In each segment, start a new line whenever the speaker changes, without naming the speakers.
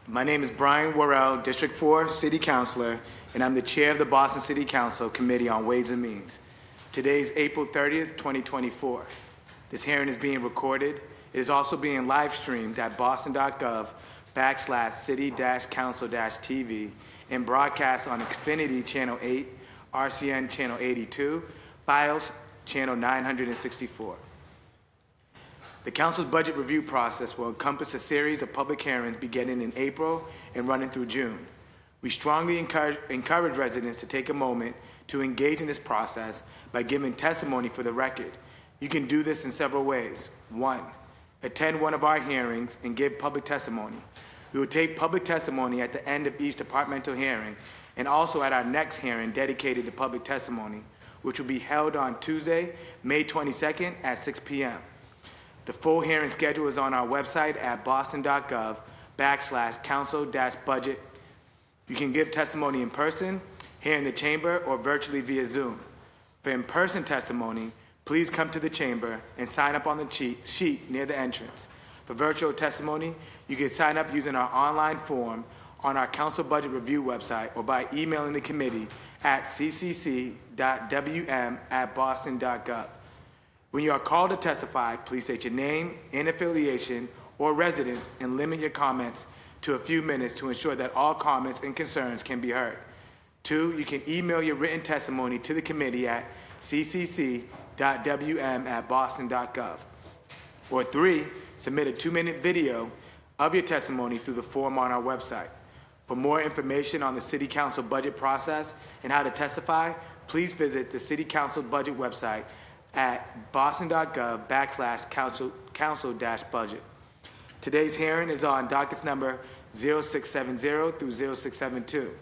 My name is Brian Worrell, District 4 City Councilor, and I'm the Chair of the Boston City Council Committee on Ways and Means. Today is April 30th, 2024. This hearing is being recorded. It is also being live streamed at boston.gov/city-council-tv and broadcast on Xfinity Channel 8, RCN Channel 82, BIOS Channel 964. The Council's budget review process will encompass a series of public hearings beginning in April and running through June. We strongly encourage residents to take a moment to engage in this process by giving testimony for the record. You can do this in several ways. 1, attend one of our hearings and give public testimony. We will take public testimony at the end of each departmental hearing and also at our next hearing dedicated to public testimony, which will be held on Tuesday, May 22nd at 6 p.m. The full hearing schedule is on our website at boston.gov/council-budget. You can give testimony in person, here in the chamber, or virtually via Zoom. For in-person testimony, please come to the chamber and sign up on the sheet near the entrance. For virtual testimony, you can sign up using our online form on our Council Budget Review website or by emailing the committee at ccc.wm@boston.gov. When you are called to testify, please state your name and affiliation or residence and limit your comments to a few minutes to ensure that all comments and concerns can be heard. 2, you can email your written testimony to the committee at ccc.wm@boston.gov. Or 3, submit a 2-minute video of your testimony through the form on our website. For more information on the City Council budget process and how to testify, please visit the City Council budget website at boston.gov/council-budget. Today's hearing is on dockets number 0670 through 0672.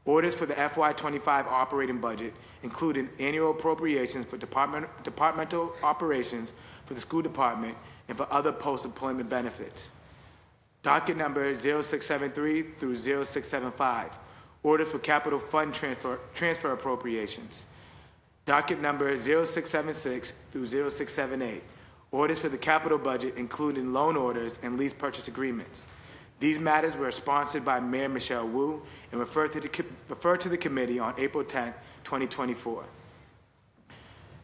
Orders for the FY25 operating budget, including annual appropriations for departmental operations for the school department and for other post-employment benefits. Docket number 0673 through 0675. Orders for capital fund transfer appropriations. Docket number 0676 through 0678. Orders for the capital budget, including loan orders and lease purchase agreements. These matters were sponsored by Mayor Michelle Wu and referred to the committee on April 10, 2024.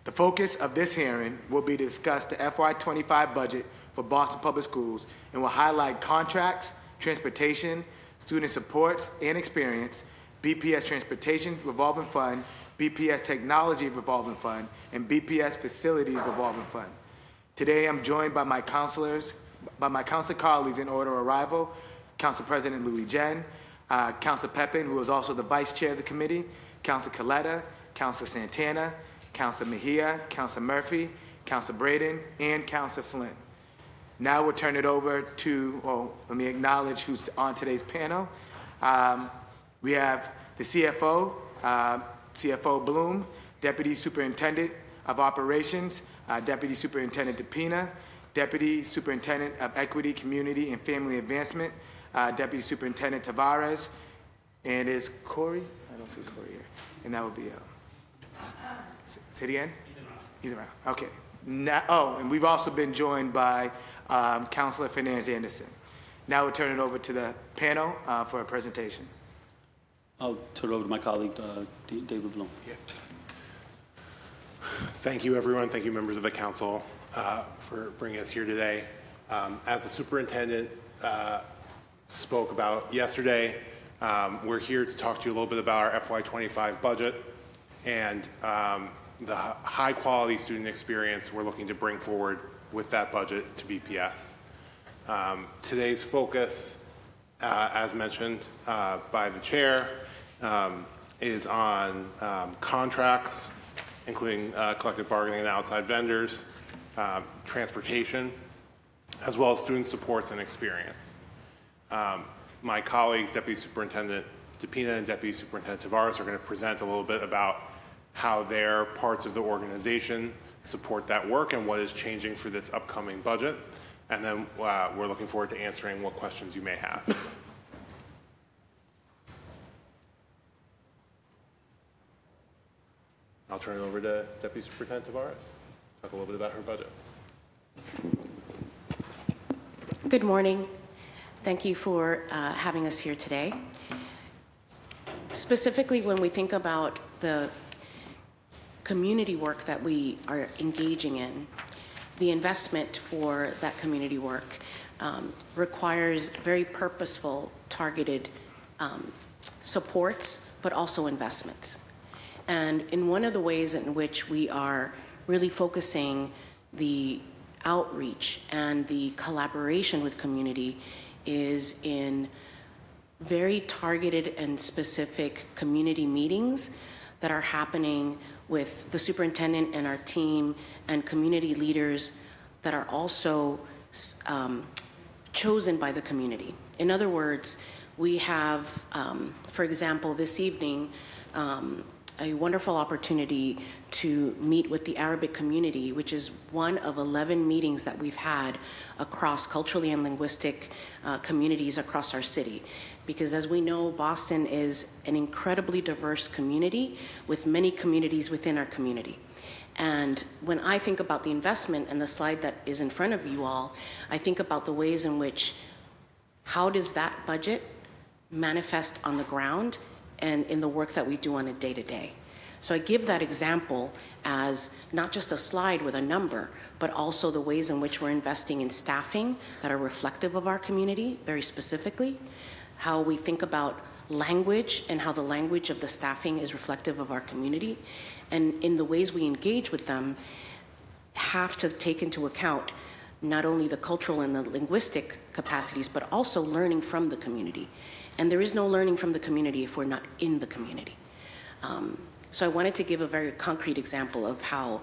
The focus of this hearing will be to discuss the FY25 budget for Boston Public Schools and will highlight contracts, transportation, student supports and experience, BPS Transportation Revolving Fund, BPS Technology Revolving Fund, and BPS Facilities Revolving Fund. Today, I'm joined by my council colleagues in order of arrival, Council President Louis Jen, Council Pepin, who is also the Vice Chair of the committee, Council Coletta, Council Santana, Council Mejia, Council Murphy, Council Braden, and Council Flynn. Now we'll turn it over to, let me acknowledge who's on today's panel. We have the CFO, CFO Bloom, Deputy Superintendent of Operations, Deputy Superintendent DePina, Deputy Superintendent of Equity, Community, and Family Advancement, Deputy Superintendent Tavares, and is Corey? I don't see Corey here. And that would be, say it again? He's around. Okay. Now, and we've also been joined by Councilor Fernandez Anderson. Now we'll turn it over to the panel for a presentation.
I'll turn it over to my colleague, David Bloom.
Yeah.
Thank you, everyone. Thank you, members of the council, for bringing us here today. As the superintendent spoke about yesterday, we're here to talk to you a little bit about our FY25 budget and the high-quality student experience we're looking to bring forward with that budget to BPS. Today's focus, as mentioned by the chair, is on contracts, including collective bargaining and outside vendors, transportation, as well as student supports and experience. My colleagues, Deputy Superintendent DePina and Deputy Superintendent Tavares, are going to present a little bit about how their parts of the organization support that work and what is changing for this upcoming budget. And then we're looking forward to answering what questions you may have. I'll turn it over to Deputy Superintendent Tavares. Talk a little bit about her budget.
Good morning. Thank you for having us here today. Specifically, when we think about the community work that we are engaging in, the investment for that community work requires very purposeful, targeted supports, but also investments. And in one of the ways in which we are really focusing the outreach and the collaboration with community is in very targeted and specific community meetings that are happening with the superintendent and our team and community leaders that are also chosen by the community. In other words, we have, for example, this evening, a wonderful opportunity to meet with the Arabic community, which is one of 11 meetings that we've had across culturally and linguistic communities across our city. Because as we know, Boston is an incredibly diverse community with many communities within our community. And when I think about the investment and the slide that is in front of you all, I think about the ways in which, how does that budget manifest on the ground and in the work that we do on a day-to-day. So I give that example as not just a slide with a number, but also the ways in which we're investing in staffing that are reflective of our community, very specifically, how we think about language and how the language of the staffing is reflective of our community, and in the ways we engage with them have to take into account not only the cultural and the linguistic capacities, but also learning from the community. And there is no learning from the community if we're not in the community. So I wanted to give a very concrete example of how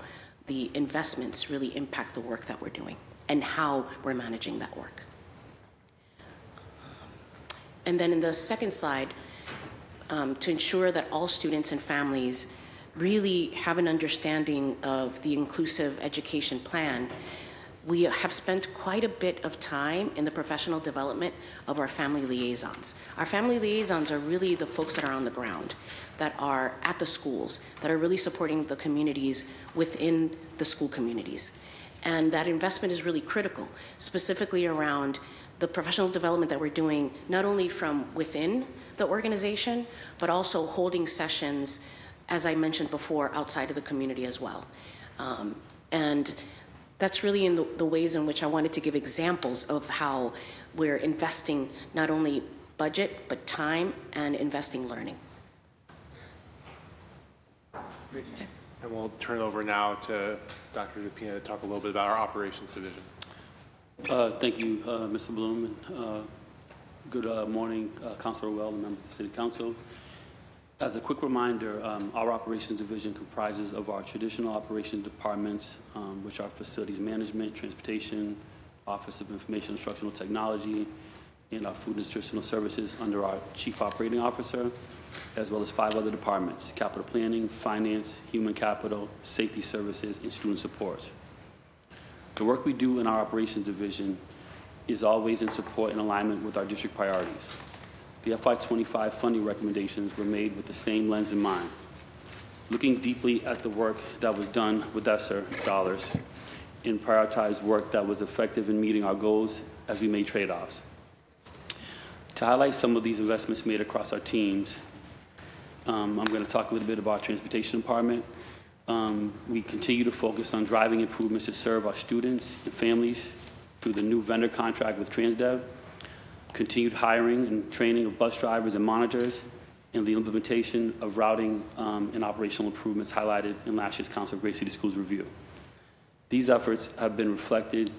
the investments really impact the work that we're doing and how we're managing that work. And then in the second slide, to ensure that all students and families really have an understanding of the inclusive education plan, we have spent quite a bit of time in the professional development of our family liaisons. Our family liaisons are really the folks that are on the ground, that are at the schools, that are really supporting the communities within the school communities. And that investment is really critical, specifically around the professional development that we're doing, not only from within the organization, but also holding sessions, as I mentioned before, outside of the community as well. And that's really in the ways in which I wanted to give examples of how we're investing not only budget, but time and investing learning.
Great. And we'll turn it over now to Dr. DePina to talk a little bit about our operations division.
Thank you, Mr. Bloom. And, good morning, Councilor Well and members of the City Council. As a quick reminder, our operations division comprises of our traditional operations departments, which are facilities management, transportation, Office of Information Instructional Technology, and our food and nutritional services under our chief operating officer, as well as 5 other departments: capital planning, finance, human capital, safety services, and student support. The work we do in our operations division is always in support and alignment with our district priorities. The FY25 funding recommendations were made with the same lens in mind, looking deeply at the work that was done with ESSER dollars and prioritized work that was effective in meeting our goals as we made trade-offs. To highlight some of these investments made across our teams, I'm going to talk a little bit about our transportation department. We continue to focus on driving improvements to serve our students and families through the new vendor contract with Transdev, continued hiring and training of bus drivers and monitors, and the implementation of routing and operational improvements highlighted in last year's Council of Great City Schools review. These efforts have been reflected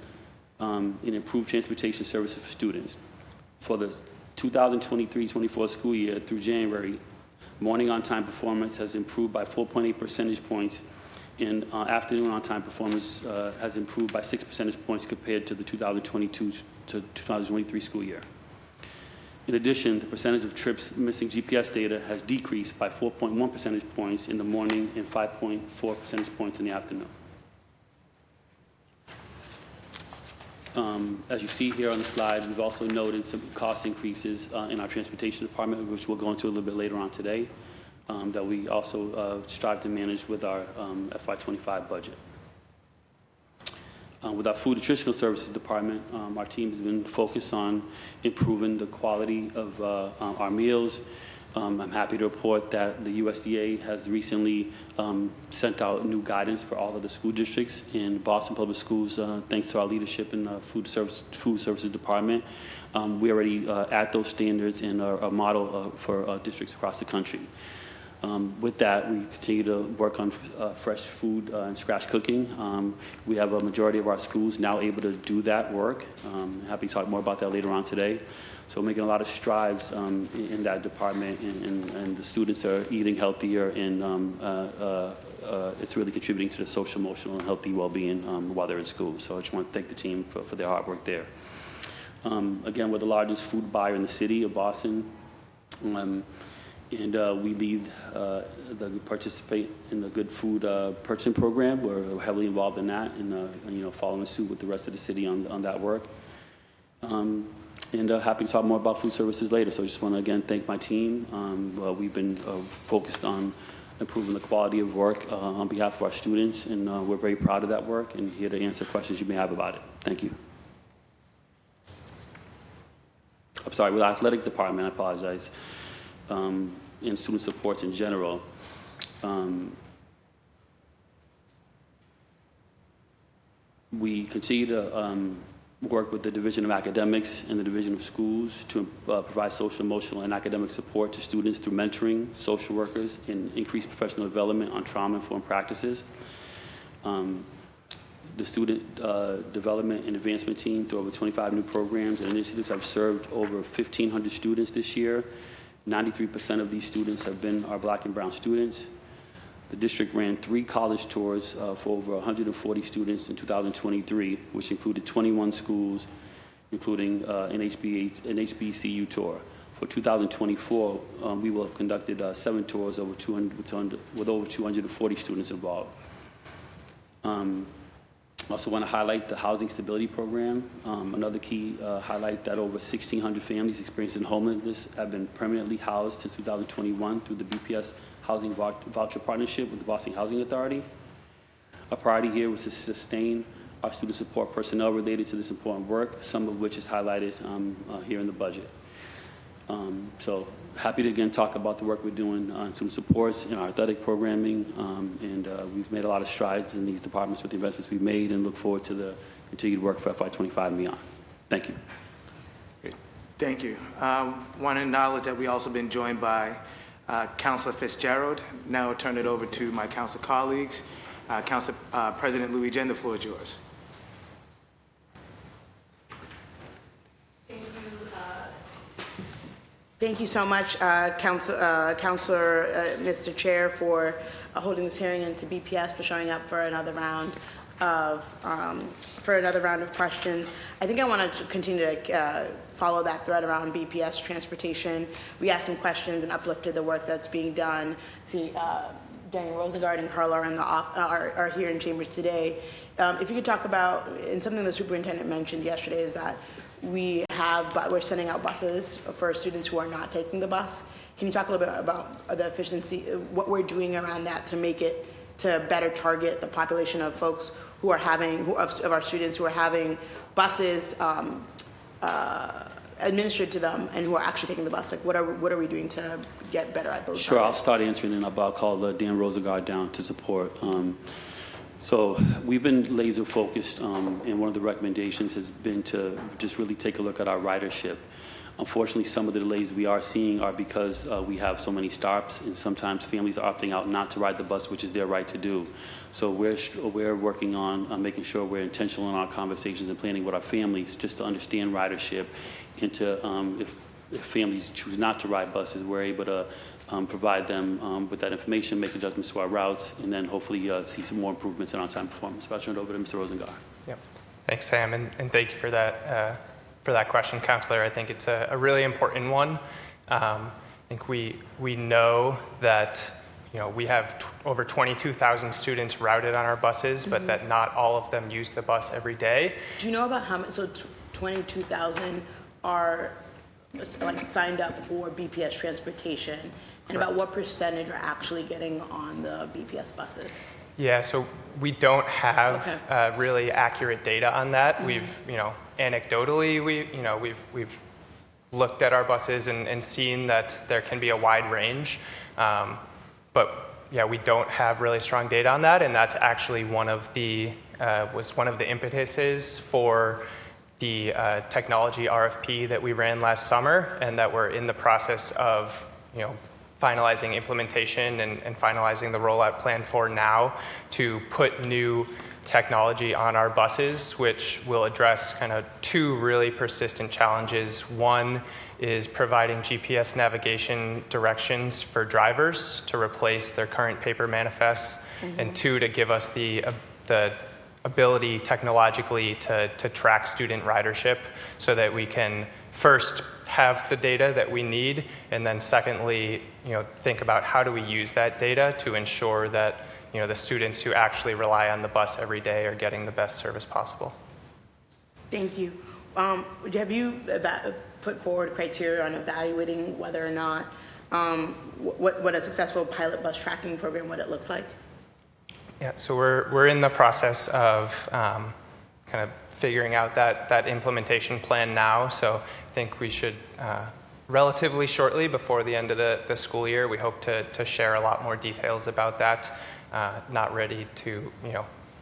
in improved transportation services for students. For the 2023-24 school year through January, morning on-time performance has improved by 4.8 percentage points, and afternoon on-time performance has improved by 6 percentage points compared to the 2022 to 2023 school year. In addition, the percentage of trips missing GPS data has decreased by 4.1 percentage points in the morning and 5.4 percentage points in the afternoon. As you see here on the slide, we've also noted some cost increases in our transportation department, which we'll go into a little bit later on today, that we also strive to manage with our FY25 budget. With our Food Nutritional Services Department, our team has been focused on improving the quality of our meals. I'm happy to report that the USDA has recently sent out new guidance for all of the school districts in Boston Public Schools, thanks to our leadership in the Food Services Department. We're already at those standards and are a model for districts across the country. With that, we continue to work on fresh food and scratch cooking. We have a majority of our schools now able to do that work. Happy to talk more about that later on today. So we're making a lot of strides in that department, and the students are eating healthier, and it's really contributing to the social, emotional, and healthy well-being while they're in school. So I just want to thank the team for their hard work there. Again, we're the largest food buyer in the city of Boston. And we lead, we participate in the Good Food Purchasing Program. We're heavily involved in that, and following suit with the rest of the city on that work. And happy to talk more about food services later. So I just want to again thank my team. We've been focused on improving the quality of work on behalf of our students, and we're very proud of that work. And here to answer questions you may have about it. Thank you. I'm sorry, with the athletic department, I apologize. And student supports in general. We continue to work with the Division of Academics and the Division of Schools to provide social, emotional, and academic support to students through mentoring, social workers, and increased professional development on trauma-informed practices. The Student Development and Advancement Team, through over 25 new programs and initiatives, have served over 1,500 students this year. 93% of these students have been our Black and brown students. The district ran 3 college tours for over 140 students in 2023, which included 21 schools, including an HBCU tour. For 2024, we will have conducted 7 tours with over 240 students involved. Also want to highlight the Housing Stability Program. Another key highlight that over 1,600 families experiencing homelessness have been permanently housed since 2021 through the BPS Housing Voucher Partnership with the Boston Housing Authority. Our priority here was to sustain our student support personnel related to this important work, some of which is highlighted here in the budget. So happy to again talk about the work we're doing on student supports in our athletic programming, and we've made a lot of strides in these departments with the investments we've made, and look forward to the continued work for FY25 and beyond. Thank you.
Great. Thank you. Want to acknowledge that we also been joined by Councilor Fitzgerald. Now I'll turn it over to my council colleagues. Council President Louis Jen, the floor is yours.
Thank you so much, Councilor, Mr. Chair, for holding this hearing, and to BPS for showing up for another round of questions. I think I want to continue to follow that thread around BPS transportation. We asked some questions and uplifted the work that's being done. See, Daniel Rosengard and Carla are here in chambers today. If you could talk about, and something the superintendent mentioned yesterday, is that we're sending out buses for students who are not taking the bus. Can you talk a little bit about the efficiency, what we're doing around that to make it, to better target the population of folks who are of our students who are having buses administered to them and who are actually taking the bus? Like, what are we doing to get better at those?
Sure,
targets?
I'll start answering, and I'll call Dan Rosengard down to support. So we've been laser focused, and one of the recommendations has been to just really take a look at our ridership. Unfortunately, some of the delays we are seeing are because we have so many stops, and sometimes families are opting out not to ride the bus, which is their right to do. So we're working on making sure we're intentional in our conversations and planning with our families just to understand ridership, and to, if families choose not to ride buses, we're able to provide them with that information, make adjustments to our routes, and then hopefully see some more improvements in on-time performance. But I'll turn it over to Mr. Rosengard.
Yep. Thanks, Sam, and thank you for that question, Counselor. I think it's a really important one. I think we know that we have over 22,000 students routed on our buses, but that not all of them use the bus every day.
Do you know about how many? So 22,000 are signed up for BPS transportation, and about what percentage are actually getting on the BPS buses?
Yeah, so we don't have
Okay.
really accurate data on that. We've, anecdotally, we've looked at our buses and seen that there can be a wide range. But yeah, we don't have really strong data on that, and that's actually was one of the impetuses for the technology RFP that we ran last summer, and that we're in the process of, finalizing implementation and finalizing the rollout plan for now, to put new technology on our buses, which will address kind of two really persistent challenges. One is providing GPS navigation directions for drivers to replace their current paper manifests, and two, to give us the ability technologically to track student ridership, so that we can first have the data that we need, and then secondly, think about how do we use that data to ensure that the students who actually rely on the bus every day are getting the best service possible.
Thank you. Have you put forward criteria on evaluating whether or not what a successful pilot bus tracking program, what it looks like?
Yeah, so we're in the process of kind of figuring out that implementation plan now. So I think we should relatively shortly, before the end of the school year, we hope to share a lot more details about that. Not ready to,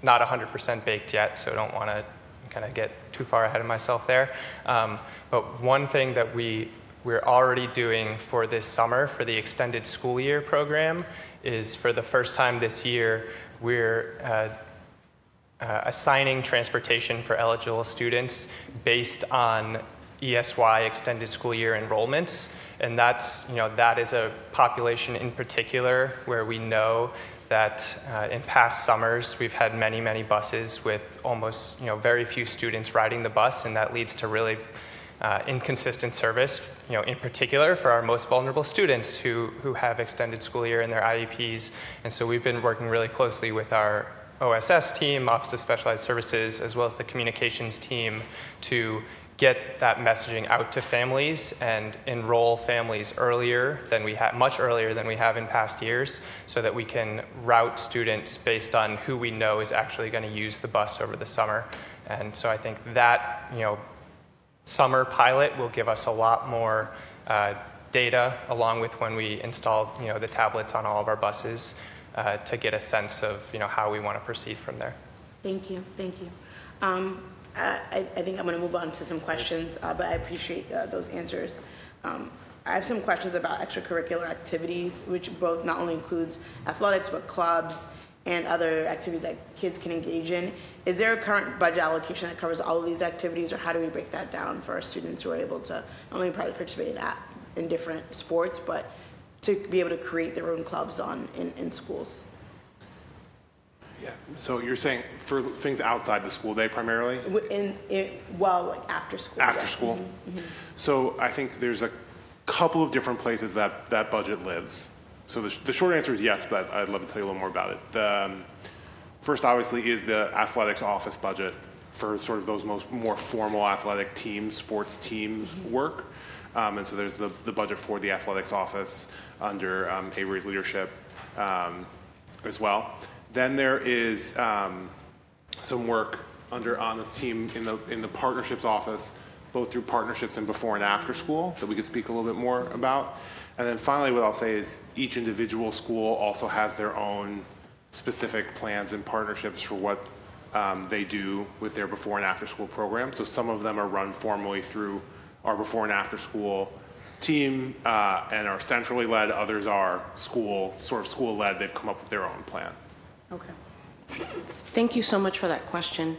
not 100% baked yet, so don't want to kind of get too far ahead of myself there. But one thing that we're already doing for this summer for the extended school year program is, for the first time this year, we're assigning transportation for eligible students based on ESY extended school year enrollments. And that is a population in particular where we know that in past summers we've had many buses with almost very few students riding the bus, and that leads to really inconsistent service, in particular for our most vulnerable students who have extended school year in their IEPs. And so we've been working really closely with our OSS team, Office of Specialized Services, as well as the communications team, to get that messaging out to families and enroll families much earlier than we have in past years, so that we can route students based on who we know is actually going to use the bus over the summer. And so I think that, summer pilot will give us a lot more data, along with when we install, the tablets on all of our buses, to get a sense of, how we want to proceed from there.
Thank you. I think I'm going to move on to some questions, but I appreciate those answers. I have some questions about extracurricular activities, which both not only includes athletics, but clubs and other activities that kids can engage in. Is there a current budget allocation that covers all of these activities, or how do we break that down for our students who are able to not only participate in different sports, but to be able to create their own clubs in schools?
Yeah, so you're saying for things outside the school day primarily?
Like after school.
After school? Mm-hmm. So I think there's a couple of different places that budget lives. So the short answer is yes, but I'd love to tell you a little more about it. The first, obviously, is the athletics office budget for sort of those more formal athletic teams, sports teams work. And so there's the budget for the athletics office under Avery's leadership as well. Then there is some work on this team in the partnerships office, both through partnerships and before and after school, that we could speak a little bit more about. And then finally, what I'll say is each individual school also has their own specific plans and partnerships for what they do with their before and after school program. So some of them are run formally through our before and after school team and are centrally led. Others are school led. They've come up with their own plan.
Okay.
Thank you so much for that question.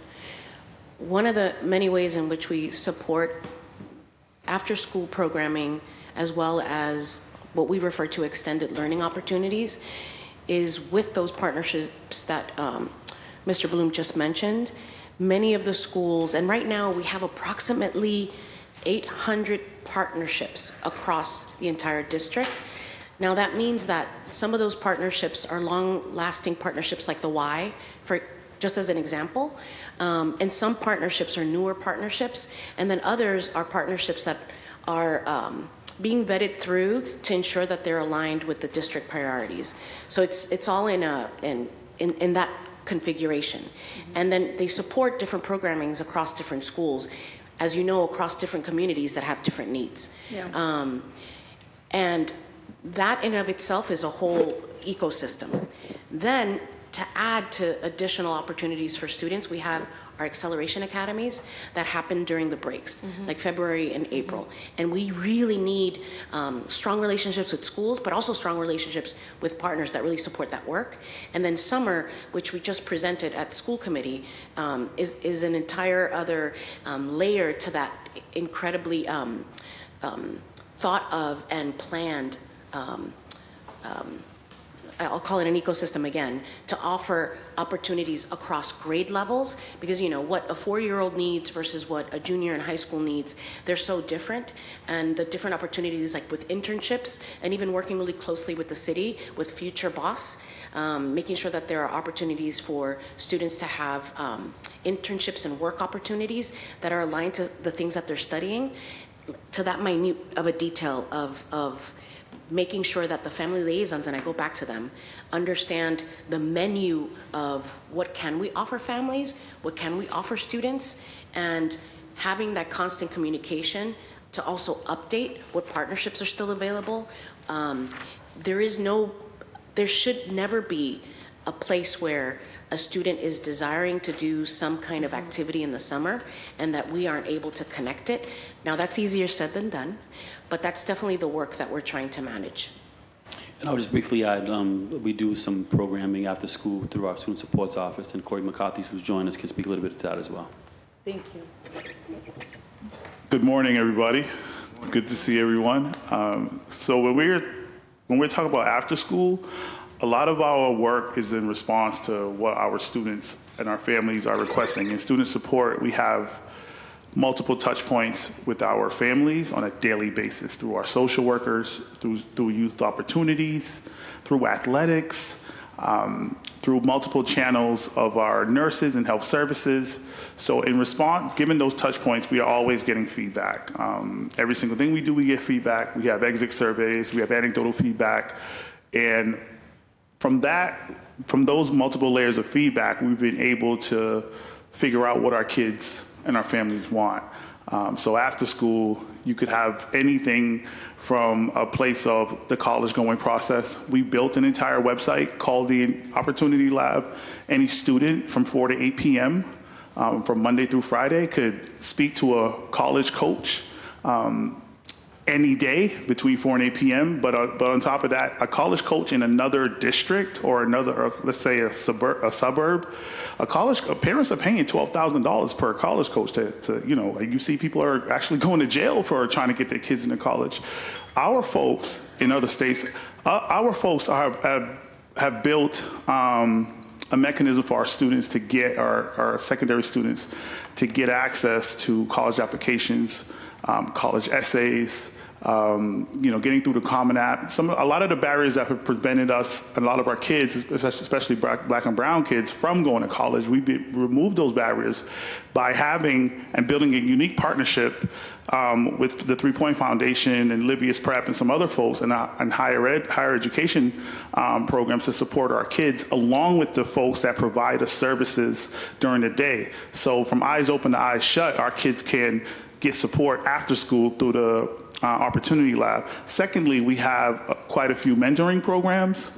One of the many ways in which we support after-school programming, as well as what we refer to extended learning opportunities, is with those partnerships that Mr. Bloom just mentioned. Many of the schools, and right now we have approximately 800 partnerships across the entire district. Now that means that some of those partnerships are long-lasting partnerships, like the Y, just as an example, and some partnerships are newer partnerships, and then others are partnerships that are being vetted through to ensure that they're aligned with the district priorities. So it's all in in that configuration. And then they support different programmings across different schools, as you know, across different communities that have different needs.
Yeah.
And that in of itself is a whole ecosystem. Then to add to additional opportunities for students, we have our acceleration academies that happen during the breaks, like February and April. And we really need strong relationships with schools, but also strong relationships with partners that really support that work. And then summer, which we just presented at school committee, is an entire other layer to that incredibly thought of and planned I'll call it an ecosystem again, to offer opportunities across grade levels, because you know what a 4-year-old needs versus what a junior in high school needs, they're so different. And the different opportunities, like with internships and even working really closely with the city, with Future Boss, making sure that there are opportunities for students to have internships and work opportunities that are aligned to the things that they're studying, to that minute of a detail of making sure that the family liaisons, and I go back to them, understand the menu of what can we offer families, what can we offer students, and having that constant communication to also update what partnerships are still available. There should never be a place where a student is desiring to do some kind of activity in the summer and that we aren't able to connect it. Now that's easier said than done, but that's definitely the work that we're trying to manage.
And I'll just briefly add, we do some programming after school through our Student Supports Office, and Corey McCarthy, who's joined us, can speak a little bit to that as well.
Thank you.
Good morning, everybody. Good to see everyone. So when we're talking about after school, a lot of our work is in response to what our students and our families are requesting. In student support, we have multiple touch points with our families on a daily basis through our social workers, through youth opportunities, through athletics, through multiple channels of our nurses and health services. So in response, given those touch points, we are always getting feedback. Every single thing we do, we get feedback. We have exit surveys, we have anecdotal feedback, and from those multiple layers of feedback, we've been able to figure out what our kids and our families want. So after school, you could have anything from a place of the college going process. We built an entire website called the Opportunity Lab. Any student from 4 to 8 p.m. From Monday through Friday could speak to a college coach any day between 4 and 8 p.m. But on top of that, a college coach in another district or let's say a suburb, parents are paying $12,000 per college coach to like you see people are actually going to jail for trying to get their kids into college. Our folks in other states, have built a mechanism for our students to get our secondary students to get access to college applications, college essays, getting through the Common App. A lot of the barriers that have prevented us, and a lot of our kids, especially black and brown kids, from going to college, we removed those barriers by having and building a unique partnership with the 3 Point Foundation and Livius Prep and some other folks and higher education programs to support our kids, along with the folks that provide us services during the day. So from eyes open to eyes shut, our kids can get support after school through the Opportunity Lab. Secondly, we have quite a few mentoring programs.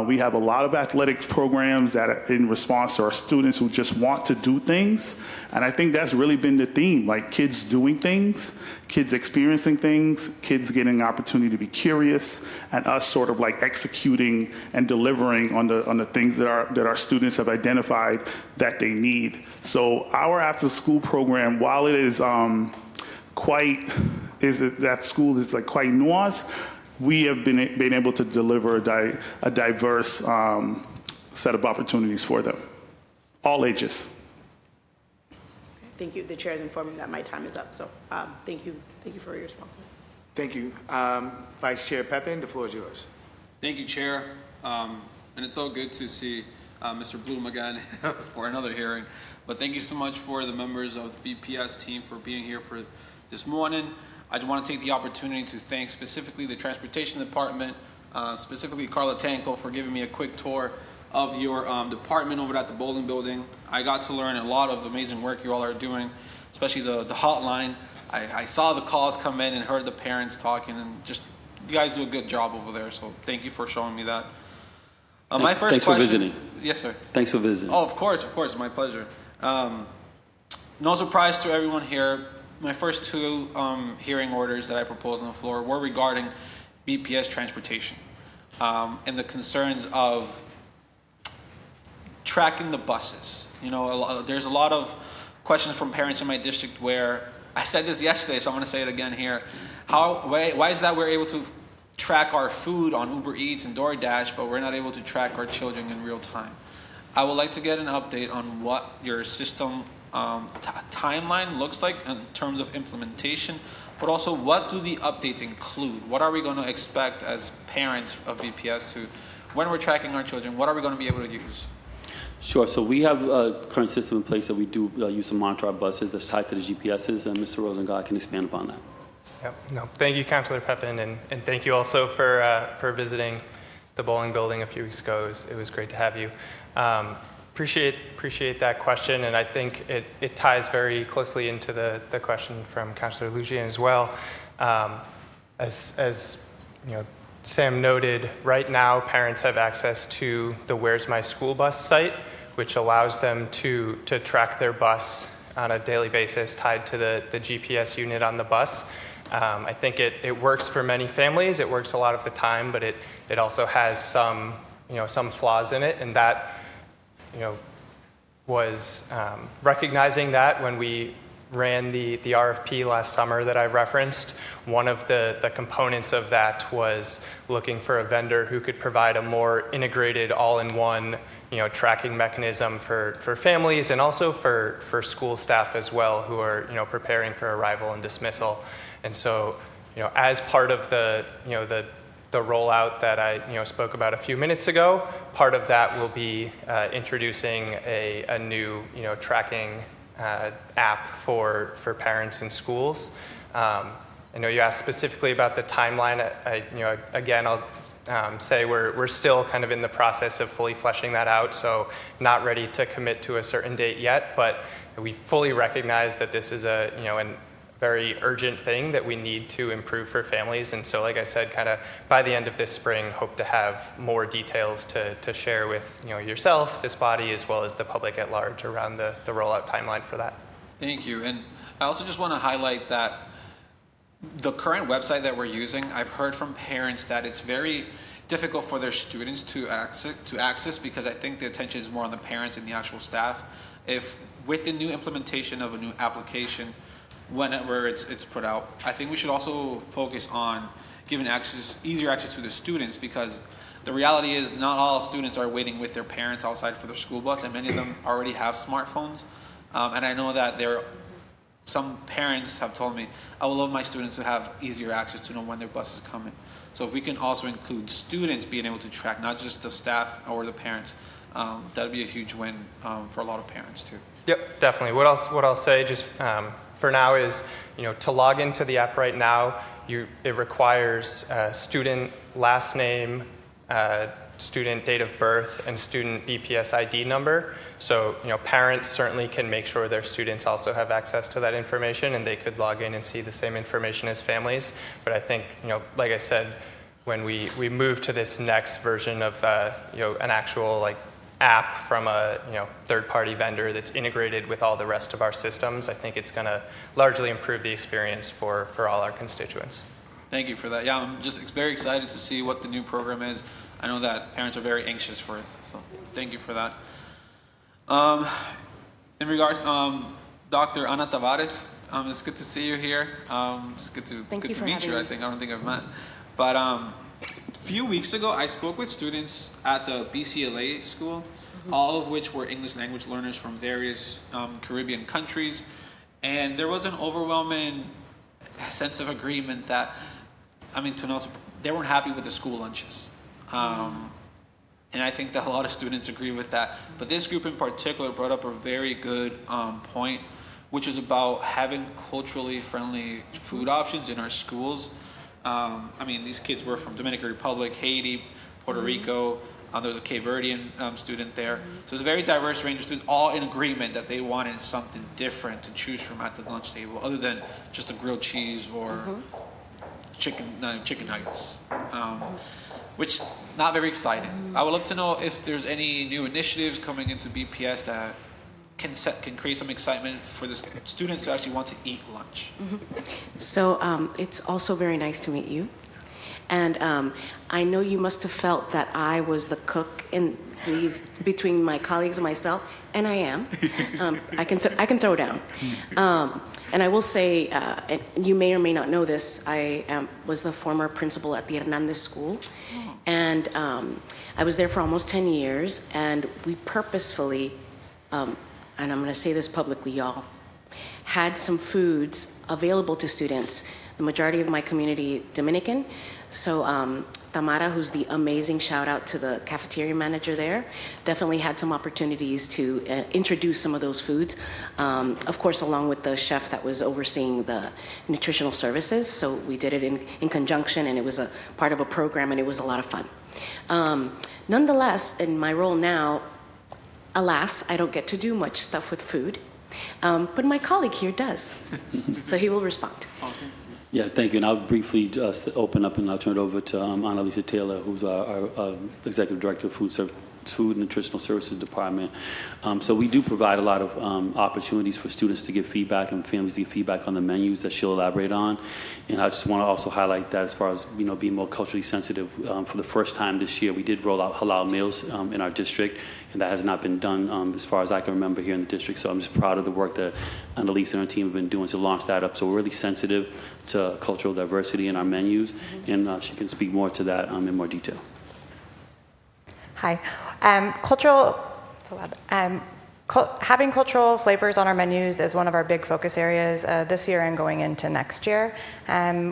We have a lot of athletics programs that are in response to our students who just want to do things. And I think that's really been the theme, like kids doing things, kids experiencing things, kids getting an opportunity to be curious, and us sort of like executing and delivering on the things that our students have identified that they need. So our after school program, while it is quite nuanced, we have been able to deliver a diverse set of opportunities for them, all ages.
Thank you. The chair is informing that my time is up, so thank you for your responses.
Thank you. Vice Chair Pepin, the floor is yours.
Thank you, Chair. And it's so good to see Mr. Bloom again for another hearing. But thank you so much for the members of the BPS team for being here for this morning. I just want to take the opportunity to thank specifically the Transportation Department, specifically Carla Tanko, for giving me a quick tour of your department over at the bowling building. I got to learn a lot of amazing work you all are doing, especially the hotline. I saw the calls come in and heard the parents talking, and just you guys do a good job over there. So thank you for showing me that. My first
Thanks
question.
for visiting.
Yes, sir.
Thanks for visiting.
Oh, of course, my pleasure. No surprise to everyone here. My first two hearing orders that I proposed on the floor were regarding BPS transportation and the concerns of tracking the buses. You know, there's a lot of questions from parents in my district where I said this yesterday, so I'm going to say it again here. Why is that we're able to track our food on Uber Eats and DoorDash, but we're not able to track our children in real time? I would like to get an update on what your system timeline looks like in terms of implementation, but also what do the updates include? What are we going to expect as parents of VPS to, when we're tracking our children, what are we going to be able to use?
Sure. So we have a current system in place that we do use to monitor our buses that's tied to the GPSs, and Mr. Rosengard can expand upon that.
Yep. No, thank you, Councilor Pepin, and thank you also for visiting the bowling building a few weeks ago. It was great to have you. Appreciate that question, and I think it ties very closely into the question from Councilor Lujan as well. As you know, Sam noted, right now parents have access to the Where's My School Bus site, which allows them to track their bus on a daily basis tied to the GPS unit on the bus. I think it works for many families. It works a lot of the time, but it also has some flaws in it, and that was recognizing that when we ran the RFP last summer that I referenced. One of the components of that was looking for a vendor who could provide a more integrated, all-in-one tracking mechanism for families and also for school staff as well who are preparing for arrival and dismissal. And so as part of the rollout that I spoke about a few minutes ago, part of that will be introducing a new tracking app for parents in schools. I know you asked specifically about the timeline. Again, I'll say we're still kind of in the process of fully fleshing that out, so not ready to commit to a certain date yet, but we fully recognize that this is a very urgent thing that we need to improve for families. And so, like I said, kind of by the end of this spring, hope to have more details to share with yourself, this body, as well as the public at large around the rollout timeline for that.
Thank you. And I also just want to highlight that the current website that we're using, I've heard from parents that it's very difficult for their students to access because I think the attention is more on the parents and the actual staff. If with the new implementation of a new application, whenever it's put out, I think we should also focus on giving easier access to the students, because the reality is not all students are waiting with their parents outside for their school bus, and many of them already have smartphones. And I know that some parents have told me, I would love my students to have easier access to know when their bus is coming. So if we can also include students being able to track, not just the staff or the parents, that'd be a huge win for a lot of parents too.
Yep, definitely. What I'll say just for now is, to log into the app right now, it requires student last name, student date of birth, and student BPS ID number. So, parents certainly can make sure their students also have access to that information, and they could log in and see the same information as families. But I think, like I said, when we move to this next version of, an actual app from a third-party vendor that's integrated with all the rest of our systems, I think it's going to largely improve the experience for all our constituents.
Thank you for that. Yeah, I'm just very excited to see what the new program is. I know that parents are very anxious for it, so thank you for that. In regards, Dr. Ana Tavares, it's good to see you here. It's good to meet you. I don't think I've met, but a few weeks ago, I spoke with students at the BCLA school, all of which were English language learners from various Caribbean countries, and there was an overwhelming sense of agreement that, they weren't happy with the school lunches. And I think that a lot of students agree with that. But this group in particular brought up a very good point, which is about having culturally friendly food options in our schools. These kids were from Dominican Republic, Haiti, Puerto Rico, There's a Cape Verdean student there. So it's a very diverse range of students, all in agreement that they wanted something different to choose from at the lunch table, other than just a grilled cheese or chicken nuggets, which not very exciting. I would love to know if there's any new initiatives coming into BPS that can create some excitement for the students to actually want to eat lunch.
So it's also very nice to meet you. And I know you must have felt that I was the cook in these between my colleagues and myself, and I am. I can throw down. And I will say, and you may or may not know this, I was the former principal at the Hernandez School, and I was there for almost 10 years, and we purposefully, and I'm going to say this publicly, y'all, had some foods available to students. The majority of my community Dominican, so Tamara, who's the amazing shout out to the cafeteria manager there, definitely had some opportunities to introduce some of those foods, of course along with the chef that was overseeing the nutritional services. So we did it in conjunction, and it was a part of a program, and it was a lot of fun. Nonetheless, in my role now, alas, I don't get to do much stuff with food, but my colleague here does, so he will respond.
Yeah, thank you. And I'll briefly just open up and I'll turn it over to Annalisa Taylor, who's our Executive Director of Food and Nutritional Services Department. So we do provide a lot of opportunities for students to give feedback and families to give feedback on the menus that she'll elaborate on. And I just want to also highlight that as far as, being more culturally sensitive, for the first time this year, we did roll out halal meals in our district, and that has not been done as far as I can remember here in the district. So I'm just proud of the work that Annalisa and her team have been doing to launch that up. So we're really sensitive to cultural diversity in our menus, and she can speak more to that in more detail.
Hi. Having cultural flavors on our menus is one of our big focus areas this year and going into next year.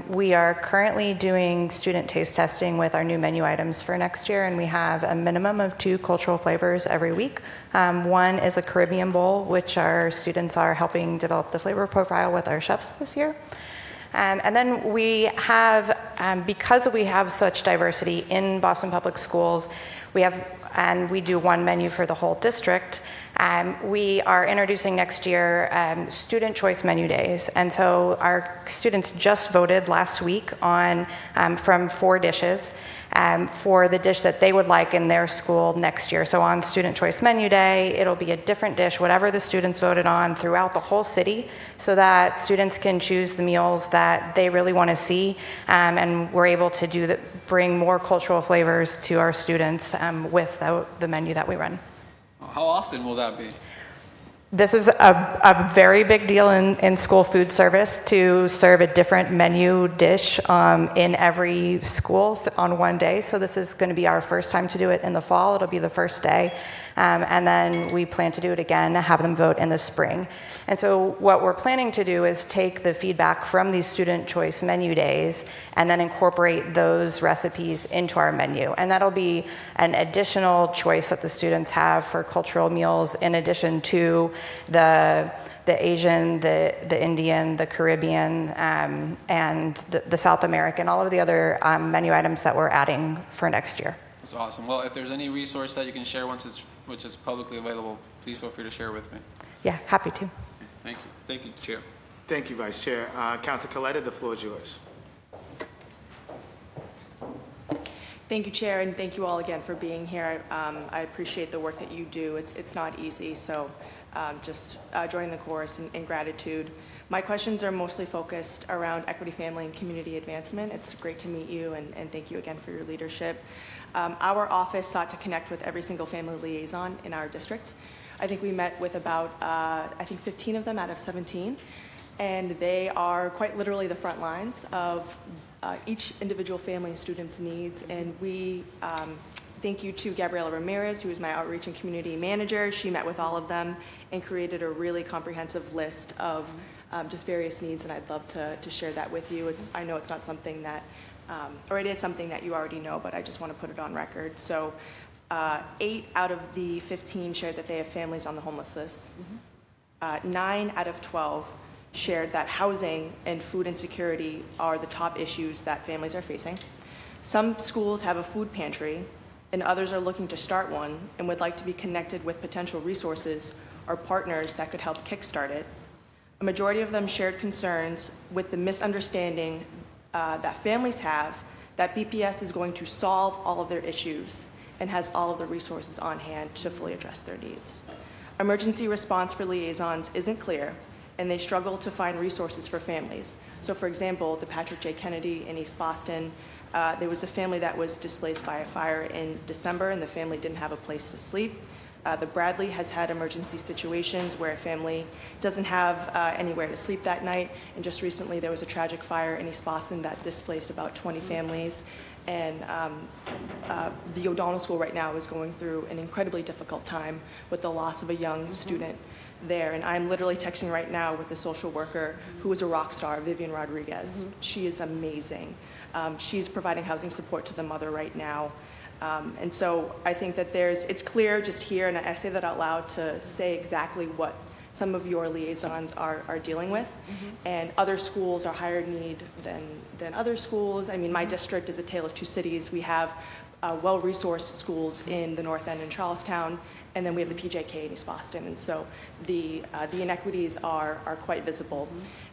We are currently doing student taste testing with our new menu items for next year, and we have a minimum of 2 cultural flavors every week. One is a Caribbean bowl, which our students are helping develop the flavor profile with our chefs this year. And then we have, because we have such diversity in Boston Public Schools, we do one menu for the whole district. We are introducing next year student choice menu days. And so our students just voted last week on from 4 dishes for the dish that they would like in their school next year. So on student choice menu day, it'll be a different dish, whatever the students voted on throughout the whole city, so that students can choose the meals that they really want to see. And we're able to bring more cultural flavors to our students with the menu that we run.
How often will that be?
This is a very big deal in school food service, to serve a different menu dish in every school on one day. So this is going to be our first time to do it in the fall. It'll be the first day. And then we plan to do it again, have them vote in the spring. And so what we're planning to do is take the feedback from these student choice menu days and then incorporate those recipes into our menu. And that'll be an additional choice that the students have for cultural meals, in addition to the Asian, the Indian, the Caribbean, and the South American, all of the other menu items that we're adding for next year.
That's awesome. Well, if there's any resource that you can share which is publicly available, please feel free to share with me.
Yeah, happy to.
Thank you. Thank you, Chair.
Thank you, Vice Chair. Councilor Coletta, the floor is yours.
Thank you, Chair, and thank you all again for being here. I appreciate the work that you do. It's not easy, so just joining the chorus in gratitude. My questions are mostly focused around equity, family, and community advancement. It's great to meet you, and thank you again for your leadership. Our office sought to connect with every single family liaison in our district. I think we met with about, 15 of them out of 17, and they are quite literally the front lines of each individual family and student's needs. And we thank you to Gabriela Ramirez, who is my outreach and community manager. She met with all of them and created a really comprehensive list of just various needs, and I'd love to share that with you. I know it's not something that, or it is something that you already know, but I just want to put it on record. So 8 out of the 15 shared that they have families on the homeless list. 9 out of 12 shared that housing and food insecurity are the top issues that families are facing. Some schools have a food pantry, and others are looking to start one and would like to be connected with potential resources or partners that could help kickstart it. A majority of them shared concerns with the misunderstanding that families have that BPS is going to solve all of their issues and has all of the resources on hand to fully address their needs. Emergency response for liaisons isn't clear, and they struggle to find resources for families. So for example, the Patrick J. Kennedy in East Boston, there was a family that was displaced by a fire in December, and the family didn't have a place to sleep. The Bradley has had emergency situations where a family doesn't have anywhere to sleep that night, and just recently there was a tragic fire in East Boston that displaced about 20 families. And the O'Donnell School right now is going through an incredibly difficult time with the loss of a young student there. And I'm literally texting right now with the social worker who is a rock star, Vivian Rodriguez. She is amazing. She's providing housing support to the mother right now. And so I think that it's clear just here, and I say that out loud to say exactly what some of your liaisons are dealing with. And other schools are higher need than other schools. I mean, my district is a tale of two cities. We have well-resourced schools in the North End in Charlestown, and then we have the PJK in East Boston. And so the inequities are quite visible.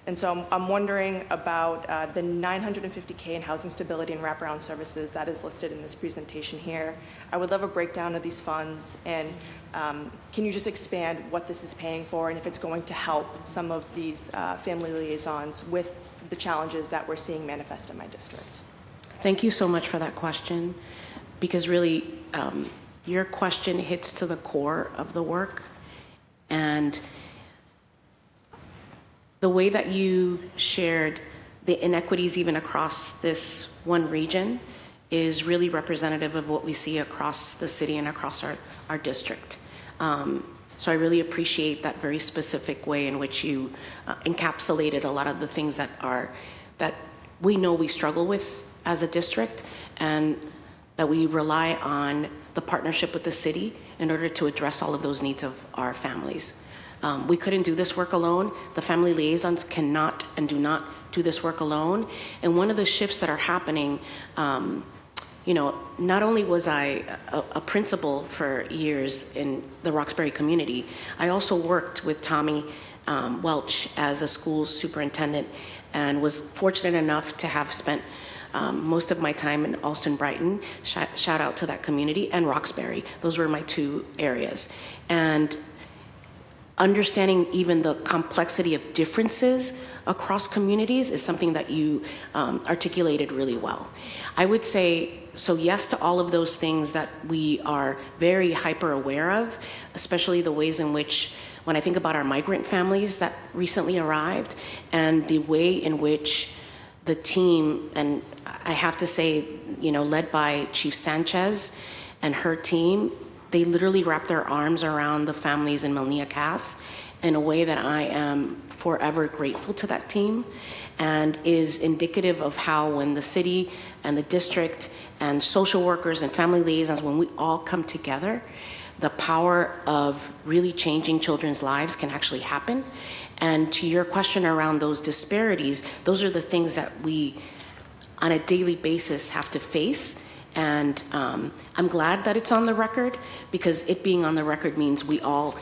And so I'm wondering about the $950K in housing stability and wraparound services that is listed in this presentation here. I would love a breakdown of these funds, and can you just expand what this is paying for and if it's going to help some of these family liaisons with the challenges that we're seeing manifest in my district?
Thank you so much for that question, because really your question hits to the core of the work. And the way that you shared the inequities even across this one region is really representative of what we see across the city and across our district. So I really appreciate that very specific way in which you encapsulated a lot of the things that we know we struggle with as a district, and that we rely on the partnership with the city in order to address all of those needs of our families. We couldn't do this work alone. The family liaisons cannot and do not do this work alone. And one of the shifts that are happening, not only was I a principal for years in the Roxbury community, I also worked with Tommy Welch as a school superintendent, and was fortunate enough to have spent most of my time in Alston Brighton, shout out to that community, and Roxbury. Those were my two areas. And understanding even the complexity of differences across communities is something that you articulated really well. I would say, so yes to all of those things that we are very hyper aware of, especially the ways in which, when I think about our migrant families that recently arrived, and the way in which the team, and I have to say, led by Chief Sanchez and her team, they literally wrap their arms around the families in Melnia Cass in a way that I am forever grateful to that team, and is indicative of how, when the city and the district and social workers and family liaisons, when we all come together, the power of really changing children's lives can actually happen. And to your question around those disparities, those are the things that we on a daily basis have to face. And I'm glad that it's on the record, because it being on the record means we all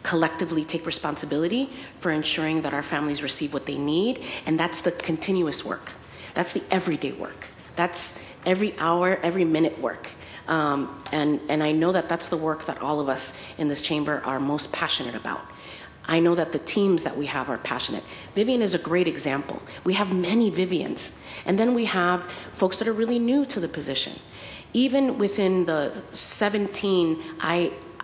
collectively take responsibility for ensuring that our families receive what they need. And that's the continuous work. That's the everyday work. That's every hour, every minute work. And I know that that's the work that all of us in this chamber are most passionate about. I know that the teams that we have are passionate. Vivian is a great example. We have many Vivians. And then we have folks that are really new to the position. Even within the 17,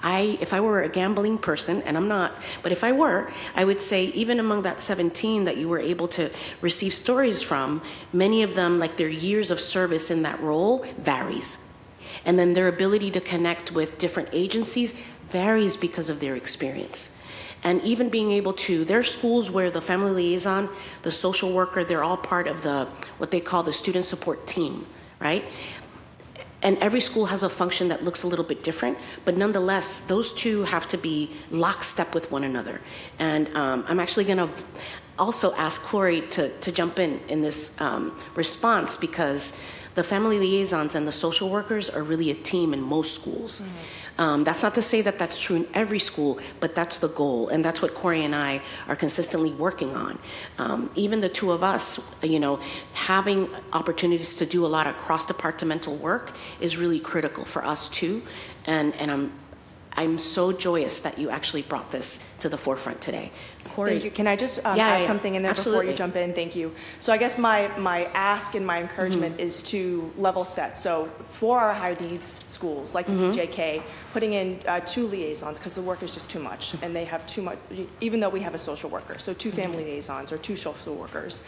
if I were a gambling person, and I'm not, but if I were, I would say even among that 17 that you were able to receive stories from, many of them, like their years of service in that role varies. And then their ability to connect with different agencies varies because of their experience. And even being able to, there are schools where the family liaison, the social worker, they're all part of what they call the student support team, right? And every school has a function that looks a little bit different, but nonetheless, those two have to be lockstep with one another. And I'm actually gonna also ask Corey to jump in this response, because the family liaisons and the social workers are really a team in most schools. That's not to say that that's true in every school, but that's the goal, and that's what Corey and I are consistently working on. Even the two of us, having opportunities to do a lot of cross-departmental work is really critical for us too, and I'm so joyous that you actually brought this to the forefront today. Corey.
Thank you. Can I just add something in there before you jump in? Thank you. So I guess my ask and my encouragement is to level set. So for our high needs schools like JK, putting in 2 liaisons, because the work is just too much, and they have too much, even though we have a social worker, so 2 family liaisons or 2 social workers.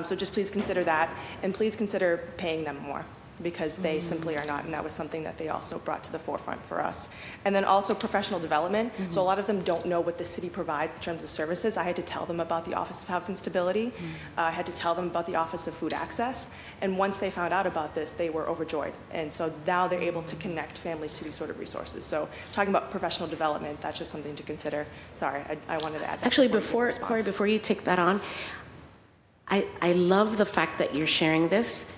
So just please consider that, and please consider paying them more, because they simply are not, and that was something that they also brought to the forefront for us. And then also professional development. So a lot of them don't know what the city provides in terms of services. I had to tell them about the Office of Housing Stability. I had to tell them about the Office of Food Access. And once they found out about this, they were overjoyed. And so now they're able to connect families to these sort of resources. So talking about professional development, that's just something to consider. Sorry, I wanted to add that.
Actually, Corey, before you take that on, I love the fact that you're sharing this,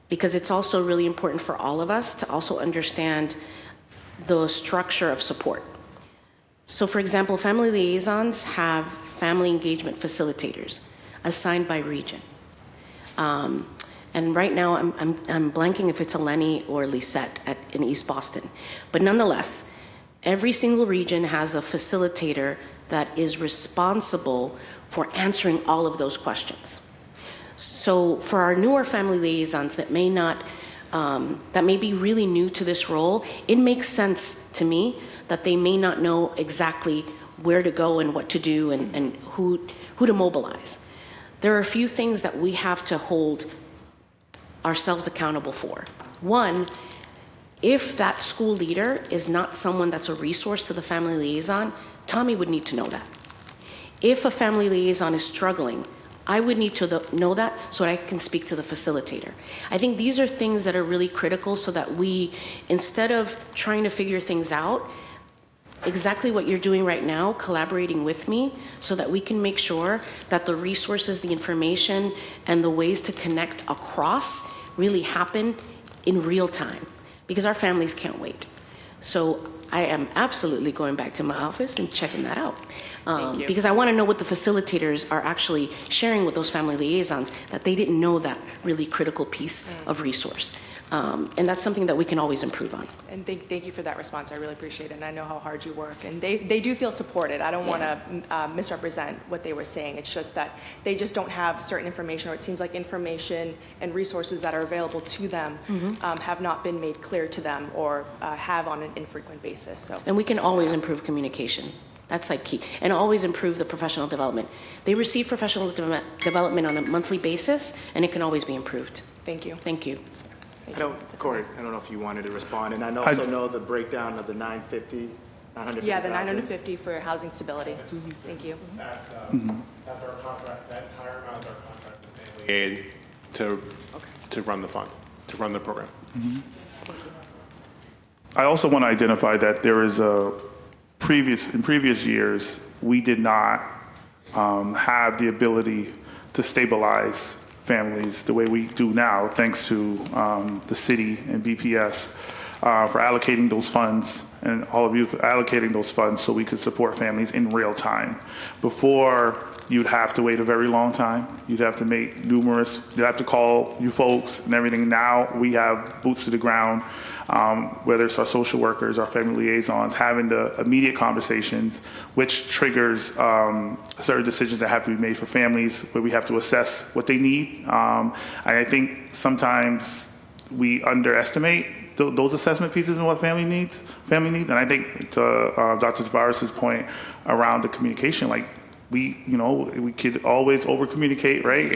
because it's also really important for all of us to also understand the structure of support. So for example, family liaisons have family engagement facilitators assigned by region. And right now I'm blanking if it's Eleni or Lisette in East Boston. But nonetheless, every single region has a facilitator that is responsible for answering all of those questions. So for our newer family liaisons that may be really new to this role, it makes sense to me that they may not know exactly where to go and what to do and who to mobilize. There are a few things that we have to hold ourselves accountable for. One, if that school leader is not someone that's a resource to the family liaison, Tommy would need to know that. If a family liaison is struggling, I would need to know that so that I can speak to the facilitator. I think these are things that are really critical, so that we, instead of trying to figure things out, exactly what you're doing right now, collaborating with me, so that we can make sure that the resources, the information, and the ways to connect across really happen in real time, because our families can't wait. So I am absolutely going back to my office and checking that out. Because I want to know what the facilitators are actually sharing with those family liaisons, that they didn't know that really critical piece of resource. And that's something that we can always improve on.
And thank you for that response. I really appreciate it. And I know how hard you work. And they do feel supported. I don't want to misrepresent what they were saying. It's just that they just don't have certain information, or it seems like information and resources that are available to them have not been made clear to them, or have on an infrequent basis. So.
And we can always improve communication. That's like key. And always improve the professional development. They receive professional development on a monthly basis, and it can always be improved.
Thank you.
Thank you.
Corey, I don't know if you wanted to respond, and I also know the breakdown of the 950.
Yeah, the 950 for housing stability. Thank you.
That's our contract. That entire amount is our contract with family aid to run the fund, to run the program.
I also want to identify that there is in previous years, we did not have the ability to stabilize families the way we do now, thanks to the city and BPS for allocating those funds, and all of you for allocating those funds so we could support families in real time. Before, you'd have to wait a very long time. You'd have to you'd have to call you folks and everything. Now we have boots to the ground, whether it's our social workers, our family liaisons, having the immediate conversations, which triggers certain decisions that have to be made for families, where we have to assess what they need. And I think sometimes we underestimate those assessment pieces and what family needs. And I think to Dr. Tavares' point around the communication, like we could always over communicate, right?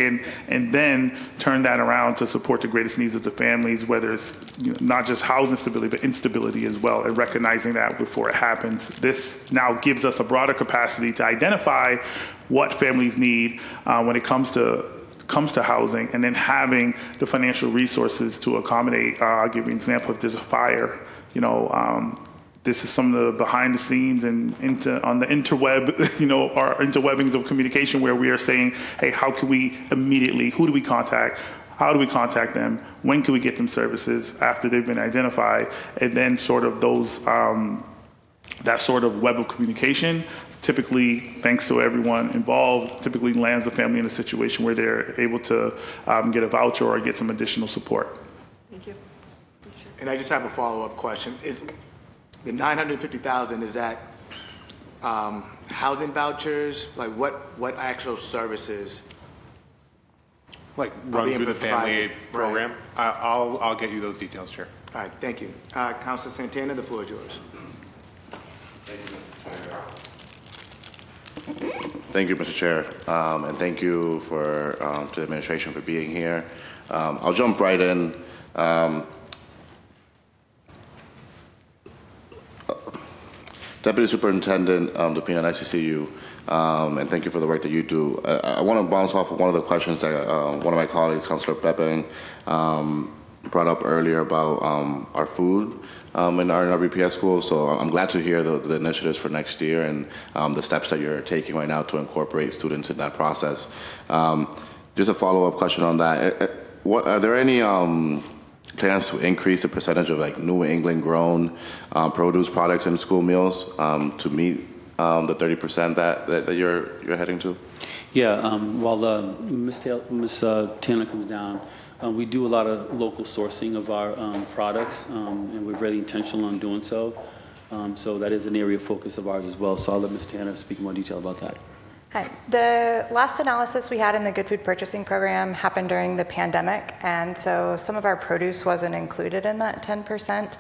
And then turn that around to support the greatest needs of the families, whether it's not just housing stability, but instability as well, and recognizing that before it happens. This now gives us a broader capacity to identify what families need when it comes to housing, and then having the financial resources to accommodate. I'll give you an example. If there's a fire, this is some of the behind the scenes and on the interweb, our interwebbings of communication where we are saying, hey, how can we immediately, who do we contact? How do we contact them? When can we get them services after they've been identified? And then sort of those, that sort of web of communication, typically, thanks to everyone involved, typically lands the family in a situation where they're able to get a voucher or get some additional support.
Thank you.
And I just have a follow-up question. Is the $950,000, is that housing vouchers? Like what actual services?
Like run through the family aid program?
Right.
I'll get you those details, Chair.
All right, thank you. Councilor Santana, the floor is yours.
Thank you, Mr. Chair, and thank you to the administration for being here. I'll jump right in. Deputy Superintendent DePina, nice to see you, and thank you for the work that you do. I want to bounce off of one of the questions that one of my colleagues, Councilor Pepin, brought up earlier about our food in our BPS schools. So I'm glad to hear the initiatives for next year and the steps that you're taking right now to incorporate students in that process. Just a follow-up question on that. Are there any plans to increase the percentage of like New England grown produce products in school meals to meet the 30% that you're heading to?
Yeah, while Ms. Taylor comes down, we do a lot of local sourcing of our products, and we're very intentional on doing so. So that is an area of focus of ours as well. So I'll let Ms. Tanner speak in more detail about that.
Hi. The last analysis we had in the Good Food Purchasing Program happened during the pandemic, and so some of our produce wasn't included in that 10%.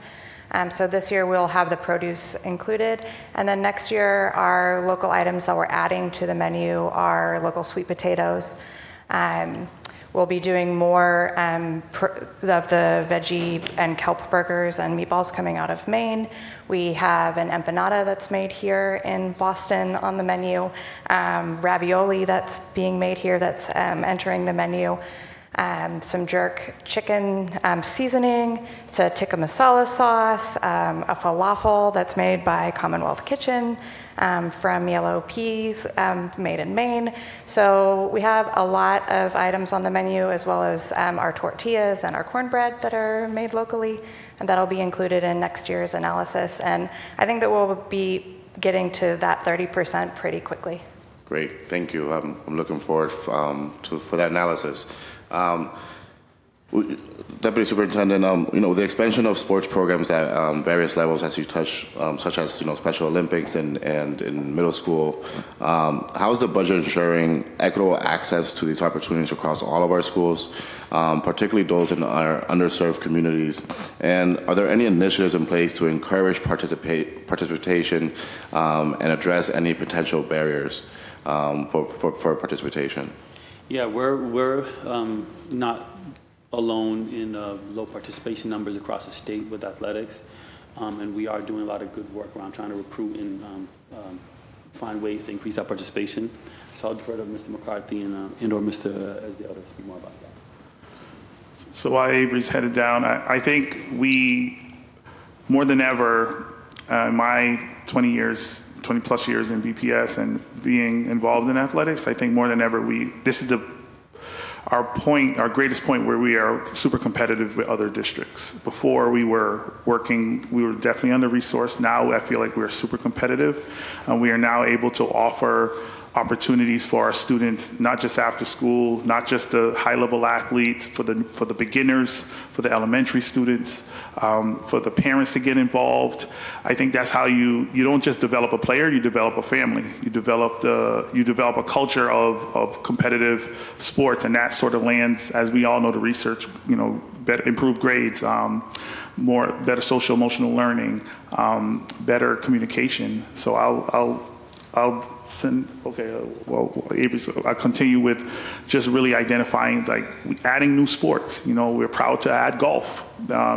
So this year we'll have the produce included, and then next year our local items that we're adding to the menu are local sweet potatoes. We'll be doing more of the veggie and kelp burgers and meatballs coming out of Maine. We have an empanada that's made here in Boston on the menu, ravioli that's being made here that's entering the menu, some jerk chicken seasoning, it's a tikka masala sauce, a falafel that's made by Commonwealth Kitchen, from yellow peas made in Maine. So we have a lot of items on the menu, as well as our tortillas and our cornbread that are made locally, and that'll be included in next year's analysis. And I think that we'll be getting to that 30% pretty quickly. Great, thank you. I'm looking forward for that analysis. Deputy Superintendent, the expansion of sports programs at various levels, as you touched, such as Special Olympics and in middle school, how is the budget ensuring equitable access to these opportunities across all of our schools, particularly those in our underserved communities? And are there any initiatives in place to encourage participation and address any potential barriers for participation?
Yeah, we're not alone in low participation numbers across the state with athletics, and we are doing a lot of good work around trying to recruit and find ways to increase our participation. So I'll defer to Mr. McCarthy and or Mr. Esdale to speak more about that.
So while Avery's headed down, I think we, more than ever, my 20 plus years in BPS and being involved in athletics, I think more than ever this is our greatest point where we are super competitive with other districts. Before we were definitely under-resourced. Now I feel like we're super competitive. We are now able to offer opportunities for our students, not just after school, not just the high-level athletes, for the beginners, for the elementary students, for the parents to get involved. I think that's how you don't just develop a player, you develop a family. You develop a culture of competitive sports, and that sort of lands, as we all know, the research, better improved grades, better social emotional learning, better communication. So I continue with just really identifying, like, adding new sports. You know, we're proud to add golf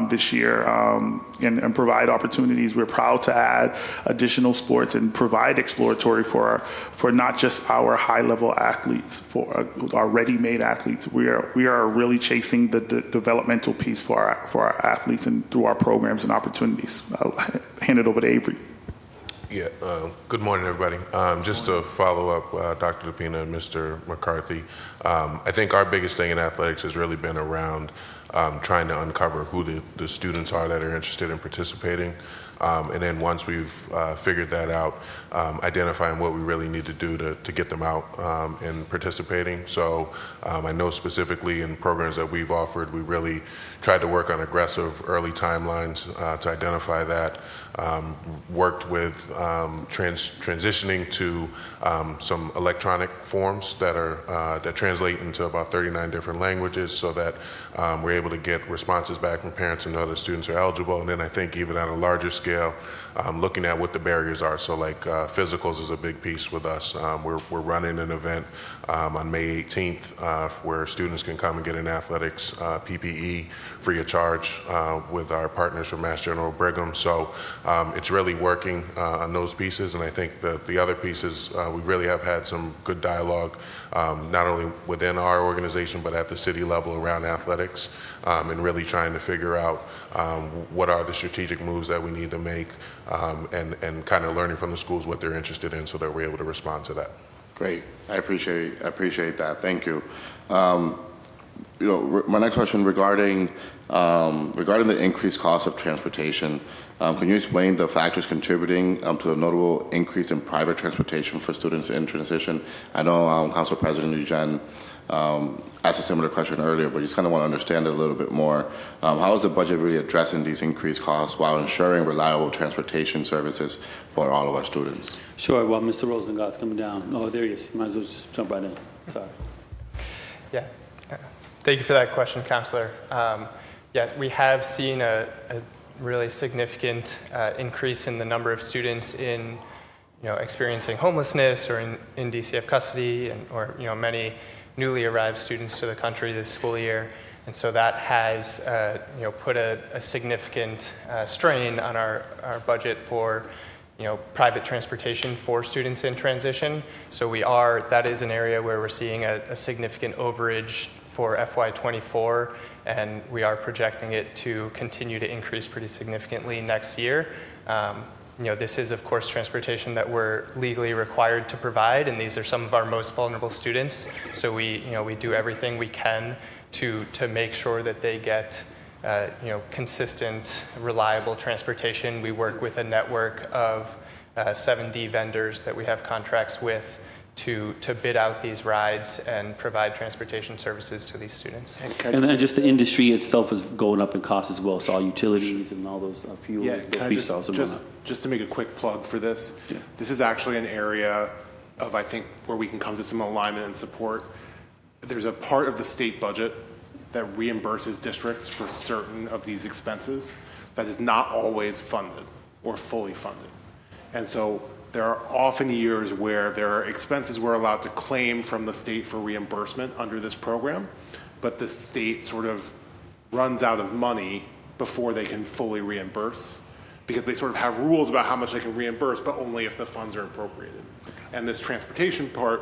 this year and provide opportunities. We're proud to add additional sports and provide exploratory for not just our high-level athletes, for our ready-made athletes. We are really chasing the developmental piece for our athletes and through our programs and opportunities. I'll hand it over to Avery.
Yeah, good morning, everybody. Just to follow up, Dr. DePina and Mr. McCarthy, I think our biggest thing in athletics has really been around trying to uncover who the students are that are interested in participating. And then once we've figured that out, identifying what we really need to do to get them out and participating. So I know specifically in programs that we've offered, we really tried to work on aggressive early timelines to identify that. Worked with transitioning to some electronic forms that translate into about 39 different languages, so that we're able to get responses back from parents and know that students are eligible. And then I think even on a larger scale, looking at what the barriers are. So like physicals is a big piece with us. We're running an event on May 18th where students can come and get an athletics PPE free of charge with our partners from Mass General Brigham. So it's really working on those pieces. And I think that the other pieces, we really have had some good dialogue, not only within our organization, but at the city level around athletics, and really trying to figure out what are the strategic moves that we need to make, and kind of learning from the schools what they're interested in so that we're able to respond to that.
Great. I appreciate that. Thank you. My next question regarding the increased cost of transportation. Can you explain the factors contributing to a notable increase in private transportation for students in transition? I know Council President Eugene asked a similar question earlier, but just kind of want to understand it a little bit more. How is the budget really addressing these increased costs while ensuring reliable transportation services for all of our students?
Sure. While Mr. Rosengart's coming down. Oh, there he is. You might as well just jump right in. Sorry.
Yeah. Thank you for that question, Counselor. We have seen a really significant increase in the number of students in, experiencing homelessness or in DCF custody, or many newly arrived students to the country this school year. And so that has, put a significant strain on our budget for, private transportation for students in transition. So that is an area where we're seeing a significant overage for FY24, and we are projecting it to continue to increase pretty significantly next year. This is, of course, transportation that we're legally required to provide, and these are some of our most vulnerable students. So we do everything we can to make sure that they get consistent, reliable transportation. We work with a network of 7D vendors that we have contracts with to bid out these rides and provide transportation services to these students.
And then just the industry itself is going up in cost as well. So all utilities and all those fuel.
Yeah, just to make a quick plug for this. Yeah. This is actually an area of, I think, where we can come to some alignment and support. There's a part of the state budget that reimburses districts for certain of these expenses that is not always funded or fully funded. And so there are often years where there are expenses we're allowed to claim from the state for reimbursement under this program, but the state sort of runs out of money before they can fully reimburse, because they sort of have rules about how much they can reimburse, but only if the funds are appropriated. And this transportation part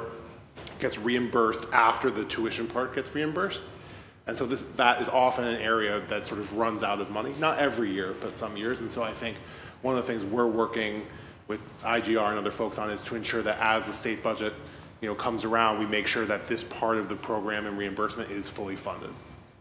gets reimbursed after the tuition part gets reimbursed. And so that is often an area that sort of runs out of money, not every year, but some years. And so I think one of the things we're working with IGR and other folks on is to ensure that as the state budget, comes around, we make sure that this part of the program and reimbursement is fully funded.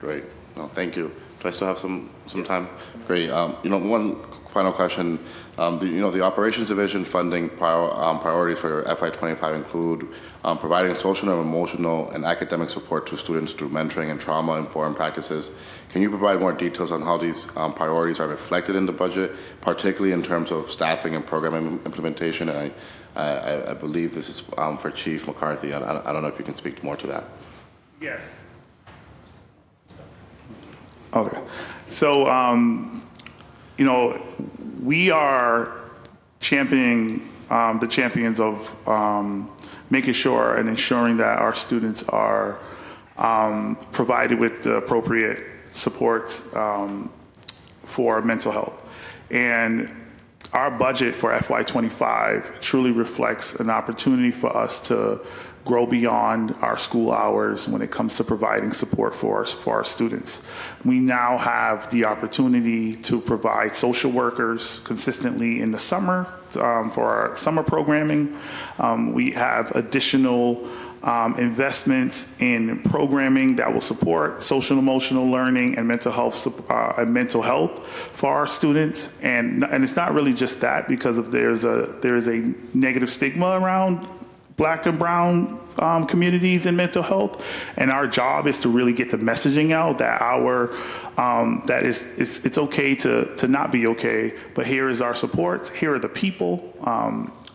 Great. No, thank you. Do I still have some time? Great. One final question. The Operations Division funding priorities for FY25 include providing social and emotional and academic support to students through mentoring and trauma-informed practices. Can you provide more details on how these priorities are reflected in the budget, particularly in terms of staffing and program implementation? I believe this is for Chief McCarthy. I don't know if you can speak more to that.
Yes. Okay. So, we are championing the champions of making sure and ensuring that our students are provided with the appropriate supports for mental health. And our budget for FY25 truly reflects an opportunity for us to grow beyond our school hours when it comes to providing support for our students. We now have the opportunity to provide social workers consistently in the summer for our summer programming. We have additional investments in programming that will support social and emotional learning and mental health for our students. And it's not really just that, because there is a negative stigma around Black and brown communities in mental health, and our job is to really get the messaging out that it's okay to not be okay, but here is our support, here are the people,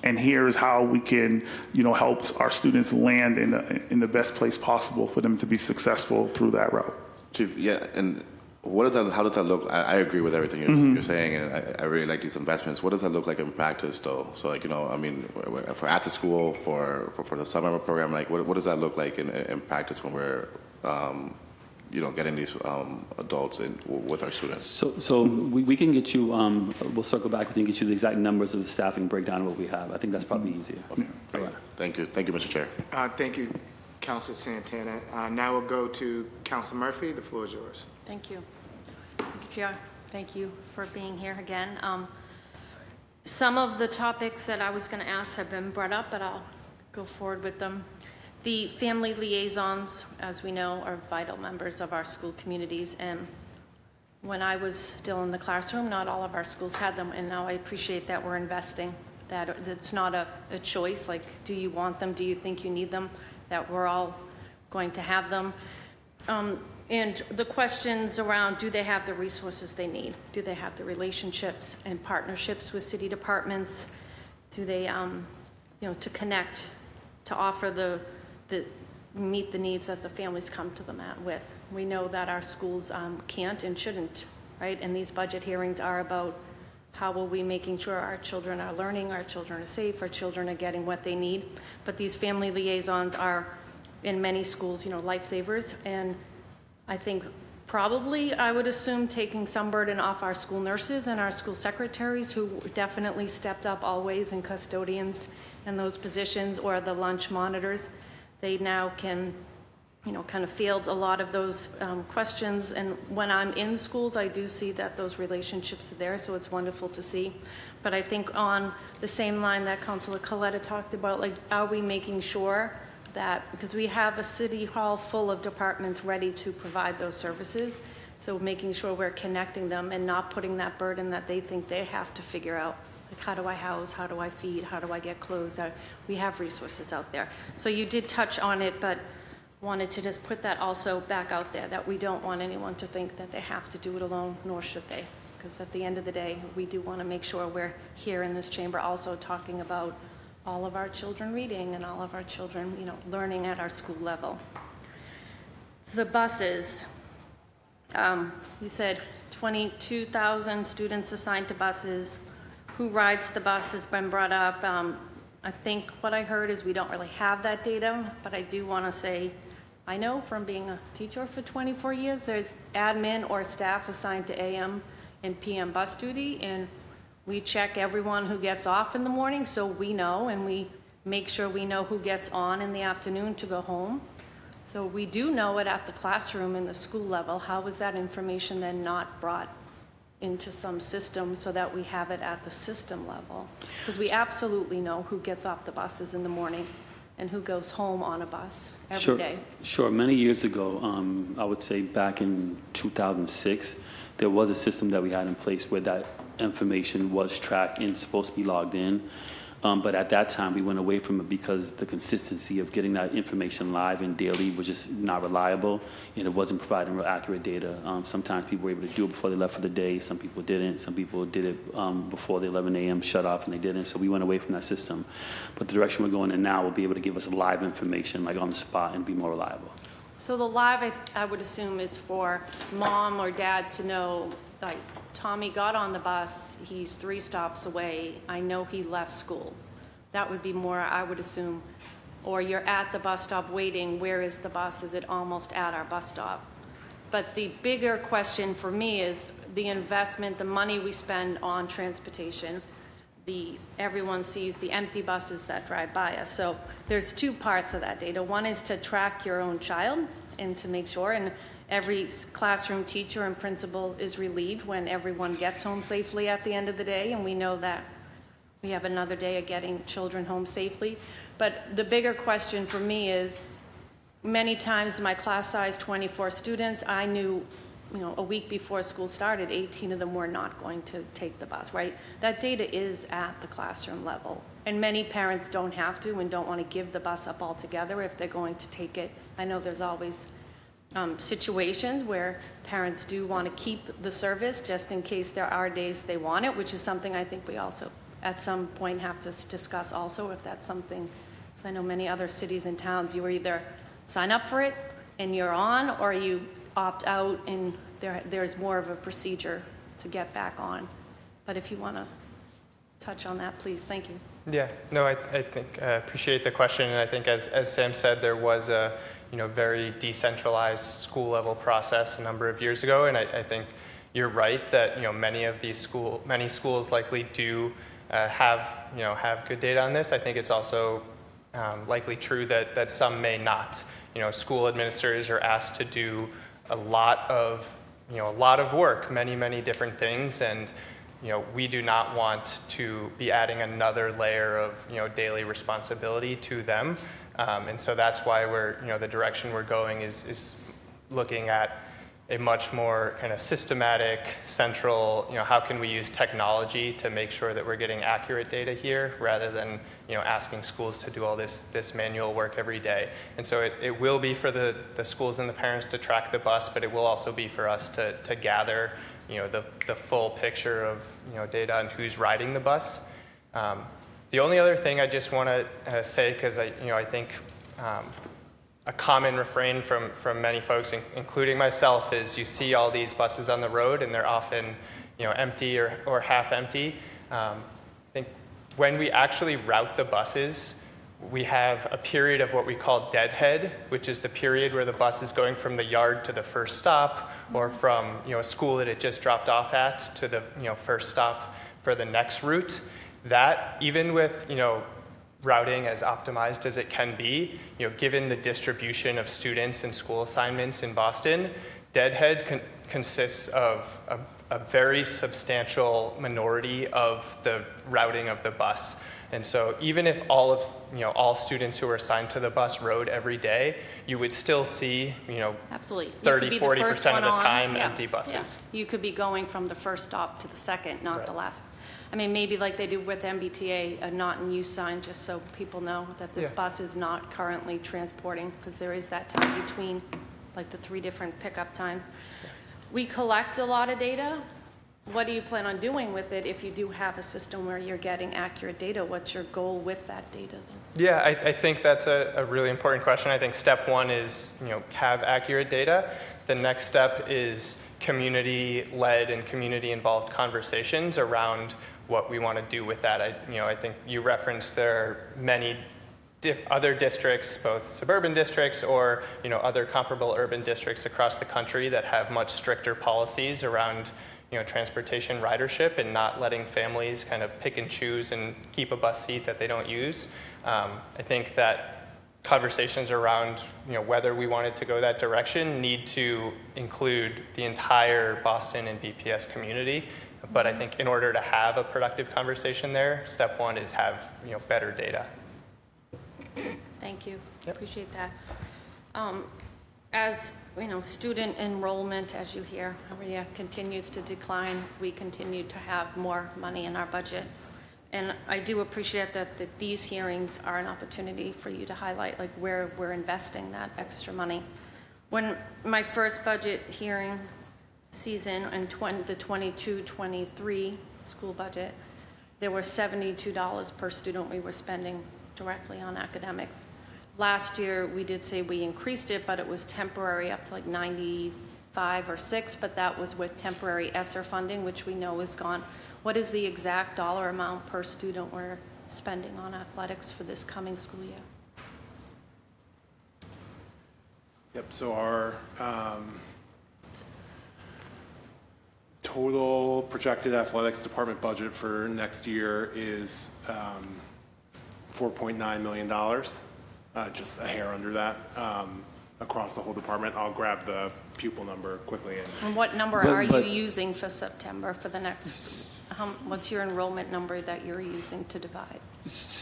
and here is how we can help our students land in the best place possible for them to be successful through that route.
Chief, yeah, and how does that look? I agree with everything you're saying, and I really like these investments. What does that look like in practice, though? So, for after school, for the summer program, what does that look like in practice when we're, getting these adults in with our students?
So we can get you. We'll circle back and get you the exact numbers of the staffing breakdown of what we have. I think that's probably easier.
Okay. All right. Thank you, Mr. Chair.
Thank you, Councilor Santana. Now we'll go to Councilor Murphy. The floor is yours.
Thank you. Thank you, Chair. Thank you for being here again. Some of the topics that I was going to ask have been brought up, but I'll go forward with them. The family liaisons, as we know, are vital members of our school communities. And when I was still in the classroom, not all of our schools had them. And now I appreciate that we're investing, that it's not a choice, like, do you want them? Do you think you need them? That we're all going to have them. And the questions around, do they have the resources they need? Do they have the relationships and partnerships with city departments? Do they, to connect, to offer meet the needs that the families come to them with? We know that our schools can't and shouldn't, right? And these budget hearings are about how are we making sure our children are learning, our children are safe, our children are getting what they need. But these family liaisons are, in many schools, lifesavers. And I think probably, I would assume, taking some burden off our school nurses and our school secretaries, who definitely stepped up always, and custodians in those positions, or the lunch monitors. They now can, kind of field a lot of those questions. And when I'm in schools, I do see that those relationships are there, so it's wonderful to see. But I think on the same line that Councilor Coletta talked about, are we making sure that, because we have a city hall full of departments ready to provide those services, so making sure we're connecting them and not putting that burden that they think they have to figure out, how do I house, how do I feed, how do I get clothes? We have resources out there. So you did touch on it, but wanted to just put that also back out there, that we don't want anyone to think that they have to do it alone, nor should they, because at the end of the day, we do want to make sure we're here in this chamber also talking about all of our children reading and all of our children, learning at our school level. The buses, you said 22,000 students assigned to buses. Who rides the bus has been brought up. I think what I heard is we don't really have that data, but I do want to say, I know from being a teacher for 24 years, there's admin or staff assigned to AM and PM bus duty, and we check everyone who gets off in the morning, so we know, and we make sure we know who gets on in the afternoon to go home. So we do know it at the classroom and the school level. How is that information then not brought into some system so that we have it at the system level? Because we absolutely know who gets off the buses in the morning and who goes home on a bus every day.
Sure. Many years ago, I would say back in 2006, there was a system that we had in place where that information was tracked and supposed to be logged in. But at that time, we went away from it because the consistency of getting that information live and daily was just not reliable, and it wasn't providing real accurate data. Sometimes people were able to do it before they left for the day. Some people didn't. Some people did it before the 11 a.m. shut off, and they didn't. So we went away from that system. But the direction we're going in now will be able to give us live information, on the spot, and be more reliable.
So the live, I would assume, is for mom or dad to know, Tommy got on the bus, he's 3 stops away, I know he left school. That would be more, I would assume. Or you're at the bus stop waiting, where is the bus? Is it almost at our bus stop? But the bigger question for me is the investment, the money we spend on transportation. Everyone sees the empty buses that drive by us. So there's two parts of that data. One is to track your own child and to make sure, and every classroom teacher and principal is relieved when everyone gets home safely at the end of the day, and we know that we have another day of getting children home safely. But the bigger question for me is, many times my class size, 24 students, I knew, a week before school started, 18 of them were not going to take the bus, right? That data is at the classroom level. And many parents don't have to and don't want to give the bus up altogether if they're going to take it. I know there's always situations where parents do want to keep the service just in case there are days they want it, which is something I think we also at some point have to discuss also, if that's something. So I know many other cities and towns, you either sign up for it and you're on, or you opt out and there's more of a procedure to get back on. But if you want to touch on that, please. Thank you.
Yeah, no, I think appreciate the question, and I think as Sam said, there was a very decentralized school level process a number of years ago, and I think you're right that many schools likely do have good data on this. I think it's also likely true that some may not. School administrators are asked to do a lot of work, many different things, and we do not want to be adding another layer of daily responsibility to them, and so that's why the direction we're going is looking at a much more kind of systematic, central, how can we use technology to make sure that we're getting accurate data here rather than, asking schools to do all this manual work every day. And so it will be for the schools and the parents to track the bus, but it will also be for us to gather, the full picture of, data on who's riding the bus. The only other thing I just want to say, because I think a common refrain from many folks, including myself, is you see all these buses on the road and they're often empty or half empty. I think when we actually route the buses, we have a period of what we call deadhead, which is the period where the bus is going from the yard to the first stop, or from a school that it just dropped off at to the first stop for the next route. That, even with routing as optimized as it can be, given the distribution of students and school assignments in Boston, deadhead consists of a very substantial minority of the routing of the bus. And so even if all students who are assigned to the bus rode every day, you would still see,
Absolutely.
30-40% of the time empty buses.
Yeah. You could be going from the first stop to the second, not the last. I mean, maybe like they do with MBTA, a not in use sign, just so people know that this bus is not currently transporting, because there is that time between like the 3 different pickup times. We collect a lot of data. What do you plan on doing with it if you do have a system where you're getting accurate data? What's your goal with that data then?
Yeah, I think that's a really important question. I think step one is, have accurate data. The next step is community-led and community-involved conversations around what we want to do with that. I think you referenced there are many other districts, both suburban districts or other comparable urban districts across the country that have much stricter policies around transportation ridership and not letting families kind of pick and choose and keep a bus seat that they don't use. I think that conversations around whether we wanted to go that direction need to include the entire Boston and BPS community. But I think in order to have a productive conversation there, step one is have better data.
Thank you. Yep. Appreciate that. As student enrollment, as you hear, continues to decline. We continue to have more money in our budget. And I do appreciate that these hearings are an opportunity for you to highlight like where we're investing that extra money. When my first budget hearing season in the 22-23 school budget, there were $72 per student we were spending directly on academics. Last year, we did say we increased it, but it was temporary up to like 95 or 6, but that was with temporary ESSER funding, which we know is gone. What is the exact dollar amount per student we're spending on athletics for this coming school year.
Yep, so our total projected athletics department budget for next year is $4.9 million, just a hair under that across the whole department. I'll grab the pupil number quickly.
And what number are you using for September for the next, what's your enrollment number that you're using to divide?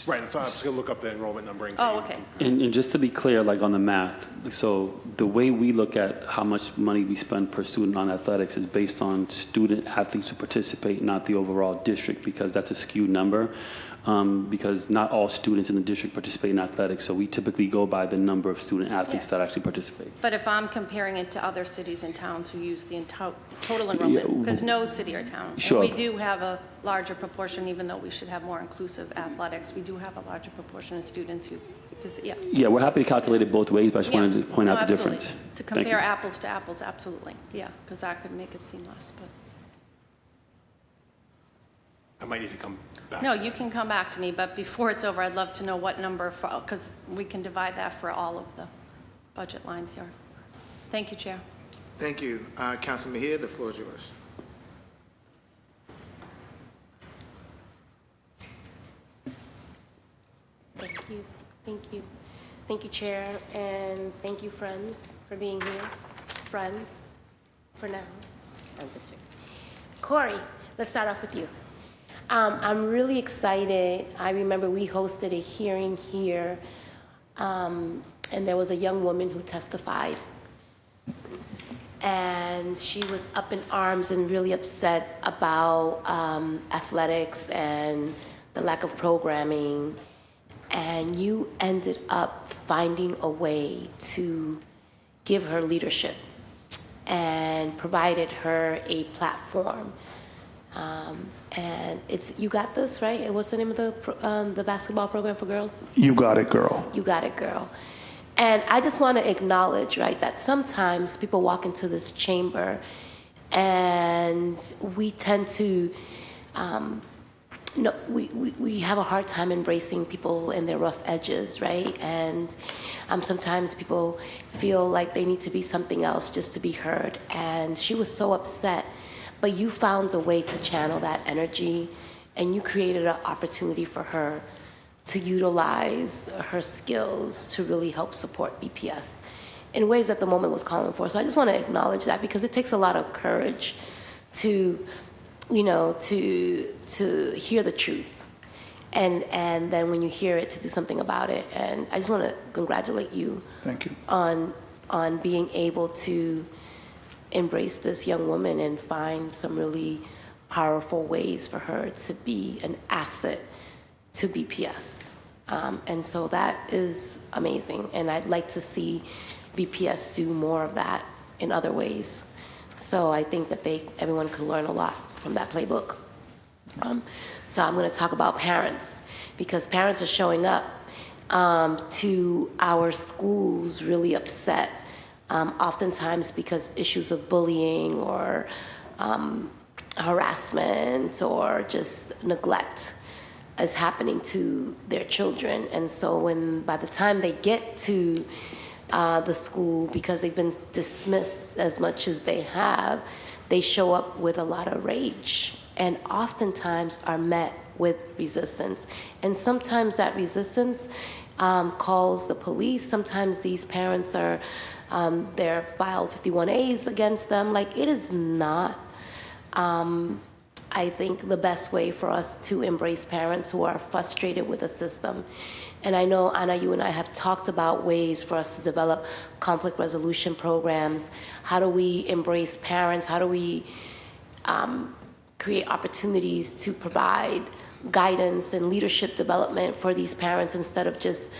Right, so I'm just going to look up the enrollment number.
Oh, okay.
And just to be clear, like on the math, so the way we look at how much money we spend per student on athletics is based on student athletes who participate, not the overall district, because that's a skewed number. Because not all students in the district participate in athletics, so we typically go by the number of student athletes that actually participate.
But if I'm comparing it to other cities and towns who use the total enrollment, because no city or town,
Sure.
and we do have a larger proportion, even though we should have more inclusive athletics, we do have a larger proportion of students who, because, yeah.
Yeah, we're happy to calculate it both ways, but I just wanted to point out the
absolutely.
difference.
To
Thank you.
compare apples to apples, absolutely, yeah, because that could make it seem less, but.
I might need to come back.
No, you can come back to me, but before it's over, I'd love to know what number, because we can divide that for all of the budget lines here. Thank you, Chair.
Thank you. Councilman Mejia, the floor is yours.
Thank you. Thank you. Thank you, Chair, and thank you, friends, for being here. Friends, for now. I'm just joking. Corey, let's start off with you. I'm really excited. I remember we hosted a hearing here, and there was a young woman who testified. And she was up in arms and really upset about athletics and the lack of programming. And you ended up finding a way to give her leadership and provided her a platform. And it's You Got This, right? What's the name of the basketball program for girls?
You got it, girl.
You Got It, girl. And I just want to acknowledge, right, that sometimes people walk into this chamber and we tend to, we have a hard time embracing people and their rough edges, right? And sometimes people feel like they need to be something else just to be heard. And she was so upset. But you found a way to channel that energy, and you created an opportunity for her to utilize her skills to really help support BPS in ways that the moment was calling for. So I just want to acknowledge that, because it takes a lot of courage to hear the truth. And then when you hear it, to do something about it. And I just want to congratulate you.
Thank you.
On being able to embrace this young woman and find some really powerful ways for her to be an asset to BPS. And so that is amazing. And I'd like to see BPS do more of that in other ways. So I think that everyone can learn a lot from that playbook. So I'm going to talk about parents, because parents are showing up to our schools really upset. Oftentimes because issues of bullying or harassment or just neglect is happening to their children. And so by the time they get to the school, because they've been dismissed as much as they have, they show up with a lot of rage and oftentimes are met with resistance. And sometimes that resistance calls the police. Sometimes these parents are there filed 51As against them. Like, it is not, I think, the best way for us to embrace parents who are frustrated with the system. And I know, Anna, you and I have talked about ways for us to develop conflict resolution programs. How do we embrace parents? How do we create opportunities to provide guidance and leadership development for these parents instead of just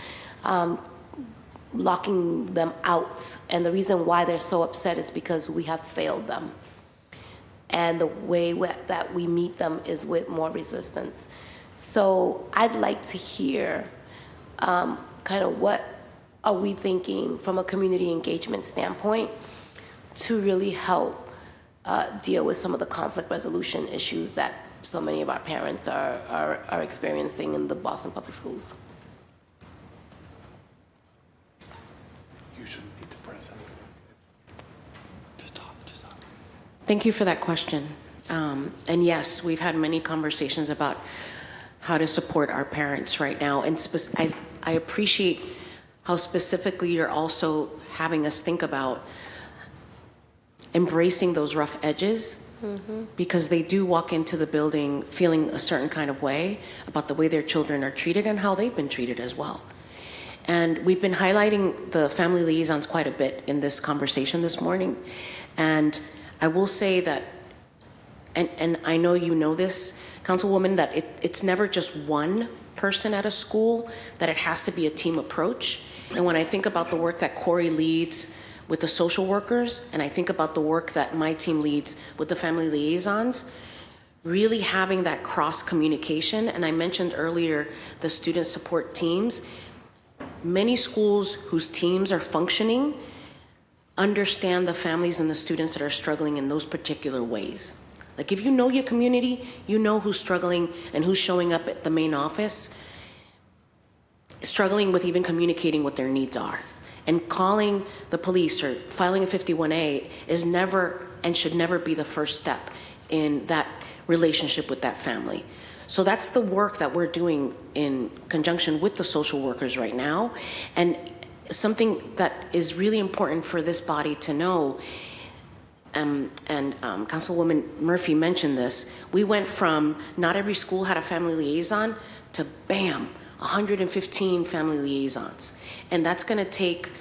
locking them out? And the reason why they're so upset is because we have failed them. And the way that we meet them is with more resistance. So I'd like to hear kind of what are we thinking from a community engagement standpoint to really help deal with some of the conflict resolution issues that so many of our parents are experiencing in the Boston Public Schools.
You shouldn't need to press anything.
Thank you for that question. And yes, we've had many conversations about how to support our parents right now. And I appreciate how specifically you're also having us think about embracing those rough edges, because they do walk into the building feeling a certain kind of way about the way their children are treated and how they've been treated as well. And we've been highlighting the family liaisons quite a bit in this conversation this morning. And I will say that, and I know you know this, Councilwoman, that it's never just one person at a school, that it has to be a team approach. And when I think about the work that Corey leads with the social workers, and I think about the work that my team leads with the family liaisons, really having that cross communication. And I mentioned earlier the student support teams. Many schools whose teams are functioning understand the families and the students that are struggling in those particular ways. Like, if you know your community, you know who's struggling and who's showing up at the main office, struggling with even communicating what their needs are. And calling the police or filing a 51A is never and should never be the first step in that relationship with that family. So that's the work that we're doing in conjunction with the social workers right now. And something that is really important for this body to know, Councilwoman Murphy mentioned this, we went from not every school had a family liaison to bam, 115 family liaisons. And that's gonna take,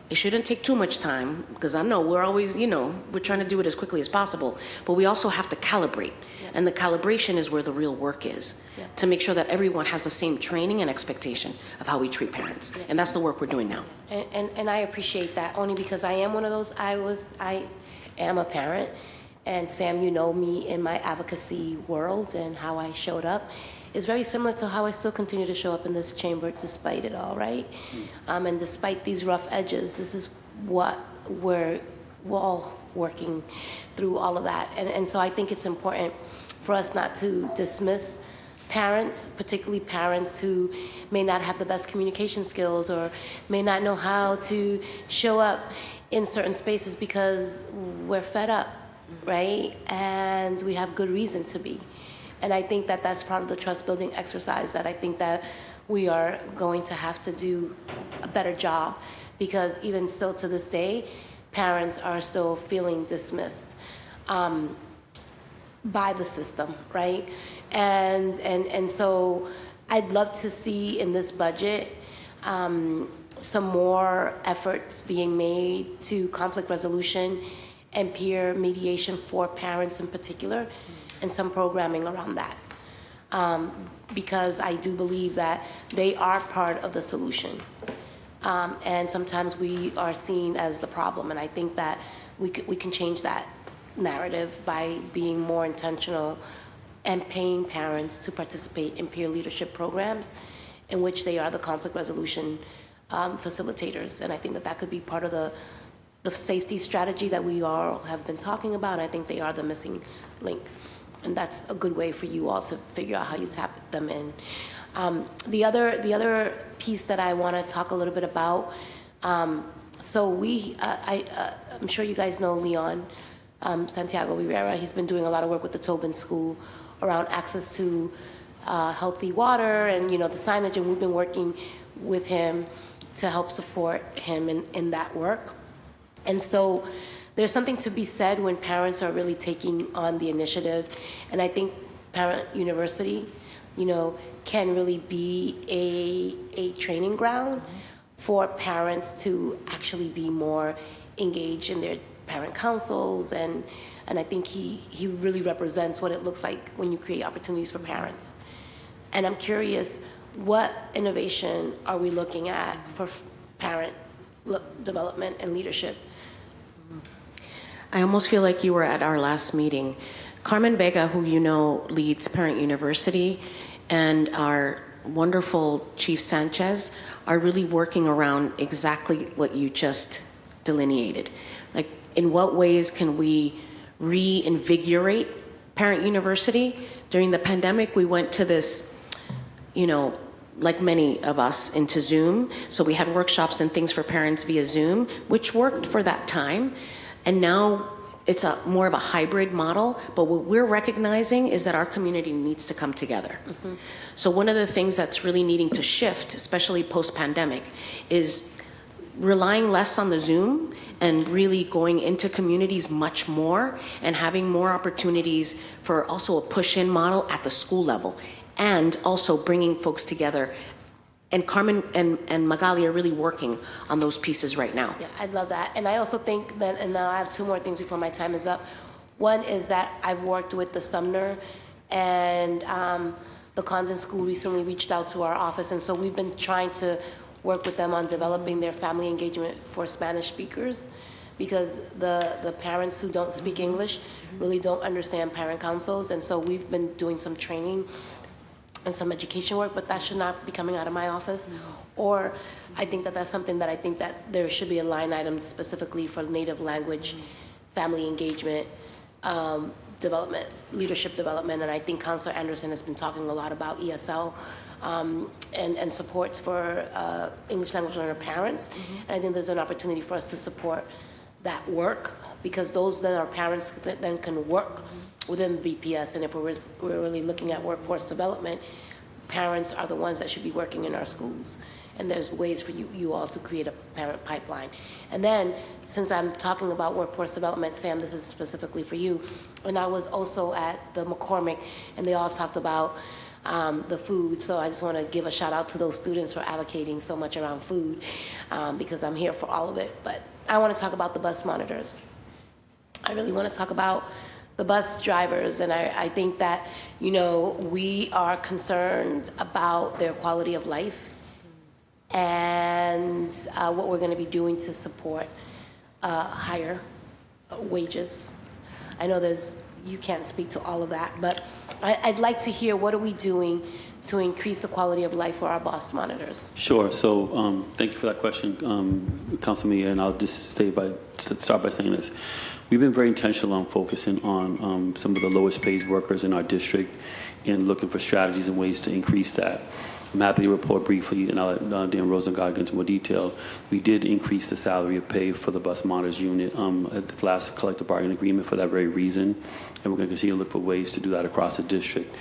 it shouldn't take too much time, because I know we're always, we're trying to do it as quickly as possible, but we also have to calibrate. Yeah. And the calibration is where the real work is, to make sure that everyone has the same training and expectation of how we treat parents. Yeah. And that's the work we're doing now.
And I appreciate that, only because I am one of those, I am a parent, and Sam, you know me in my advocacy world and how I showed up. Is very similar to how I still continue to show up in this chamber despite it all, right? And despite these rough edges, this is what we're all working through, all of that. And so I think it's important for us not to dismiss parents, particularly parents who may not have the best communication skills or may not know how to show up in certain spaces, because we're fed up, right? And we have good reason to be. And I think that that's part of the trust building exercise that I think that we are going to have to do a better job, because even still to this day, parents are still feeling dismissed by the system, right? And so I'd love to see in this budget some more efforts being made to conflict resolution and peer mediation for parents in particular, and some programming around that. Because I do believe that they are part of the solution. And sometimes we are seen as the problem, and I think that we can change that narrative by being more intentional and paying parents to participate in peer leadership programs in which they are the conflict resolution facilitators. And I think that that could be part of the safety strategy that we all have been talking about, and I think they are the missing link. And that's a good way for you all to figure out how you tap them in. The other piece that I want to talk a little bit about, so I'm sure you guys know Leon Santiago Rivera. He's been doing a lot of work with the Tobin School around access to healthy water and the signage, and we've been working with him to help support him in that work. And so there's something to be said when parents are really taking on the initiative, and I think Parent University, can really be a training ground for parents to actually be more engaged in their parent councils, and I think he really represents what it looks like when you create opportunities for parents. And I'm curious, what innovation are we looking at for parent development and leadership?
I almost feel like you were at our last meeting. Carmen Vega, who leads Parent University, and our wonderful Chief Sanchez are really working around exactly what you just delineated. Like, in what ways can we reinvigorate Parent University. During the pandemic, we went to this, like many of us, into Zoom. So we had workshops and things for parents via Zoom, which worked for that time. And now it's more of a hybrid model, but what we're recognizing is that our community needs to come together. Mm-hmm. So one of the things that's really needing to shift, especially post-pandemic, is relying less on the Zoom and really going into communities much more and having more opportunities for also a push-in model at the school level, and also bringing folks together. And Carmen and Magali are really working on those pieces right now.
Yeah, I love that. And I also think that, and now I have two more things before my time is up. One is that I've worked with the Sumner, and the Condon School recently reached out to our office, and so we've been trying to work with them on developing their family engagement for Spanish speakers, because the parents who don't speak English really don't understand parent councils, and so we've been doing some training and some education work, but that should not be coming out of my office. Or I think that that's something that I think that there should be a line item specifically for native language, family engagement, development, leadership development, and I think Councilor Anderson has been talking a lot about ESL and supports for English language learner parents. And I think there's an opportunity for us to support that work, because those then are parents that then can work within BPS. And if we're really looking at workforce development, parents are the ones that should be working in our schools. And there's ways for you all to create a parent pipeline. And then, since I'm talking about workforce development, Sam, this is specifically for you. And I was also at the McCormick, and they all talked about the food. So I just want to give a shout out to those students for advocating so much around food, because I'm here for all of it. But I want to talk about the bus monitors. I really want to talk about the bus drivers, and I think that, we are concerned about their quality of life and what we're going to be doing to support higher wages. I know you can't speak to all of that, but I'd like to hear, what are we doing to increase the quality of life for our bus monitors?
Sure. So thank you for that question, Councilman, and I'll just start by saying this. We've been very intentional on focusing on some of the lowest paid workers in our district and looking for strategies and ways to increase that. I'm happy to report briefly, and I'll let Dan Rosengard get into more detail. We did increase the salary of pay for the bus monitors unit at the last collective bargaining agreement for that very reason, and we're going to continue to look for ways to do that across the district.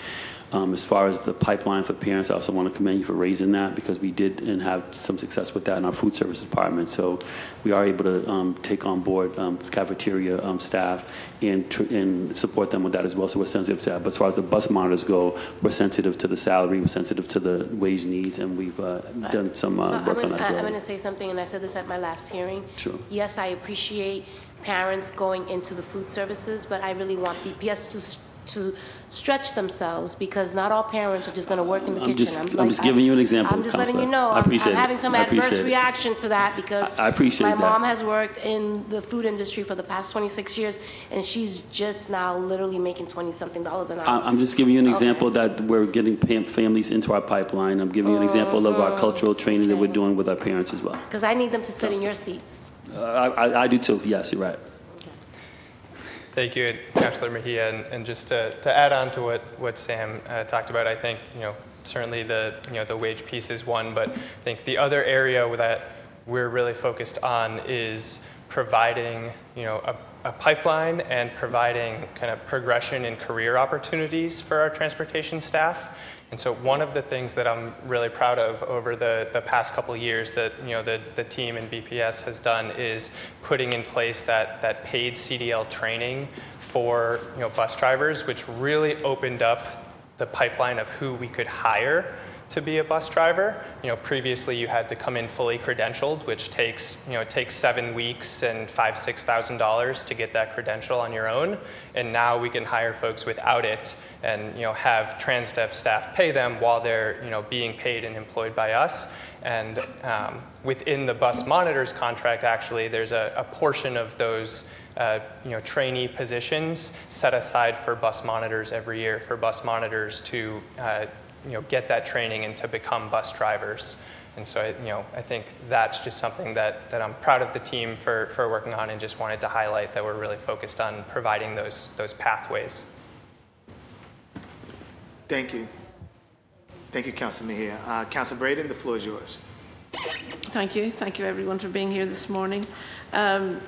As far as the pipeline for parents, I also want to commend you for raising that, because we did and have some success with that in our food service department. So we are able to take on board cafeteria staff and support them with that as well. So we're sensitive to that. But as far as the bus monitors go, we're sensitive to the salary, we're sensitive to the wage needs, and we've done some work on that as well.
I'm going to say something, and I said this at my last hearing.
Sure.
Yes, I appreciate parents going into the food services, but I really want BPS to stretch themselves, because not all parents are just going to work in the kitchen.
I'm just giving you an example.
I'm just
Counselor.
letting you know.
I appreciate
I'm having some adverse reaction to that, because
I appreciate
my
that.
mom has worked in the food industry for the past 26 years, and she's just now literally making $20-something an hour.
I'm just giving you an example that we're getting families into our pipeline. I'm giving you an example of our cultural training that we're doing with our parents as well.
Because I need them to sit in your seats.
I do too. Yes, you're right.
Thank you, Councilor Mejia, and just to add on to what Sam talked about, I think certainly the wage piece is one, but I think the other area that we're really focused on is providing a pipeline and providing kind of progression in career opportunities for our transportation staff. And so one of the things that I'm really proud of over the past couple of years that the team in BPS has done is putting in place that paid CDL training for bus drivers, which really opened up the pipeline of who we could hire to be a bus driver. Previously you had to come in fully credentialed, which takes 7 weeks and $5,000-$6,000 to get that credential on your own. And now we can hire folks without it, and have TransDev staff pay them while they're being paid and employed by us. And within the bus monitors contract, actually, there's a portion of those trainee positions set aside for bus monitors every year, for bus monitors to get that training and to become bus drivers. And so I think that's just something that I'm proud of the team for working on, and just wanted to highlight that we're really focused on providing those pathways.
Thank you. Thank you, Councilman Mejia. Council Braden, the floor is yours.
Thank you. Thank you, everyone, for being here this morning. I'm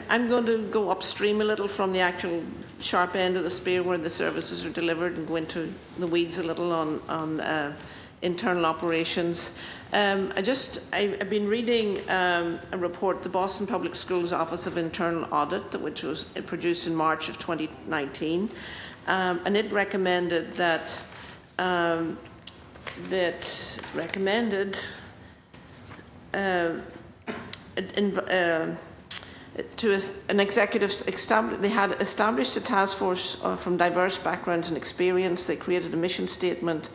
going to go upstream a little from the actual sharp end of the spear where the services are delivered and go into the weeds a little on internal operations. I've been reading a report, the Boston Public Schools Office of Internal Audit, which was produced in March of 2019, and it recommended that an executive they had established a task force from diverse backgrounds and experience. They created a mission statement.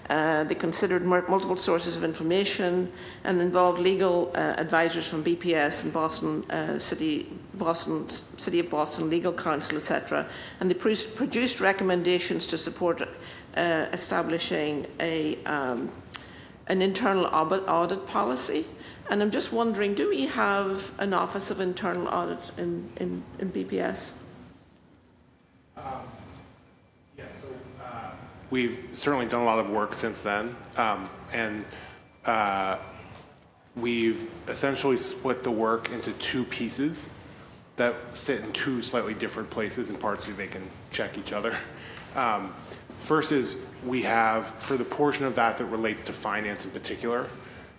They considered multiple sources of information and involved legal advisors from BPS and City of Boston Legal Counsel, etc. And they produced recommendations to support establishing an internal audit policy. And I'm just wondering, do we have an Office of Internal Audit in BPS?
We've certainly done a lot of work since then, and we've essentially split the work into two pieces that sit in two slightly different places in parts so they can check each other. First is we have, for the portion of that relates to finance in particular,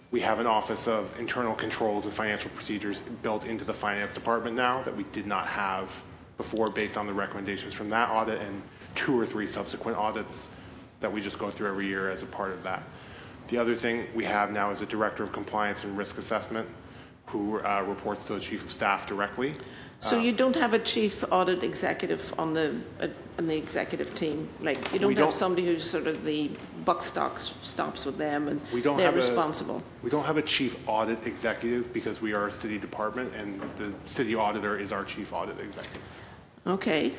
we have an Office of Internal Controls and Financial Procedures built into the Finance Department now that we did not have before based on the recommendations from that audit and 2 or 3 subsequent audits that we just go through every year as a part of that. The other thing we have now is a Director of Compliance and Risk Assessment who reports to the Chief of Staff directly.
So you don't have a chief audit executive on the executive team? Like, you don't have somebody who's sort of the buck stops with them and they're responsible?
We don't have a chief audit executive because we are a city department and the city auditor is our chief audit executive.
Okay.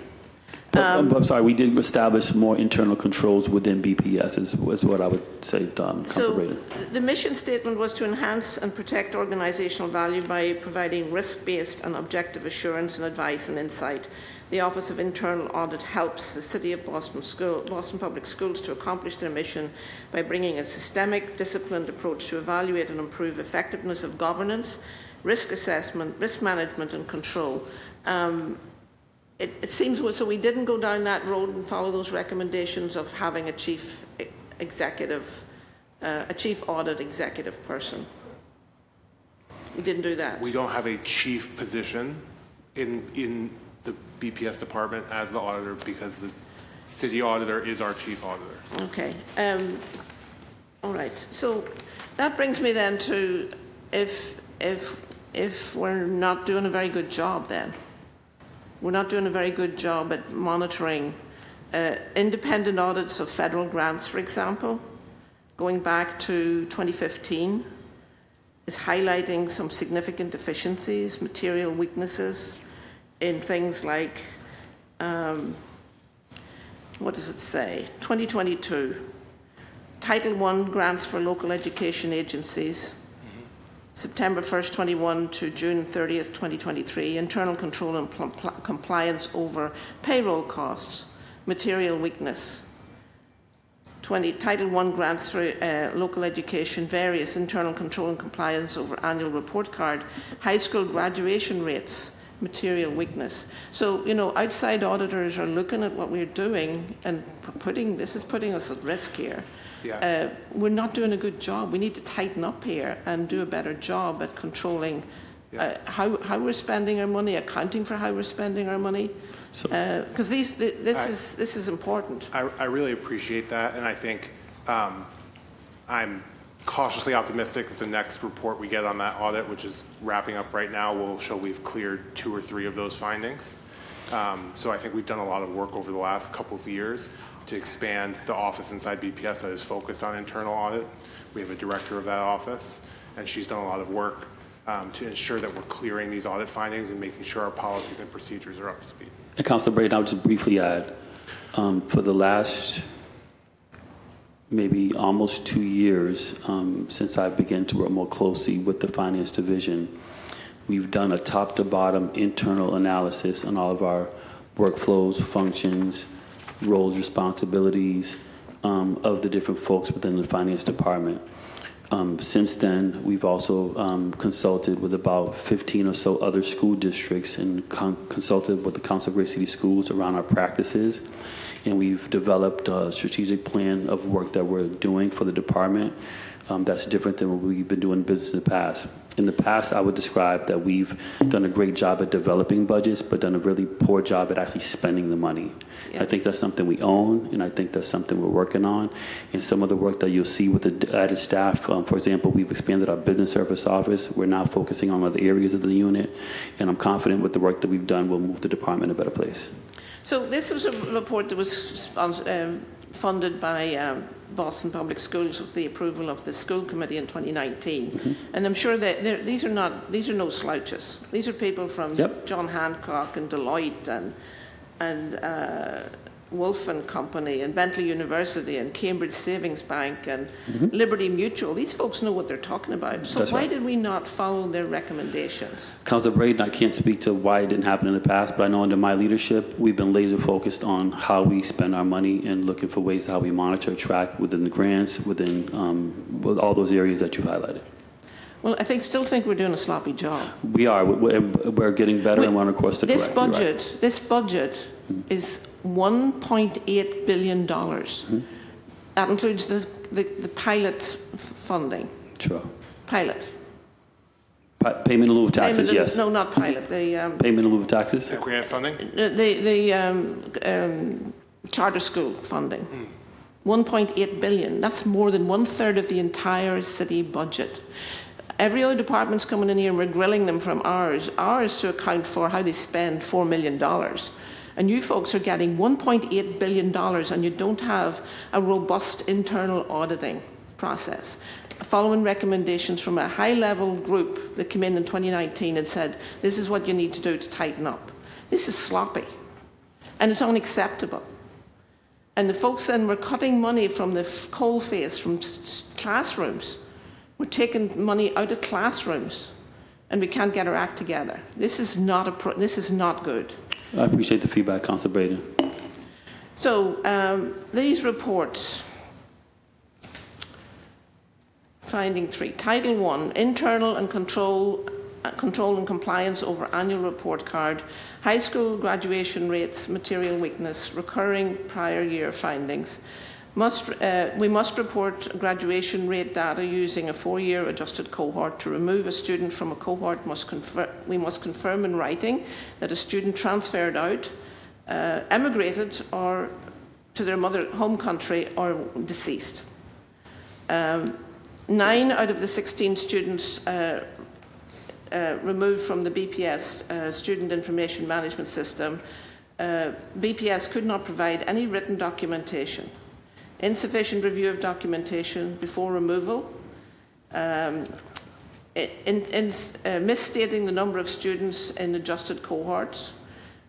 I'm sorry, we did establish more internal controls within BPS is what I would say, Council Braden.
The mission statement was to enhance and protect organizational value by providing risk-based and objective assurance and advice and insight. The Office of Internal Audit helps the City of Boston Public Schools to accomplish their mission by bringing a systemic, disciplined approach to evaluate and improve effectiveness of governance, risk assessment, risk management and control. It seems so we didn't go down that road and follow those recommendations of having a chief audit executive person. We didn't do that.
We don't have a chief position in the BPS department as the auditor because the city auditor is our chief auditor.
Okay. All right. So that brings me then to if we're not doing a very good job then. We're not doing a very good job at monitoring independent audits of federal grants, for example, going back to 2015, is highlighting some significant deficiencies, material weaknesses in things like, what does it say? 2022, Title I grants for local education agencies, September 1st, 21 to June 30th, 2023, internal control and compliance over payroll costs, material weakness. Title I grants for local education, various internal control and compliance over annual report card, high school graduation rates, material weakness. So, outside auditors are looking at what we're doing and this is putting us at risk here.
Yeah.
We're not doing a good job. We need to tighten up here and do a better job at controlling how we're spending our money, accounting for how we're spending our money. Because this is important.
I really appreciate that, and I think I'm cautiously optimistic that the next report we get on that audit, which is wrapping up right now, will show we've cleared 2 or 3 of those findings. So I think we've done a lot of work over the last couple of years to expand the office inside BPS that is focused on internal audit. We have a director of that office, and she's done a lot of work to ensure that we're clearing these audit findings and making sure our policies and procedures are up to speed.
And Councilor Braden, I'll just briefly add, for the last maybe almost 2 years since I began to work more closely with the Finance Division, we've done a top-to-bottom internal analysis on all of our workflows, functions, roles, responsibilities, of the different folks within the finance department. Since then, we've also consulted with about 15 or so other school districts and consulted with the Council of Great City Schools around our practices. And we've developed a strategic plan of work that we're doing for the department that's different than what we've been doing in business in the past. In the past, I would describe that we've done a great job at developing budgets, but done a really poor job at actually spending the money. Yeah. I think that's something we own, and I think that's something we're working on. And some of the work that you'll see with the added staff, for example, we've expanded our business service office. We're now focusing on other areas of the unit, and I'm confident with the work that we've done, we'll move the department in a better place.
So this was a report that was funded by Boston Public Schools with the approval of the school committee in 2019. Mm-hmm. And I'm sure that these are no slouches. These are people from John Hancock and Deloitte and Wolf and Company and Bentley University and Cambridge Savings Bank and Liberty Mutual. These folks know what they're talking about. So why did we not follow their recommendations?
Councilor Braden, I can't speak to why it didn't happen in the past, but I know under my leadership, we've been laser focused on how we spend our money and looking for ways how we monitor, track within the grants, within with all those areas that you highlighted.
Well, still think we're doing a sloppy job.
We are. We're getting better and we're on a course to correct.
This budget is $1.8 billion. That includes the pilot funding.
Sure.
Pilot.
Payment in lieu of taxes, yes.
No, not pilot. The
payment in lieu of taxes?
The grant funding?
The charter school funding. 1.8 billion. That's more than 1/3 of the entire city budget. Every other department's coming in here and we're grilling them from ours to account for how they spend $4 million. And you folks are getting $1.8 billion and you don't have a robust internal auditing process. Following recommendations from a high-level group that came in 2019 and said, this is what you need to do to tighten up. This is sloppy and it's unacceptable. And the folks then were cutting money from the coalface, from classrooms. We're taking money out of classrooms, and we can't get our act together. This is not good.
I appreciate the feedback, Councilor Braden.
So these reports, finding 3, Title 1, internal and control and compliance over annual report card, high school graduation rates, material weakness, recurring prior year findings. We must report graduation rate data using a 4-year adjusted cohort. To remove a student from a cohort, we must confirm in writing that a student transferred out, emigrated or to their home country or deceased. 9 out of the 16 students removed from the BPS Student Information Management System, BPS could not provide any written documentation. Insufficient review of documentation before removal, misstating the number of students in adjusted cohorts.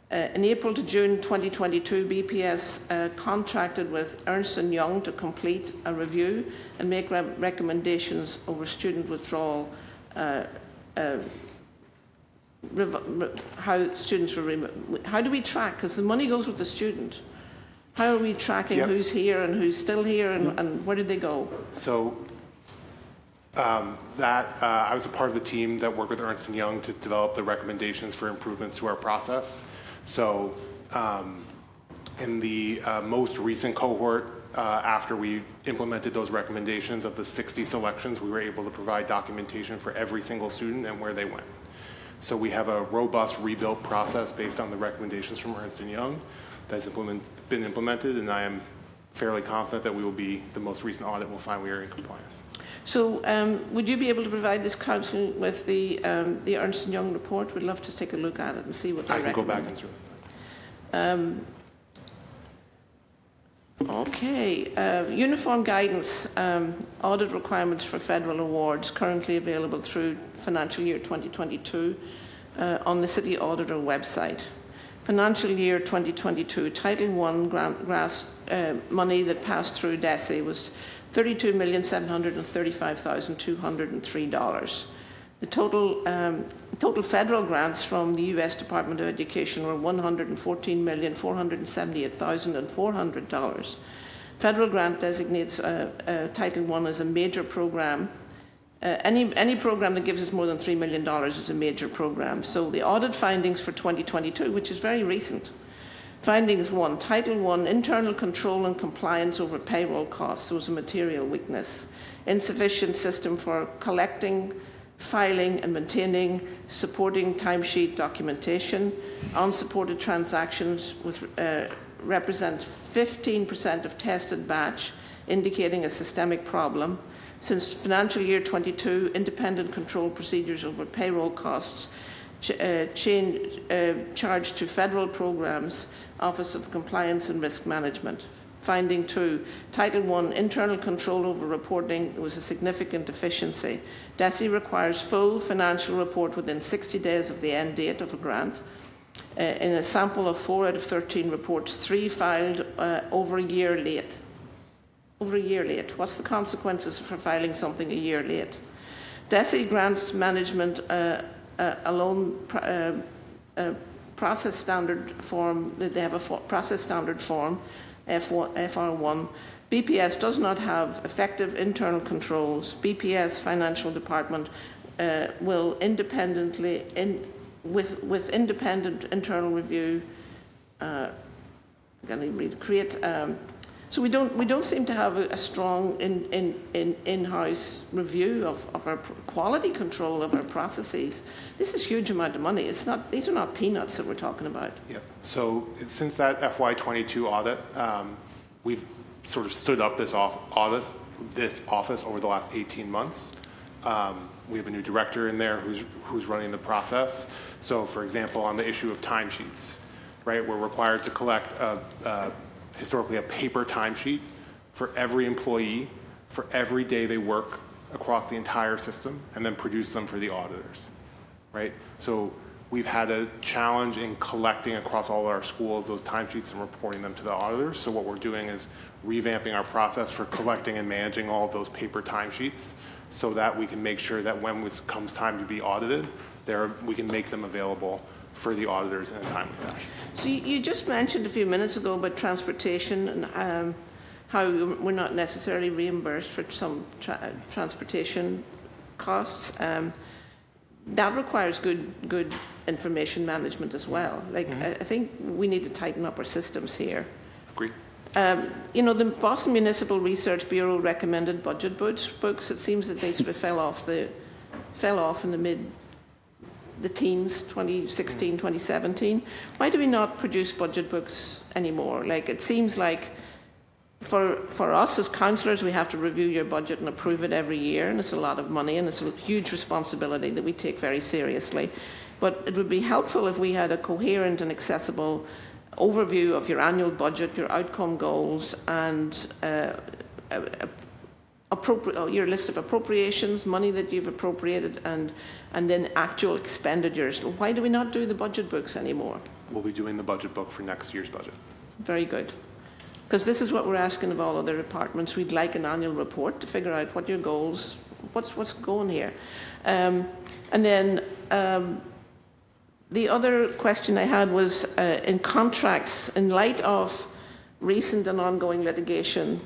In April to June 2022, BPS contracted with Ernst & Young to complete a review and make recommendations over student withdrawal, how students were removed. How do we track? Because the money goes with the student. How are we tracking who's here and who's still here and where did they go?
So I was a part of the team that worked with Ernst & Young to develop the recommendations for improvements to our process. So in the most recent cohort, after we implemented those recommendations of the 60 selections, we were able to provide documentation for every single student and where they went. So we have a robust rebuilt process based on the recommendations from Ernst & Young that's been implemented, and I am fairly confident that we will be, the most recent audit will find we are in compliance.
So would you be able to provide this council with the Ernst & Young report? We'd love to take a look at it and see what they recommend.
I can go back and through.
Okay. Uniform guidance, audit requirements for federal awards currently available through financial year 2022 on the City Auditor website. Financial year 2022, Title I grant money that passed through DESE was $32,735,203. The total federal grants from the U.S. Department of Education were $114,478,400. Federal grant designates Title I as a major program. Any program that gives us more than $3 million is a major program. So the audit findings for 2022, which is very recent. Findings 1, Title I, internal control and compliance over payroll costs was a material weakness. Insufficient system for collecting, filing and maintaining supporting timesheet documentation. Unsupported transactions represent 15% of tested batch, indicating a systemic problem. Since financial year 22, independent control procedures over payroll costs charged to federal programs, Office of Compliance and Risk Management. Finding 2, Title I, internal control over reporting was a significant deficiency. DESE requires full financial report within 60 days of the end date of a grant. In a sample of 4 out of 13 reports, 3 filed over a year late. Over a year late. What's the consequences for filing something a year late? DESE grants management alone process standard form. They have a process standard form, FR1. BPS does not have effective internal controls. BPS financial department will independently, with independent internal review, create. So we don't seem to have a strong in-house review of our quality control of our processes. This is a huge amount of money. It's not; these are not peanuts that we're talking about.
Yep. So since that FY22 audit, we've sort of stood up this office over the last 18 months. We have a new director in there who's running the process. So, for example, on the issue of timesheets, right, we're required to collect historically a paper timesheet for every employee for every day they work across the entire system, and then produce them for the auditors, right? So we've had a challenge in collecting across all our schools those timesheets and reporting them to the auditors. So what we're doing is revamping our process for collecting and managing all of those paper timesheets so that we can make sure that when it comes time to be audited, we can make them available for the auditors in a timely fashion.
So you just mentioned a few minutes ago about transportation and how we're not necessarily reimbursed for some transportation costs. That requires good information management as well. Like, I think we need to tighten up our systems here.
Agreed.
The Boston Municipal Research Bureau recommended budget books. It seems that they sort of fell off in the teens, 2016, 2017. Why do we not produce budget books anymore? Like, it seems like for us as councillors, we have to review your budget and approve it every year, and it's a lot of money, and it's a huge responsibility that we take very seriously. But it would be helpful if we had a coherent and accessible overview of your annual budget, your outcome goals, and your list of appropriations, money that you've appropriated, and then actual expenditures. Why do we not do the budget books anymore?
We'll be doing the budget book for next year's budget.
Very good. Because this is what we're asking of all other departments. We'd like an annual report to figure out what your goals, what's going here. And then the other question I had was in contracts, in light of recent and ongoing litigation,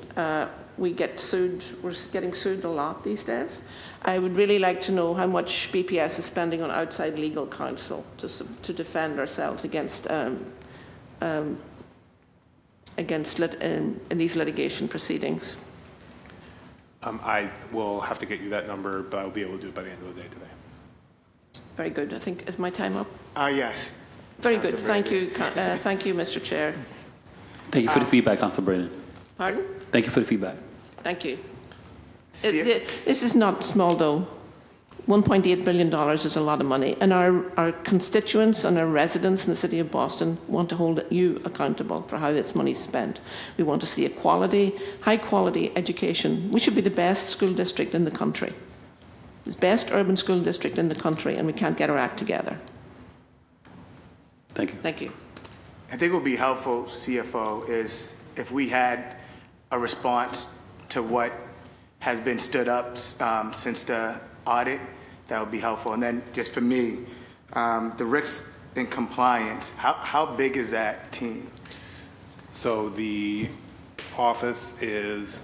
we get sued, we're getting sued a lot these days. I would really like to know how much BPS is spending on outside legal counsel to defend ourselves against in these litigation proceedings.
I will have to get you that number, but I'll be able to do it by the end of the day today.
Very good. I think, is my time up?
Yes.
Very good. Thank you. Thank you, Mr. Chair.
Thank you for the feedback, Councillor Braden.
Pardon?
Thank you for the feedback.
Thank you. This is not small dough. $1.8 billion is a lot of money, and our constituents and our residents in the City of Boston want to hold you accountable for how this money is spent. We want to see a high-quality education. We should be the best school district in the country, the best urban school district in the country, and we can't get our act together.
Thank you.
Thank you.
I think what would be helpful, CFO, is if we had a response to what has been stood up since the audit. That would be helpful. And then just for me, the risk and compliance, how big is that team?
So office is,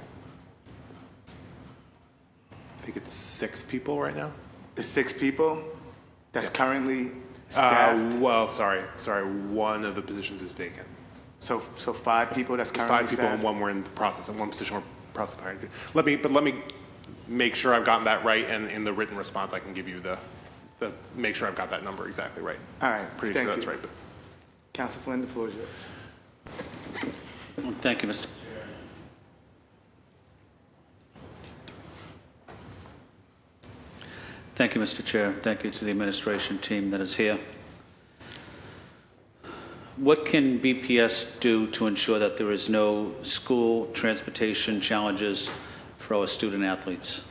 I think it's 6 people right now.
The 6 people that's currently staffed?
Well, sorry, one of the positions is vacant.
So 5 people that's
There's
currently
5 people and
staffed?
one we're in the process, and one position we're process of hiring. Let me make sure I've gotten that right, and in the written response I can give you the make sure I've got that number exactly right.
All right,
Pretty
thank
sure that's
you.
right. But
Council Flynn, the floor is yours.
Thank you, Mr. Thank you, Mr. Chair. Thank you to the administration team that is here. What can BPS do to ensure that there is no school transportation challenges for our student athletes?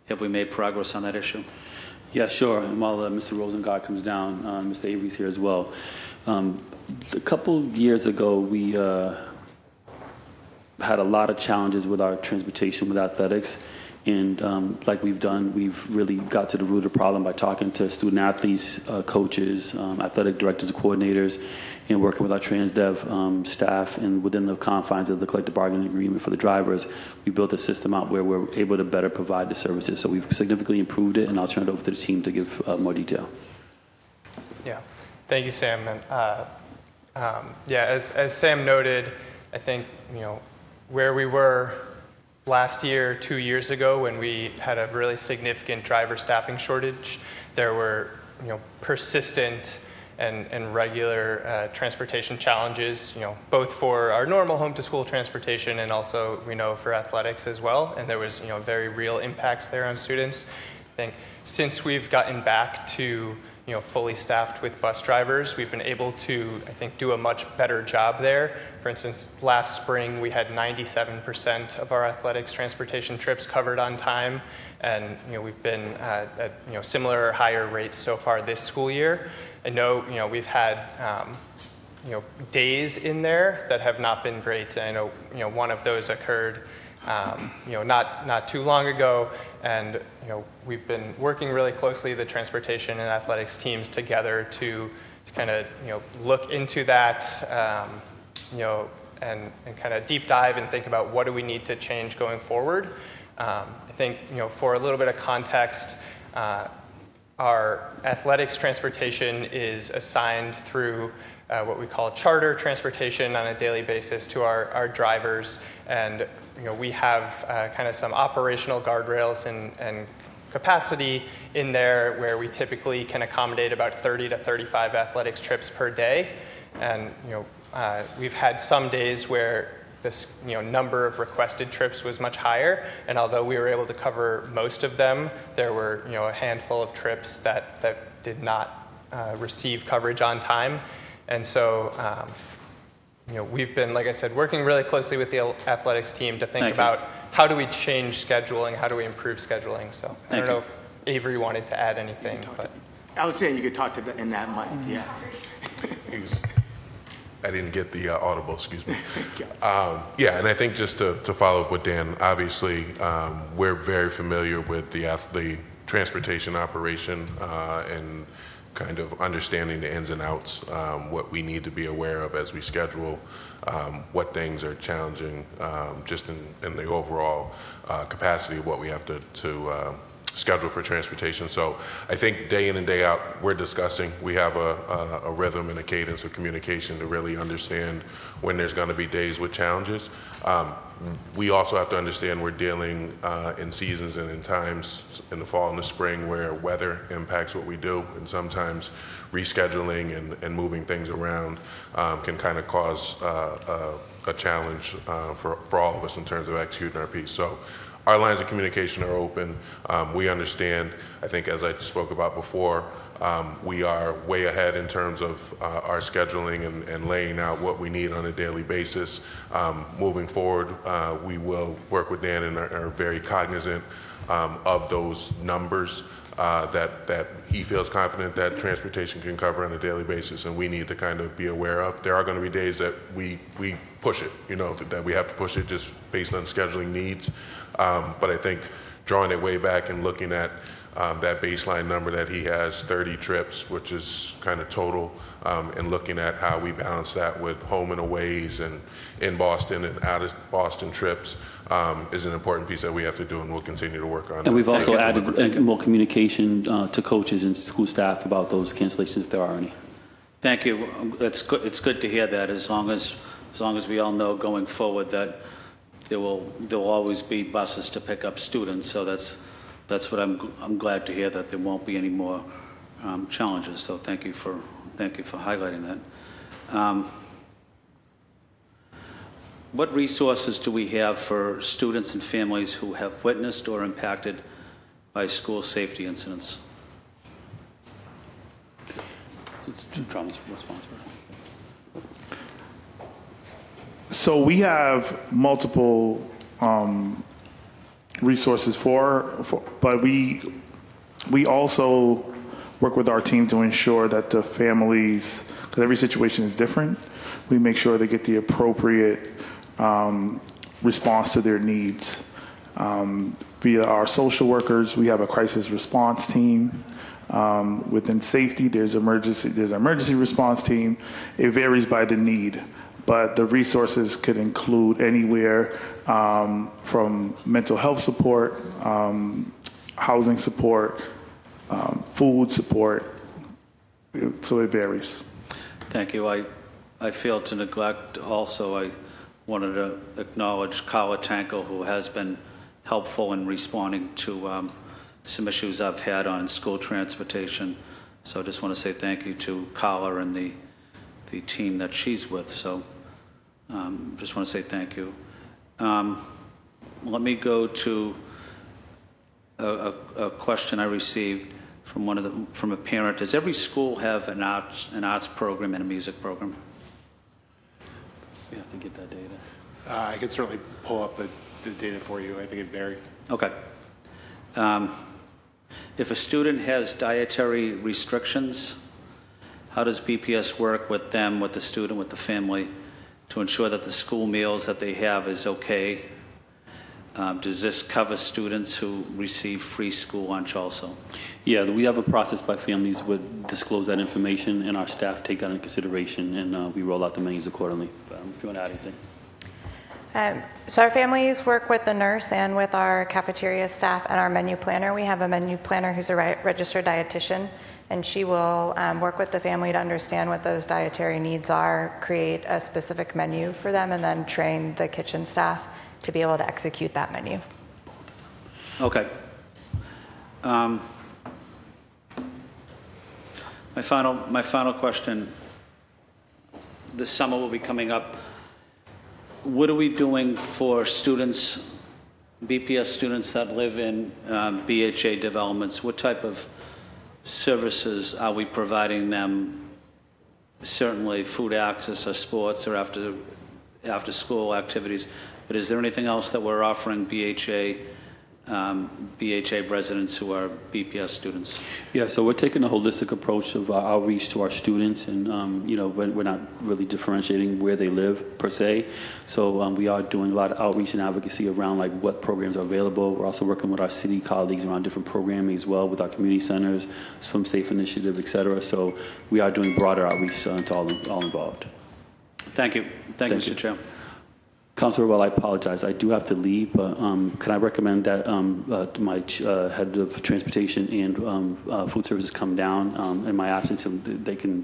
Have we made progress on that issue? Yeah, sure. And while Mr. Rosengart comes down, Mr. Avery's here as well. A couple years ago, we had a lot of challenges with our transportation with athletics. And like we've done, we've really got to the root of the problem by talking to student athletes, coaches, athletic directors, and coordinators, and working with our TransDev staff. And within the confines of the collective bargaining agreement for the drivers, we built a system out where we're able to better provide the services. So we've significantly improved it, and I'll turn it over to the team to give more detail.
Yeah, thank you, Sam. And yeah, as Sam noted, I think where we were last year, 2 years ago, when we had a really significant driver staffing shortage, there were persistent and regular transportation challenges, both for our normal home to school transportation and also we know for athletics as well. And there was very real impacts there on students. I think since we've gotten back to fully staffed with bus drivers, we've been able to, I think, do a much better job there. For instance, last spring we had 97% of our athletics transportation trips covered on time, and we've been at similar or higher rates so far this school year. I know we've had days in there that have not been great. I know one of those occurred not too long ago, and we've been working really closely, the transportation and athletics teams together to kind of look into that, and kind of deep dive and think about what do we need to change going forward. I think for a little bit of context, our athletics transportation is assigned through what we call charter transportation on a daily basis to our drivers, and we have kind of some operational guardrails and capacity in there where we typically can accommodate about 30 to 35 athletics trips per day. And we've had some days where this number of requested trips was much higher, and although we were able to cover most of them, there were a handful of trips that did not receive coverage on time. And so we've been, like I said, working really closely with the athletics team to think about how do we change scheduling, how do we improve scheduling. So I don't know if Avery wanted to add anything. But
I was saying you could talk to in that mic, yes.
I didn't get the audible, excuse me. Yeah, and I think just to follow up with Dan, obviously we're very familiar with the transportation operation and kind of understanding the ins and outs, what we need to be aware of as we schedule, what things are challenging, just in the overall capacity of what we have to schedule for transportation. So I think day in and day out, we're discussing. We have a rhythm and a cadence of communication to really understand when there's going to be days with challenges. We also have to understand we're dealing in seasons and in times in the fall and the spring where weather impacts what we do, and sometimes rescheduling and moving things around can kind of cause a challenge for all of us in terms of executing our piece. So our lines of communication are open. We understand, I think as I spoke about before, we are way ahead in terms of our scheduling and laying out what we need on a daily basis. Moving forward, we will work with Dan and are very cognizant of those numbers that he feels confident that transportation can cover on a daily basis, and we need to kind of be aware of. There are going to be days that we push it, that we have to push it just based on scheduling needs. But I think drawing it way back and looking at that baseline number that he has, 30 trips, which is kind of total, and looking at how we balance that with home and aways and in Boston and out of Boston trips is an important piece that we have to do, and we'll continue to work on.
And we've also added more communication to coaches and school staff about those cancellations, if there are any.
Thank you. It's good to hear that. As long as we all know going forward that there will always be buses to pick up students. So that's what I'm glad to hear, that there won't be any more challenges. So thank you for highlighting that. What resources do we have for students and families who have witnessed or impacted by school safety incidents?
So we have multiple resources but we also work with our team to ensure that the families, because every situation is different, we make sure they get the appropriate response to their needs. Via our social workers, we have a crisis response team. Within safety, there's an emergency response team. It varies by the need, but the resources could include anywhere from mental health support, housing support, food support. So it varies.
Thank you. I failed to neglect also, I wanted to acknowledge Carla Tanko, who has been helpful in responding to some issues I've had on school transportation. So I just want to say thank you to Carla and the team that she's with. So just want to say thank you. Let me go to a question I received from a parent. Does every school have an arts program and a music program?
We have to get that data.
I can certainly pull up the data for you. I think it varies.
Okay. If a student has dietary restrictions, how does BPS work with them, with the student, with the family, to ensure that the school meals that they have is okay? Does this cover students who receive free school lunch also?
Yeah, we have a process by families would disclose that information, and our staff take that into consideration, and we roll out the menus accordingly. If you want to add anything.
So our families work with the nurse and with our cafeteria staff and our menu planner. We have a menu planner who's a registered dietitian, and she will work with the family to understand what those dietary needs are, create a specific menu for them, and then train the kitchen staff to be able to execute that menu.
Okay. My final question. This summer will be coming up. What are we doing for students, BPS students that live in BHA developments? What type of services are we providing them? Certainly food access or sports or after school activities, but is there anything else that we're offering BHA residents who are BPS students?
Yeah, so we're taking a holistic approach of outreach to our students, and we're not really differentiating where they live per se. So we are doing a lot of outreach and advocacy around like what programs are available. We're also working with our city colleagues around different programming as well, with our community centers, Swim Safe Initiative, et cetera. So we are doing broader outreach to all involved.
Thank you. Thank you, Mr. Chair.
Councilor Well, I apologize. I do have to leave, but can I recommend that my head of transportation and food services come down in my absence, and they can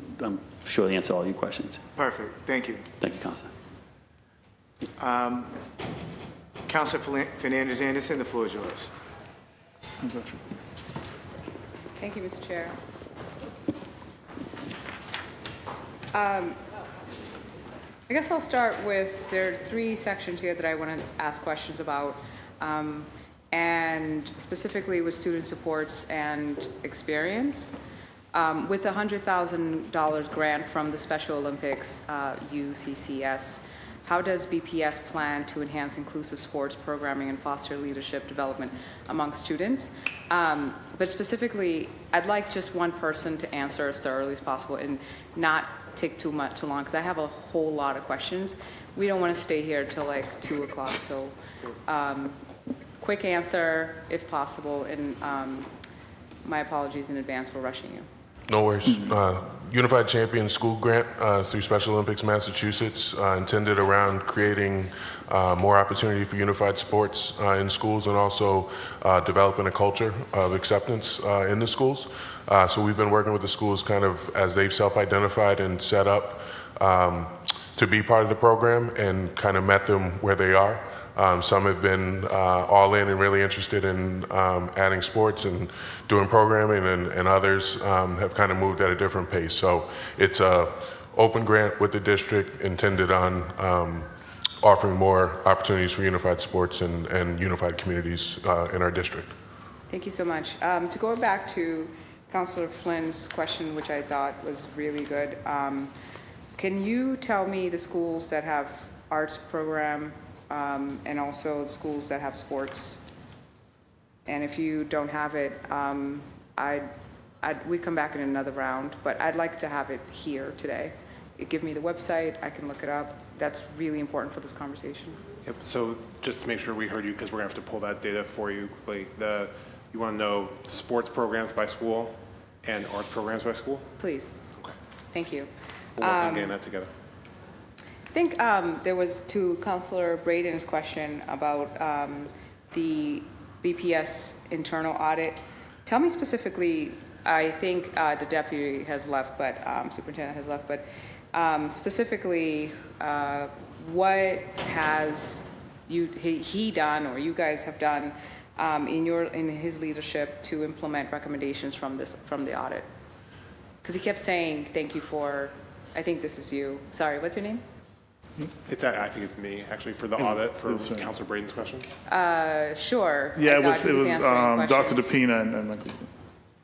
surely answer all your questions.
Perfect. Thank you.
Thank you, Councilor.
Councilor Fernandez-Anderson, the floor is yours.
Thank you, Mr. Chair. I guess I'll start with, there are 3 sections here that I want to ask questions about, and specifically with student supports and experience. With the $100,000 grant from the Special Olympics, UCCS, how does BPS plan to enhance inclusive sports programming and foster leadership development among students? But specifically, I'd like just one person to answer as thoroughly as possible and not take too long, because I have a whole lot of questions. We don't want to stay here till like 2 o'clock, so quick answer if possible. And My apologies in advance for rushing you.
No worries. Unified Champion School Grant through Special Olympics Massachusetts, intended around creating more opportunity for unified sports in schools and also developing a culture of acceptance in the schools. So we've been working with the schools kind of as they've self-identified and set up to be part of the program and kind of met them where they are. Some have been all in and really interested in adding sports and doing programming, and others have kind of moved at a different pace. So it's a open grant with the district intended on offering more opportunities for unified sports and unified communities in our district.
Thank you so much. To go back to Councilor Flynn's question, which I thought was really good, can you tell me the schools that have arts program and also schools that have sports? And if you don't have it, we come back in another round, but I'd like to have it here today. Give me the website, I can look it up. That's really important for this conversation.
Yep, so just to make sure we heard you, because we're gonna have to pull that data for you quickly. You wanna know sports programs by school and arts programs by school?
Please.
Okay.
Thank you.
We'll work on getting that together.
I think there was to Councilor Braden's question about the BPS internal audit. Tell me specifically, I think the deputy has left, but superintendent has left, but specifically what has he done or you guys have done in his leadership to implement recommendations from the audit? Because he kept saying, thank you for, I think this is you. Sorry, what's your name?
I think it's me, actually, for the audit, for Councilor Braden's questions.
Sure.
Yeah, it was Dr. DePina and Michael.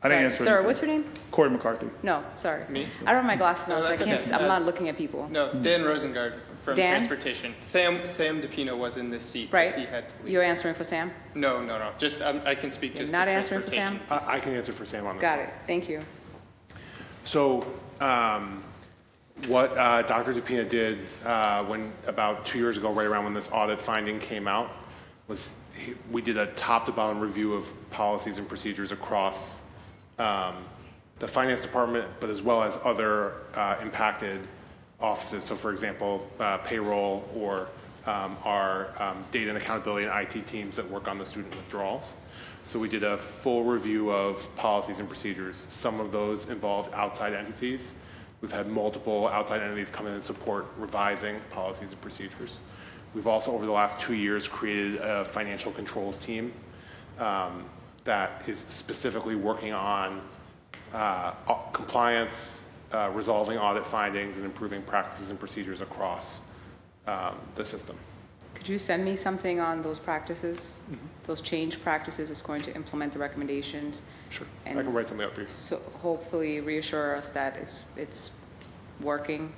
I didn't answer.
Sir, what's your name?
Corey McCarthy.
No, sorry.
Me?
I don't have my glasses on, so I can't.
okay.
I'm not looking at people.
No, Dan Rosengard from
Dan?
Transportation. Sam DePino was in this seat.
Right.
He had to leave.
You're answering for Sam?
No. Just I can speak
You're
just
not
to
answering for Sam?
transportation.
I can answer for Sam on this.
Got
one.
it. Thank you.
So, what Dr. DePina did when about 2 years ago, right around when this audit finding came out, was we did a top-to-bottom review of policies and procedures across the finance department, but as well as other impacted offices. So, for example, payroll or our data and accountability and IT teams that work on the student withdrawals. So we did a full review of policies and procedures. Some of those involved outside entities. We've had multiple outside entities come in and support revising policies and procedures. We've also, over the last 2 years, created a financial controls team that is specifically working on compliance, resolving audit findings, and improving practices and procedures across the system.
Could you send me something on those practices, those change practices that's going to implement the recommendations?
Sure,
and
I can write something up for you.
So hopefully reassure us that it's working?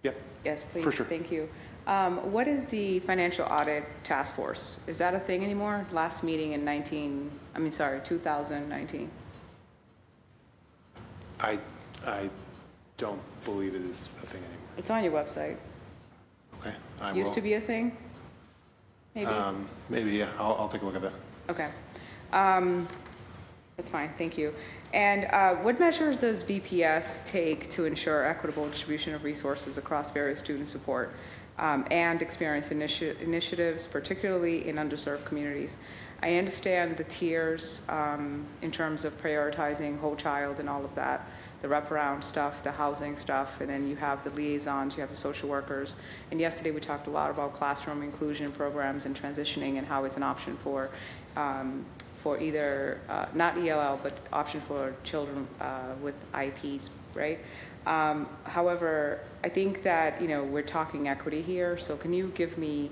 Yeah.
Yes, please.
For sure.
Thank you. What is the financial audit task force? Is that a thing anymore? Last meeting in 2019.
I don't believe it is a thing anymore.
It's on your website.
Okay, I will.
Used to be a thing? Maybe?
Maybe, yeah. I'll take a look at that.
Okay. That's fine, thank you. And what measures does BPS take to ensure equitable distribution of resources across various student support and experience initiatives, particularly in underserved communities? I understand the tiers in terms of prioritizing whole child and all of that, the wraparound stuff, the housing stuff, and then you have the liaisons, you have the social workers. And yesterday we talked a lot about classroom inclusion programs and transitioning and how it's an option for either, not ELL, but option for children with IEPs, right? However, I think that, we're talking equity here, so can you give me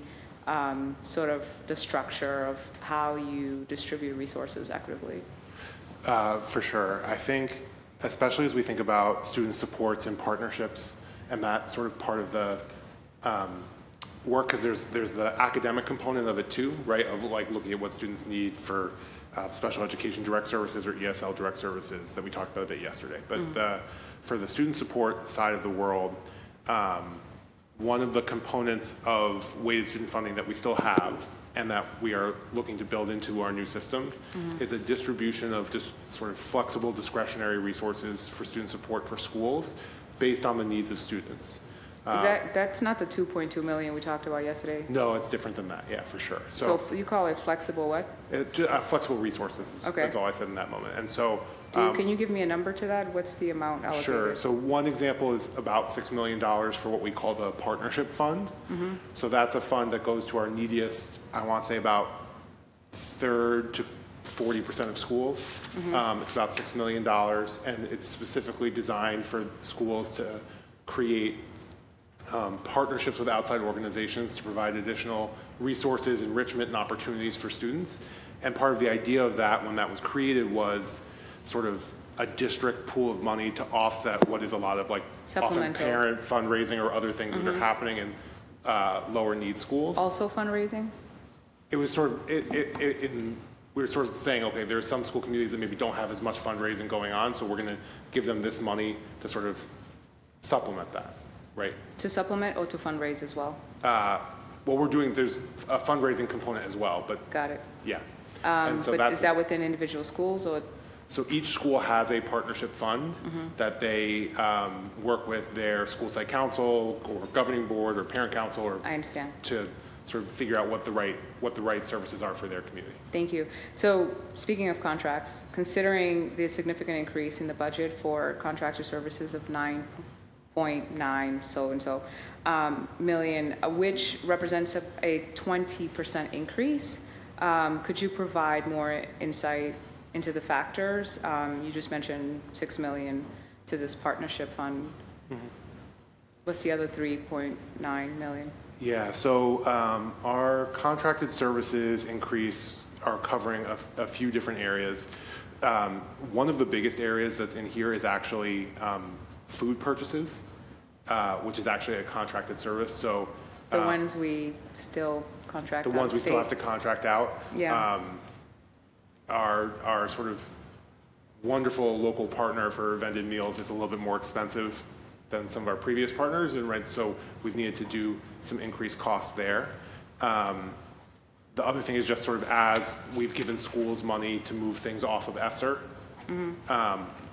sort of the structure of how you distribute resources equitably?
For sure. I think, especially as we think about student supports and partnerships, and that sort of part of the work, because there's the academic component of it too, right? Of like looking at what students need for special education direct services or ESL direct services that we talked about a bit yesterday. But for the student support side of the world, one of the components of weighted student funding that we still have and that we are looking to build into our new system is a distribution of just sort of flexible discretionary resources for student support for schools based on the needs of students.
That's not the 2.2 million we talked about yesterday?
No, it's different than that, yeah, for sure.
So you call it flexible what?
Flexible resources is all I said in that moment. And so
can you give me a number to that? What's the amount allocated?
Sure. So one example is about $6 million for what we call the partnership fund. So that's a fund that goes to our neediest, I want to say about 1/3 to 40% of schools. It's about $6 million, and it's specifically designed for schools to create partnerships with outside organizations to provide additional resources, enrichment, and opportunities for students. And part of the idea of that when that was created was sort of a district pool of money to offset what is a lot of like often parent fundraising or other things that are happening in lower need schools.
Also fundraising?
It was sort of, we were sort of saying, okay, there are some school communities that maybe don't have as much fundraising going on, so we're going to give them this money to sort of supplement that, right?
To supplement or to fundraise as well?
Well, we're doing, there's a fundraising component as well, but.
Got it.
Yeah.
And so but is that within individual schools or?
So each school has a partnership fund that they work with their school site council or governing board or parent council or
I understand.
To sort of figure out what the right services are for their community.
Thank you. So speaking of contracts, considering the significant increase in the budget for contractor services of 9.9 so-and-so million, which represents a 20% increase, could you provide more insight into the factors? You just mentioned $6 million to this partnership fund. What's the other 3.9 million?
Yeah, so our contracted services increase are covering a few different areas. One of the biggest areas that's in here is actually food purchases, which is actually a contracted service. So
the ones we still contract
the ones we still have to contract out.
Yeah.
Our sort of wonderful local partner for vended meals is a little bit more expensive than some of our previous partners, and right, so we've needed to do some increased costs there. The other thing is just sort of as we've given schools money to move things off of ESSER,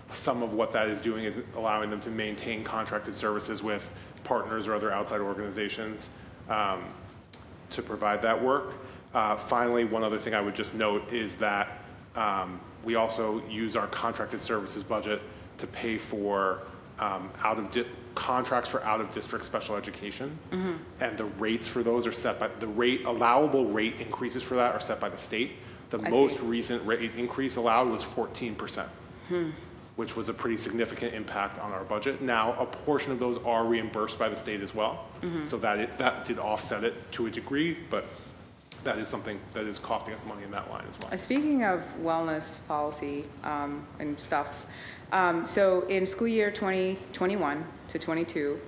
some of what that is doing is allowing them to maintain contracted services with partners or other outside organizations to provide that work. Finally, one other thing I would just note is that we also use our contracted services budget to pay for contracts for out-of-district special education, and the rates for those are set by allowable rate increases for that are set by the state. The most recent rate increase allowed was 14%, which was a pretty significant impact on our budget. Now, a portion of those are reimbursed by the state as well, so that did offset it to a degree, but that is something that is costing us money in that line as well.
Speaking of wellness policy and stuff, so in school year 2021 to 22,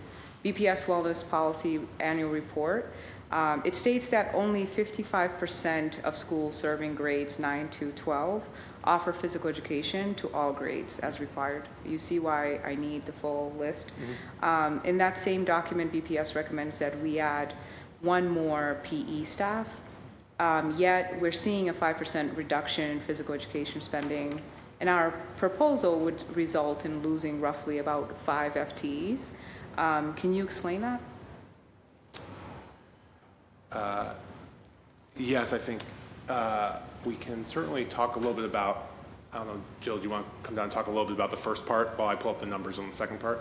BPS Wellness Policy Annual Report, it states that only 55% of schools serving grades 9 to 12 offer physical education to all grades as required. You see why I need the full list. In that same document, BPS recommends that we add one more PE staff. Yet we're seeing a 5% reduction in physical education spending, and our proposal would result in losing roughly about 5 FTEs. Can you explain that?
Yes, I think we can certainly talk a little bit about, I don't know, Jill, do you want to come down and talk a little bit about the first part while I pull up the numbers on the second part?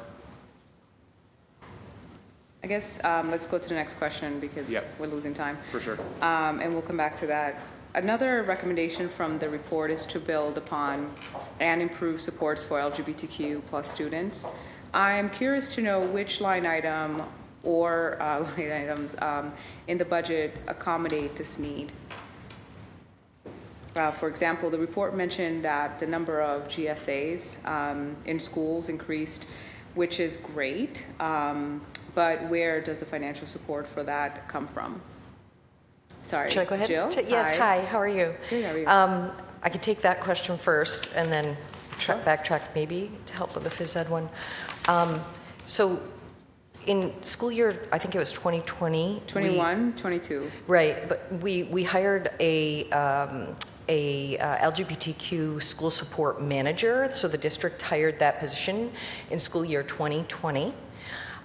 I guess let's go to the next question because we're losing time.
For sure.
And we'll come back to that. Another recommendation from the report is to build upon and improve supports for LGBTQ plus students. I'm curious to know which line item or line items in the budget accommodate this need. For example, the report mentioned that the number of GSAs in schools increased, which is great. But where does the financial support for that come from? Sorry,
Should I go ahead?
Jill?
Yes, hi, how are you?
Good, how are you?
I could take that question first and then backtrack maybe to help with the phys ed one. So in school year, I think it was 2020.
21, 22.
Right, but we hired a LGBTQ school support manager, so the district hired that position in school year 2020.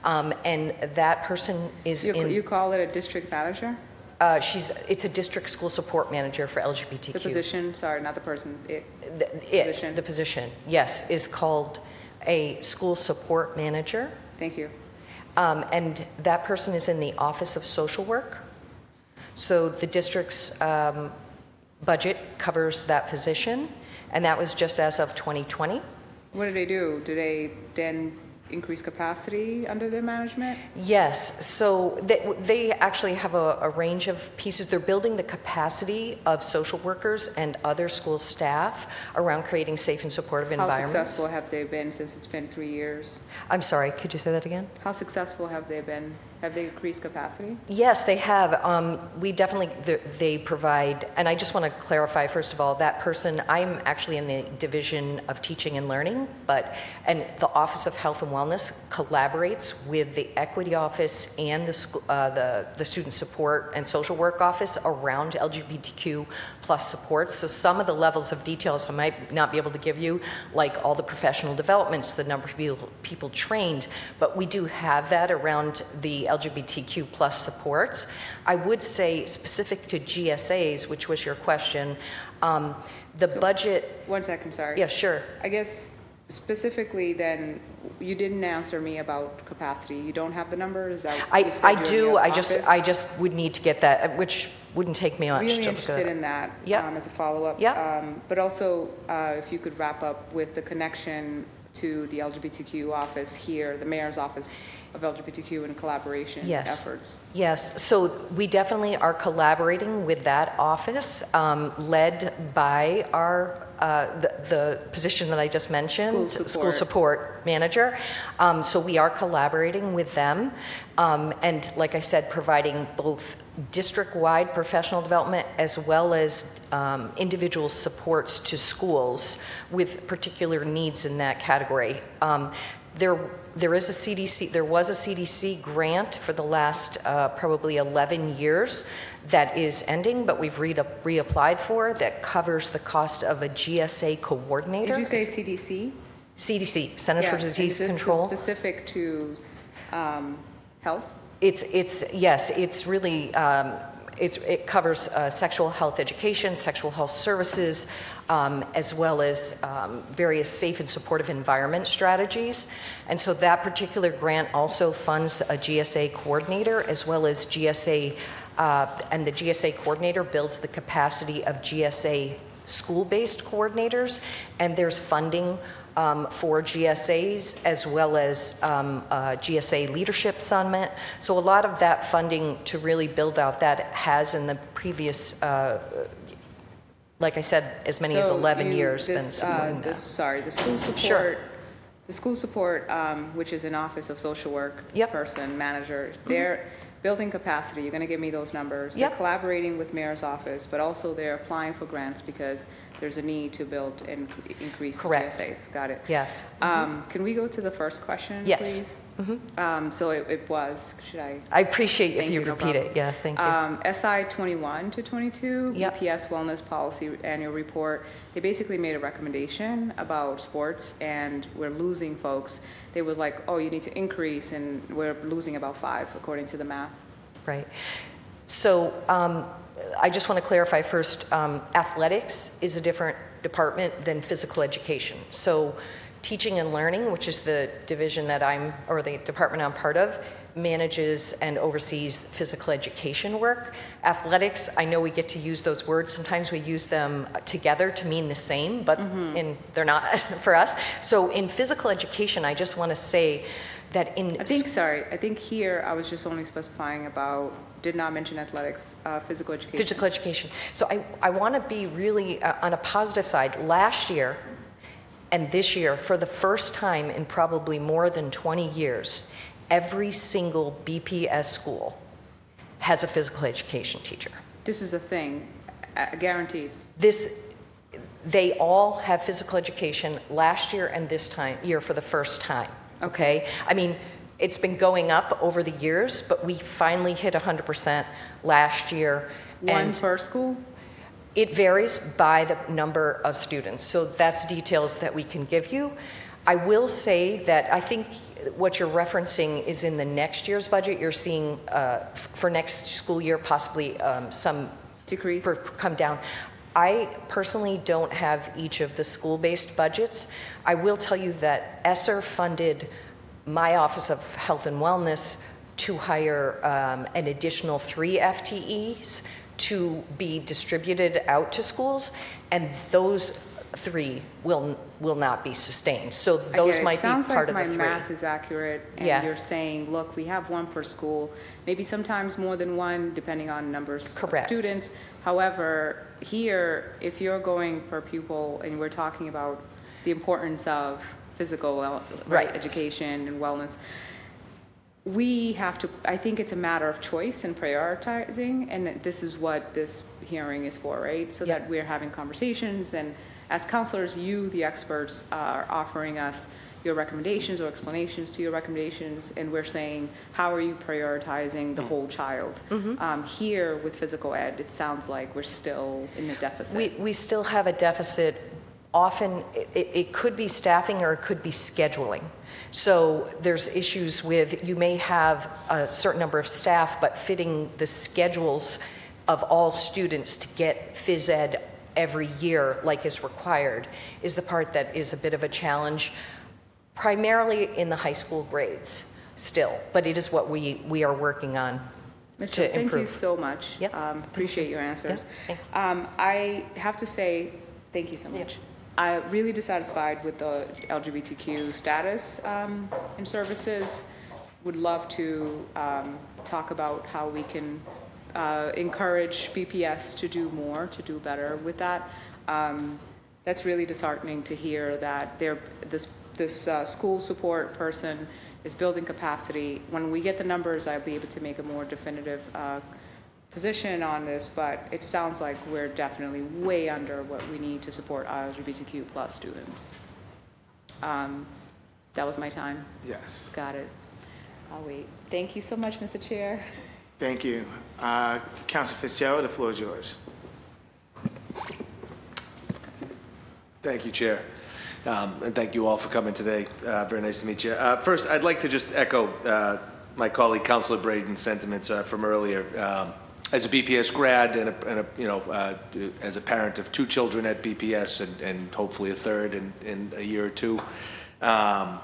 And that person is
You call it a district manager?
It's a district school support manager for LGBTQ.
The position, sorry, not the person,
The position, yes, is called a school support manager.
Thank you.
And that person is in the Office of Social Work. So the district's budget covers that position, and that was just as of 2020.
What do they do? Do they then increase capacity under their management?
Yes, so they actually have a range of pieces. They're building the capacity of social workers and other school staff around creating safe and supportive environments.
How successful have they been since it's been 3 years?
I'm sorry, could you say that again?
How successful have they been? Have they increased capacity?
Yes, they have. We definitely, they provide, and I just want to clarify, first of all, that person, I'm actually in the Division of Teaching and Learning, and the Office of Health and Wellness collaborates with the Equity Office and the Student Support and Social Work Office around LGBTQ plus supports. So some of the levels of details I might not be able to give you, like all the professional developments, the number of people trained, but we do have that around the LGBTQ plus supports. I would say specific to GSAs, which was your question, budget...
1 second, sorry.
Yeah, sure.
I guess specifically then, you didn't answer me about capacity. You don't have the number? Is that what you said
I
you're in
do.
your
I
office?
just would need to get that, which wouldn't take me much.
Really interested in that as a follow-up.
Yeah.
But also, if you could wrap up with the connection to the LGBTQ office here, the mayor's office of LGBTQ and collaboration efforts.
Yes, so we definitely are collaborating with that office, led by our the position that I just mentioned, school support manager. So we are collaborating with them, and like I said, providing both district-wide professional development as well as individual supports to schools with particular needs in that category. There was a CDC grant for the last probably 11 years that is ending, but we've reapplied for, that covers the cost of a GSA coordinator.
Did you say CDC?
CDC, Centers for Disease Control.
Specific to health?
It's really, it covers sexual health education, sexual health services, as well as various safe and supportive environment strategies. And so that particular grant also funds a GSA coordinator, as well as GSA, and the GSA coordinator builds the capacity of GSA school-based coordinators, and there's funding for GSAs as well as GSA Leadership Summit. So a lot of that funding to really build out that has in the previous, like I said, as many as 11 years been supporting that.
The school support.
Sure.
The school support, which is an Office of Social Work person, manager, they're building capacity. You're going to give me those numbers. They're collaborating with Mayor's office, but also they're applying for grants because there's a need to build and increase GSAs. Got it.
Yes.
Can we go to the first question, please? So it was, should I?
I appreciate if you repeat it. Yeah, thank you.
SI 21 to 22, BPS Wellness Policy Annual Report, they basically made a recommendation about sports, and we're losing folks. They were like, oh, you need to increase, and we're losing about 5, according to the math.
Right. So I just want to clarify first, athletics is a different department than physical education. So teaching and learning, which is the division that or the department I'm part of, manages and oversees physical education work. Athletics, I know we get to use those words. Sometimes we use them together to mean the same, but they're not for us. So in physical education, I just want to say that I
think here I was just only specifying about, did not mention athletics, physical education.
Physical education. So I want to be really on a positive side. Last year and this year, for the first time in probably more than 20 years, every single BPS school has a physical education teacher.
This is a thing, guaranteed.
They all have physical education last year and this year for the first time. Okay? I mean, It's been going up over the years, but we finally hit 100% last year.
One per school?
It varies by the number of students, so that's details that we can give you. I will say that I think what you're referencing is in the next year's budget. You're seeing for next school year possibly some
decrease
come down. I personally don't have each of the school-based budgets. I will tell you that ESSER funded my Office of Health and Wellness to hire an additional 3 FTEs to be distributed out to schools, and those 3 will not be sustained. So those might be part of the 3.
Sounds like my math is accurate, and you're saying, look, we have 1 per school, maybe sometimes more than 1, depending on numbers of students. However, here, if you're going per pupil, and we're talking about the importance of physical education and wellness, we have to, I think it's a matter of choice and prioritizing, and this is what this hearing is for, right? So that we're having conversations, and as counselors, you, the experts, are offering us your recommendations or explanations to your recommendations, and we're saying, how are you prioritizing the whole child? Here with physical ed, it sounds like we're still in a deficit.
We still have a deficit. Often it could be staffing or it could be scheduling. So there's issues with, you may have a certain number of staff, but fitting the schedules of all students to get phys ed every year like is required is the part that is a bit of a challenge, primarily in the high school grades still, but it is what we are working on to improve.
Thank you so much. Appreciate your answers. I have to say, thank you so much. I'm really dissatisfied with the LGBTQ status in services. Would love to talk about how we can encourage BPS to do more, to do better with that. That's really disheartening to hear that this school support person is building capacity. When we get the numbers, I'll be able to make a more definitive position on this, but it sounds like we're definitely way under what we need to support LGBTQ plus students. That was my time.
Yes.
Got it. I'll wait. Thank you so much, Mr. Chair.
Thank you. Councilor Fitzgerald, the floor is yours.
Thank you, Chair. And thank you all for coming today. Very nice to meet you. First, I'd like to just echo my colleague, Councilor Braden's sentiments from earlier. As a BPS grad and as a parent of 2 children at BPS and hopefully a third in a year or 2, my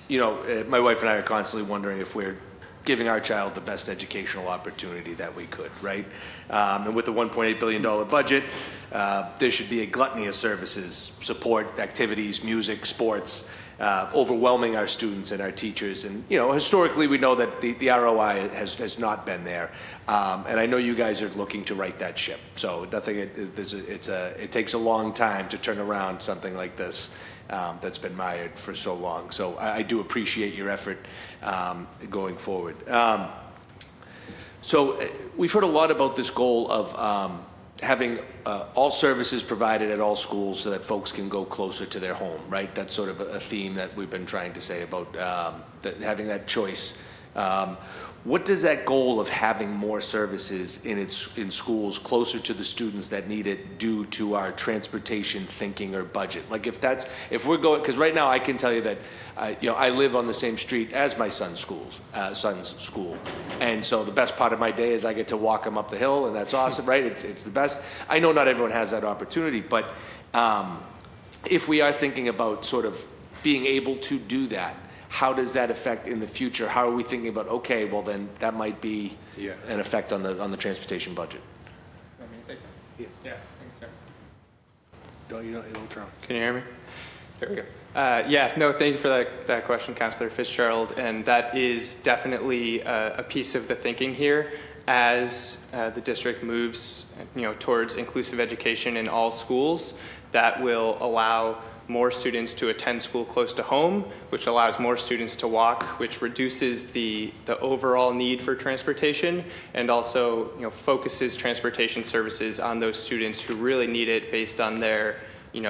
wife and I are constantly wondering if we're giving our child the best educational opportunity that we could, right? And with the $1.8 billion budget, there should be a gluttony of services, support, activities, music, sports, overwhelming our students and our teachers. And, historically we know that the ROI has not been there. And I know you guys are looking to right that ship. So it takes a long time to turn around something like this that's been mired for so long. So I do appreciate your effort going forward. So we've heard a lot about this goal of having all services provided at all schools so that folks can go closer to their home, right? That's sort of a theme that we've been trying to say about having that choice. What does that goal of having more services in schools closer to the students that need it do to our transportation thinking or budget? Like if we're going, because right now I can tell you that I live on the same street as my son's school, and so the best part of my day is I get to walk him up the hill, and that's awesome, right? It's the best. I know not everyone has that opportunity, but if we are thinking about sort of being able to do that, how does that affect in the future? How are we thinking about, okay, well then that might be an effect on the transportation budget?
Want me to take that? Yeah, thanks, sir.
Can you hear me?
There we go. Thank you for that question, Councilor Fitzgerald, and that is definitely a piece of the thinking here as the district moves, towards inclusive education in all schools. That will allow more students to attend school close to home, which allows more students to walk, which reduces the overall need for transportation, and also focuses transportation services on those students who really need it based on their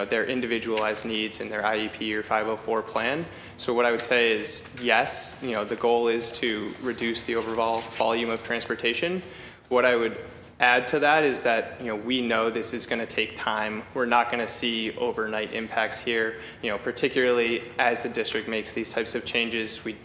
their individualized needs in their IEP or 504 plan. So what I would say is, yes, the goal is to reduce the overall volume of transportation. What I would add to that is that, we know this is going to take time. We're not going to see overnight impacts here, particularly as the district makes these types of changes. We,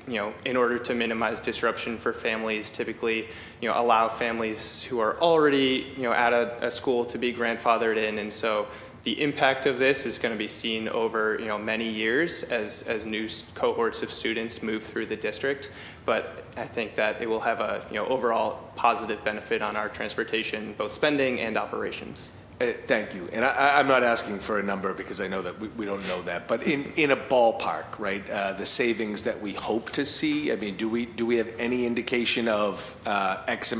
in order to minimize disruption for families, typically, allow families who are already, at a school to be grandfathered in. And so the impact of this is going to be seen over, many years as new cohorts of students move through the district. But I think that it will have a, overall positive benefit on our transportation, both spending and operations.
Thank you. And I'm not asking for a number because I know that we don't know that. But in a ballpark, right, the savings that we hope to see, I mean, do we have any indication of X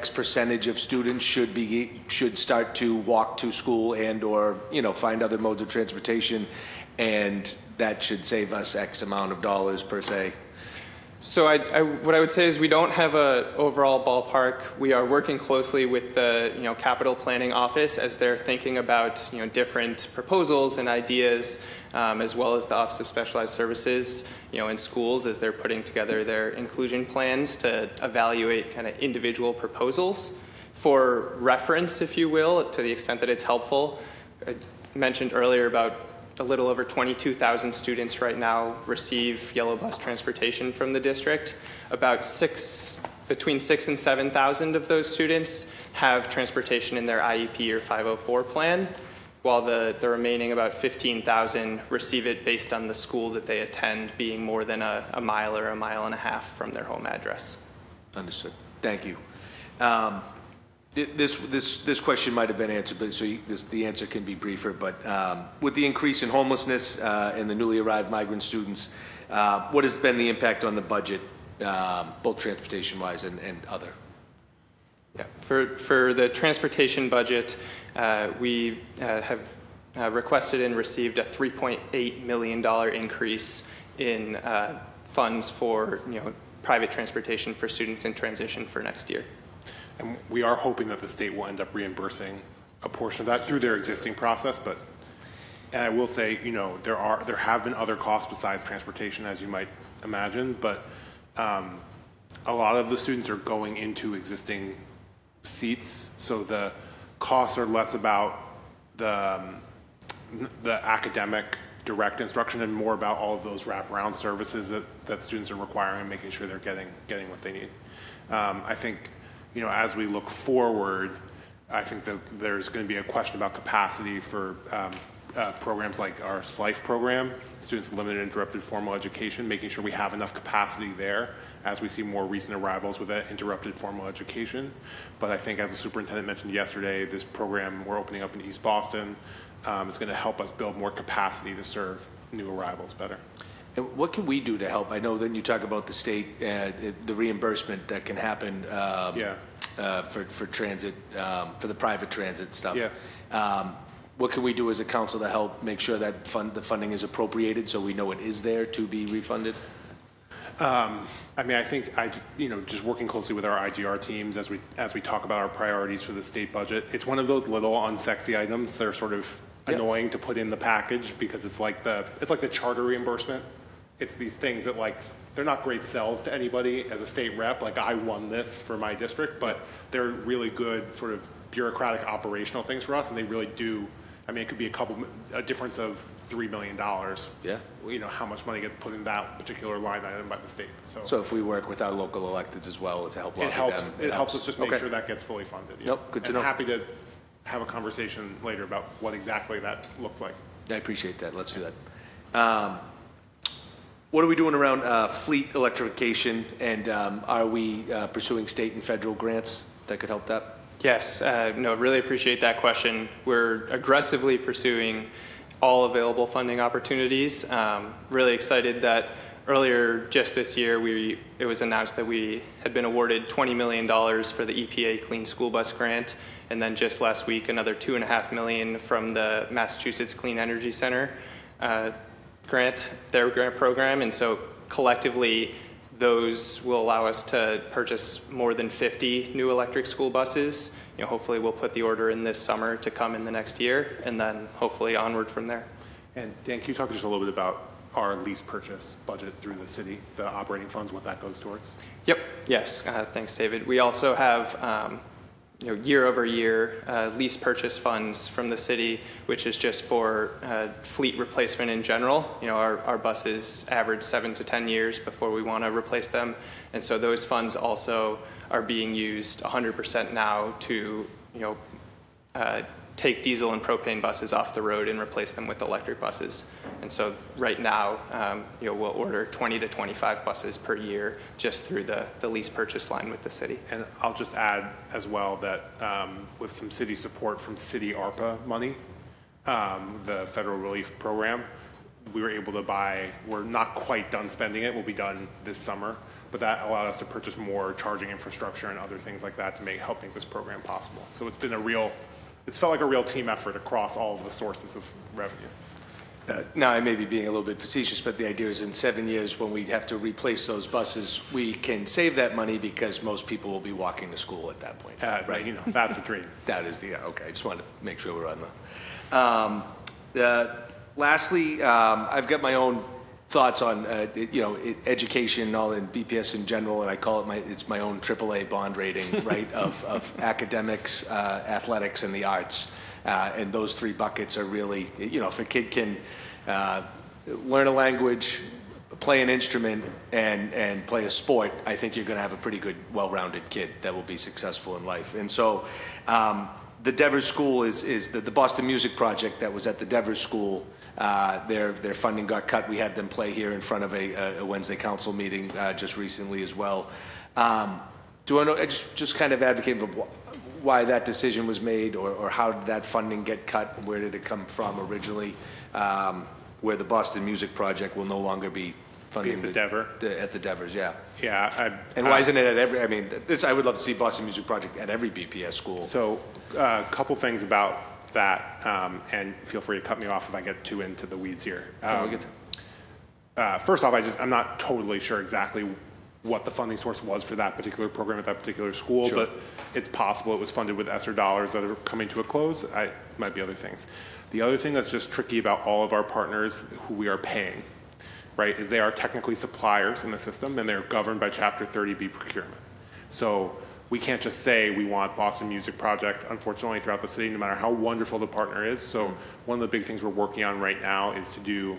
percentage of students should start to walk to school and or, find other modes of transportation, and that should save us X amount of dollars per se?
So what I would say is we don't have an overall ballpark. We are working closely with the capital planning office as they're thinking about different proposals and ideas, as well as the Office of Specialized Services in schools as they're putting together their inclusion plans to evaluate kind of individual proposals. For reference, if you will, to the extent that it's helpful, I mentioned earlier about a little over 22,000 students right now receive yellow bus transportation from the district. About between 6,000 and 7,000 of those students have transportation in their IEP or 504 plan, while the remaining about 15,000 receive it based on the school that they attend being more than a mile or a mile and a half from their home address.
Understood. Thank you. This question might have been answered, but the answer can be briefer. But with the increase in homelessness and the newly arrived migrant students, what has been the impact on the budget, both transportation-wise and other?
Yeah. For the transportation budget, we have requested and received a $3.8 million increase in funds for private transportation for students in transition for next year.
And we are hoping that the state will end up reimbursing a portion of that through their existing process. And I will say, there have been other costs besides transportation, as you might imagine, but a lot of the students are going into existing seats, so the costs are less about the academic direct instruction and more about all of those wraparound services that students are requiring and making sure they're getting what they need. I think, as we look forward, I think that there's going to be a question about capacity for programs like our SLIFE program, Students with Limited Interrupted Formal Education, making sure we have enough capacity there as we see more recent arrivals with that interrupted formal education. But I think, as the superintendent mentioned yesterday, this program we're opening up in East Boston is going to help us build more capacity to serve new arrivals better.
And what can we do to help? I know that you talk about the state, the reimbursement that can happen for transit, for the private transit stuff.
Yeah.
What can we do as a council to help make sure that the funding is appropriated so we know it is there to be refunded?
I mean, I think just working closely with our IGR teams as we talk about our priorities for the state budget. It's one of those little unsexy items that are sort of annoying to put in the package because it's like the charter reimbursement. It's these things that they're not great sells to anybody as a state rep. I won this for my district, but they're really good sort of bureaucratic operational things for us, and they really do. I mean, it could be a difference of $3 million. Yeah. How much money gets put in that particular line item by the state.
So if we work with our local electeds as well to help lobby them.
It helps us just make sure that gets fully funded. Yeah.
Nope, good to know.
I'm happy to have a conversation later about what exactly that looks like.
I appreciate that. Let's do that. What are we doing around fleet electrification, and are we pursuing state and federal grants that could help that?
Yes, really appreciate that question. We're aggressively pursuing all available funding opportunities. Really excited that earlier just this year, it was announced that we had been awarded $20 million for the EPA Clean School Bus Grant, and then just last week, another $2.5 million from the Massachusetts Clean Energy Center grant, their grant program. And so collectively, those will allow us to purchase more than 50 new electric school buses. Hopefully we'll put the order in this summer to come in the next year, and then hopefully onward from there.
And Dan, can you talk just a little bit about our lease purchase budget through the city, the operating funds, what that goes towards?
Yep. Yes. Thanks, David. We also have year over year lease purchase funds from the city, which is just for fleet replacement in general. Our buses average 7 to 10 years before we want to replace them, and so those funds also are being used 100% now to take diesel and propane buses off the road and replace them with electric buses. And so right now, we'll order 20 to 25 buses per year just through the lease purchase line with the city.
And I'll just add as well that with some city support from city ARPA money, the federal relief program, we were able to buy, we're not quite done spending it, we'll be done this summer, but that allowed us to purchase more charging infrastructure and other things like that to help make this program possible. So it's been it's felt like a real team effort across all of the sources of revenue.
Now, I may be being a little bit facetious, but the idea is in 7 years, when we have to replace those buses, we can save that money because most people will be walking to school at that point.
Right. That's the dream.
That is okay. I just wanted to make sure we're on lastly, I've got my own thoughts on education and all, and BPS in general, and I call it it's my own AAA bond rating, right, of academics, athletics, and the arts. And those three buckets are really, if a kid can learn a language, play an instrument, and play a sport, I think you're going to have a pretty good, well-rounded kid that will be successful in life. And so the Devers School is the Boston Music Project that was at the Devers School. Their funding got cut. We had them play here in front of a Wednesday council meeting just recently as well. Do I know? I just kind of advocate for why that decision was made, or how did that funding get cut? Where did it come from originally? Where the Boston Music Project will no longer be funding
at the
Devers, yeah.
Yeah.
And why isn't it at every? I mean, I would love to see Boston Music Project at every BPS school.
So, a couple things about that, and feel free to cut me off if I get too into the weeds here. First off, I'm not totally sure exactly what the funding source was for that particular program at that particular school, but it's possible it was funded with ESSER dollars that are coming to a close. Might be other things. The other thing that's just tricky about all of our partners who we are paying, right, is they are technically suppliers in the system, and they're governed by Chapter 30B procurement. So we can't just say we want Boston Music Project, unfortunately, throughout the city, no matter how wonderful the partner is. So one of the big things we're working on right now is to do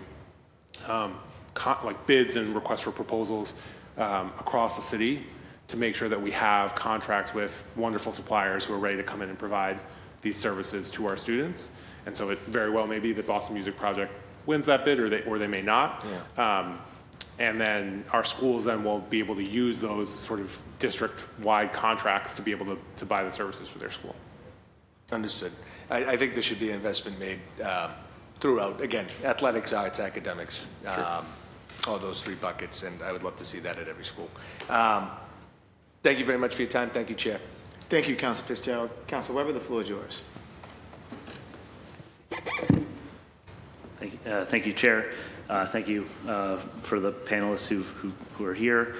like bids and requests for proposals across the city to make sure that we have contracts with wonderful suppliers who are ready to come in and provide these services to our students. And so it very well may be that Boston Music Project wins that bid, or they may not. Yeah. And then our schools then will be able to use those sort of district-wide contracts to be able to buy the services for their school.
Understood. I think there should be an investment made throughout, again, athletics, arts, academics, all those three buckets, and I would love to see that at every school. Thank you very much for your time. Thank you, Chair.
Thank you, Council Fitzgerald. Council Weber, the floor is yours.
Thank you, Chair. Thank you for the panelists who are here,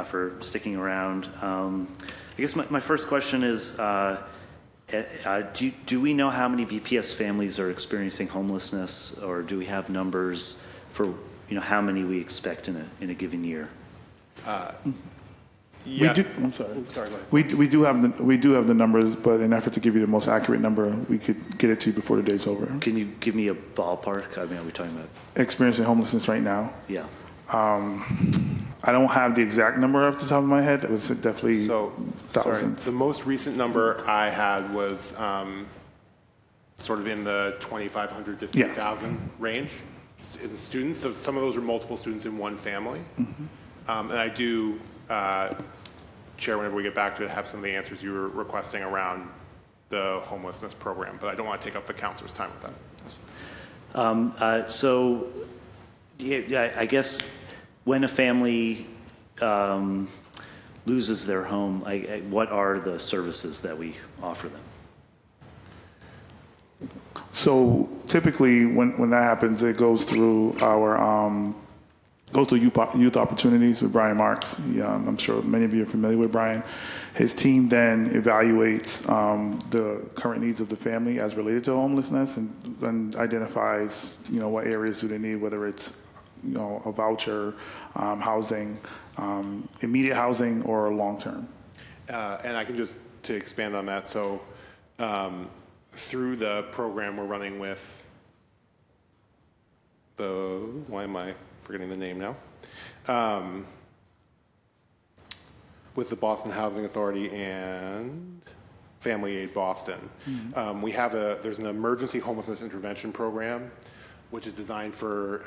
for sticking around. I guess my first question is, do we know how many BPS families are experiencing homelessness, or do we have numbers for how many we expect in a given year?
Yes.
I'm sorry.
Sorry, go ahead.
We do have the numbers, but in an effort to give you the most accurate number, we could get it to you before the day's over.
Can you give me a ballpark? I mean, are we talking about
experiencing homelessness right now?
Yeah.
I don't have the exact number off the top of my head. It was definitely thousands.
Sorry. The most recent number I had was sort of in the 2,500 to 3,000 range in the students. So some of those are multiple students in one family. Mm-hmm. And I do, Chair, whenever we get back to it, have some of the answers you were requesting around the homelessness program, but I don't want to take up the councilor's time with that.
So, I guess when a family loses their home, what are the services that we offer them?
So typically when that happens, it goes through our goes to youth opportunities with Brian Marks. I'm sure many of you are familiar with Brian. His team then evaluates the current needs of the family as related to homelessness and identifies, what areas do they need, whether it's, a voucher, housing, immediate housing, or long-term.
And I can just to expand on that. So through the program we're running with why am I forgetting the name now? With the Boston Housing Authority and Family Aid Boston. Mm-hmm. There's an emergency homelessness intervention program, which is designed for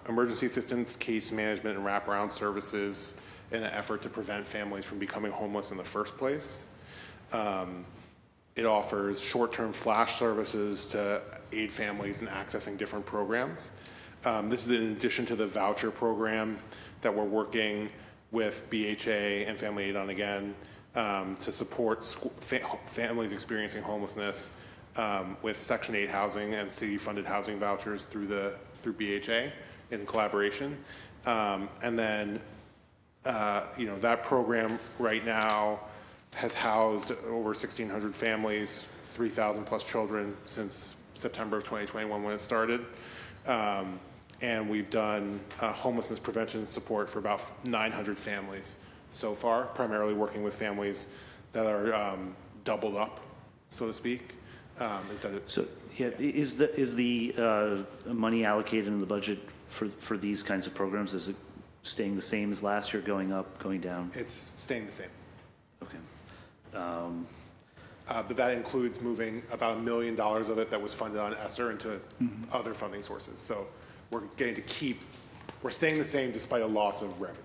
emergency assistance, case management, and wraparound services in an effort to prevent families from becoming homeless in the first place. It offers short-term flash services to aid families in accessing different programs. This is in addition to the voucher program that we're working with BHA and Family Aid on again to support families experiencing homelessness with Section 8 housing and city-funded housing vouchers through BHA in collaboration. And then, that program right now has housed over 1,600 families, 3,000 plus children since September of 2021 when it started. And we've done homelessness prevention support for about 900 families so far, primarily working with families that are doubled up, so to speak.
Is the money allocated in the budget for these kinds of programs, is it staying the same as last year, going up, going down?
It's staying the same.
Okay.
But that includes moving about $1 million of it that was funded on ESSER into other funding sources. So we're we're staying the same despite a loss of revenue.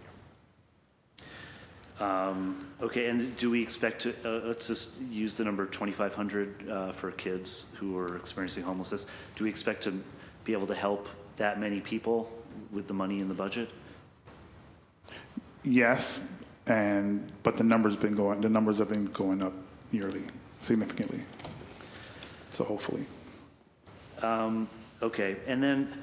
Okay, and do we expect to, let's just use the number 2,500 for kids who are experiencing homelessness. Do we expect to be able to help that many people with the money in the budget?
Yes, but the numbers have been going up yearly, significantly. So hopefully.
Okay, and then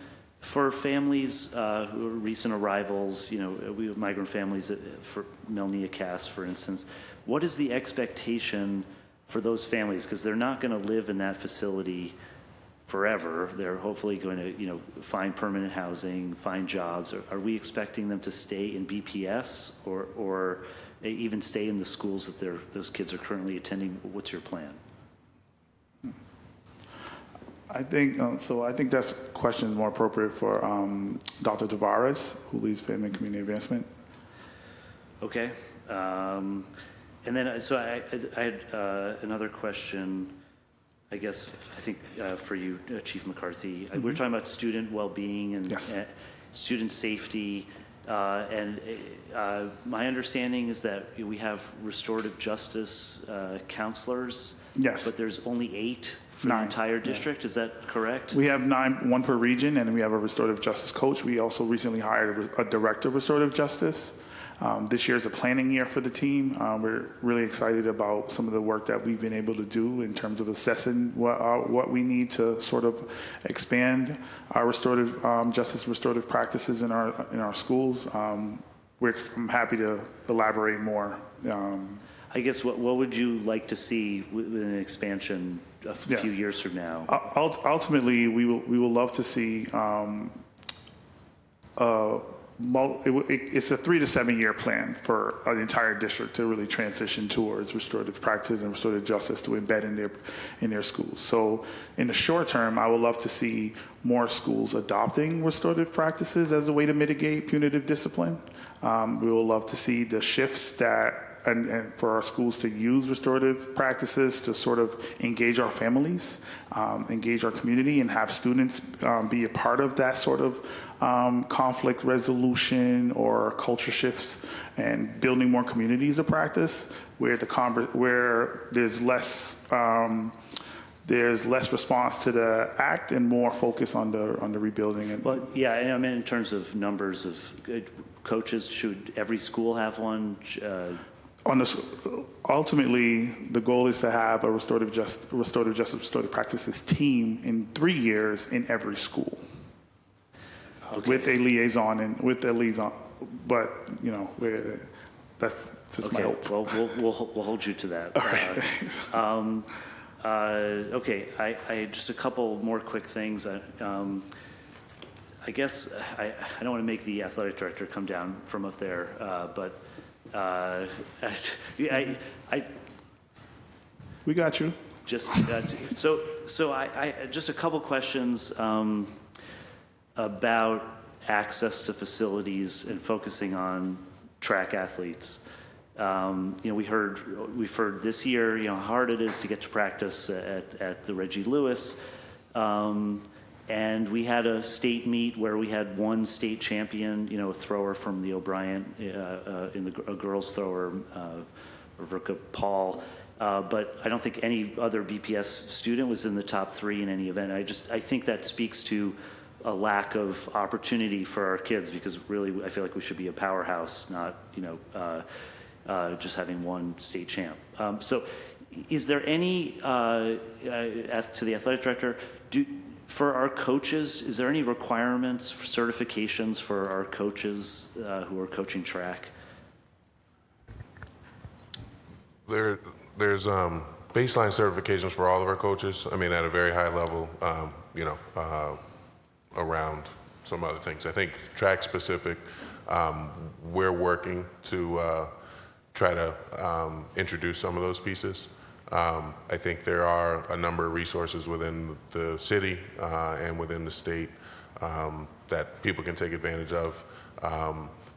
for families who are recent arrivals, we have migrant families for Melnia Cass, for instance. What is the expectation for those families? Because they're not going to live in that facility forever. They're hopefully going to, find permanent housing, find jobs. Are we expecting them to stay in BPS or even stay in the schools that those kids are currently attending? What's your plan?
I think I think that's a question more appropriate for Dr. Tavares, who leads Family and Community Advancement.
Okay, and then so I had another question. I think for you, Chief McCarthy. We're talking about student well-being and student safety, and my understanding is that we have restorative justice counselors.
Yes,
but there's only 8. For the entire district, is that correct?
We have 9, 1 per region, and we have a restorative justice coach. We also recently hired a director of restorative justice. This year is a planning year for the team. We're really excited about some of the work that we've been able to do in terms of assessing what we need to sort of expand our restorative justice, restorative practices in our schools. I'm happy to elaborate more.
I guess what would you like to see with an expansion a few years from now?
Ultimately, we will love to see. It's a 3 to 7 year plan for an entire district to really transition towards restorative practice and restorative justice to embed in their schools. So in the short term, I would love to see more schools adopting restorative practices as a way to mitigate punitive discipline. We will love to see the shifts and for our schools to use restorative practices to sort of engage our families, engage our community, and have students be a part of that sort of conflict resolution or culture shifts, and building more communities of practice where there's less response to the act and more focus on the rebuilding.
Well, yeah, I mean in terms of numbers of coaches, should every school have one?
Ultimately, the goal is to have a restorative justice, restorative practices team in 3 years in every school. with a liaison and with the liaison. But, you know, that's just my
Okay,
hope.
well, we'll hold you to that.
All right.
Okay, I just a couple more quick things. I guess I don't want to make the athletic director come down from up there, but
we got you.
Just so I just a couple questions about access to facilities and focusing on track athletes. You know, we've heard this year, you know, how hard it is to get to practice at the Reggie Lewis. And we had a state meet where we had one state champion, you know, a thrower from the O'Brien, a girls thrower, Verka Paul. But I don't think any other BPS student was in the top 3 in any event. I think that speaks to a lack of opportunity for our kids, because really I feel like we should be a powerhouse, not, you know, just having one state champ. So is there any, to the athletic director, for our coaches, is there any requirements, certifications for our coaches who are coaching track?
There's baseline certifications for all of our coaches. I mean, at a very high level, you know, around some other things. I think track specific, we're working to try to introduce some of those pieces. I think there are a number of resources within the city and within the state that people can take advantage of.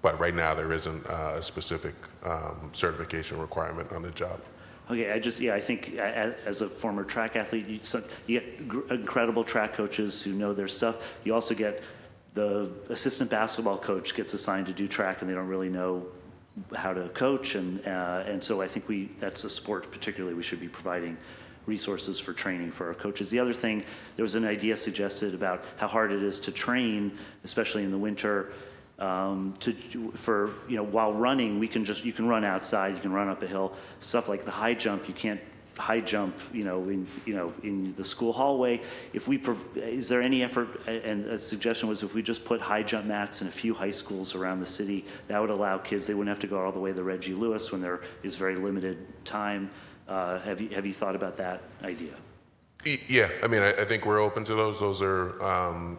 But right now there isn't a specific certification requirement on the job.
Okay, I think as a former track athlete, you get incredible track coaches who know their stuff. You also get the assistant basketball coach gets assigned to do track, and they don't really know how to coach, and so I think that's a sport particularly we should be providing resources for training for our coaches. The other thing, there was an idea suggested about how hard it is to train, especially in the winter. For you know, while running, you can run outside, you can run up a hill. Stuff like the high jump, you can't high jump, in the school hallway. Is there any effort? And a suggestion was if we just put high jump mats in a few high schools around the city, that would allow kids. They wouldn't have to go all the way to Reggie Lewis when there is very limited time. Have you thought about that idea?
Yeah, I mean, I think we're open to those. Those are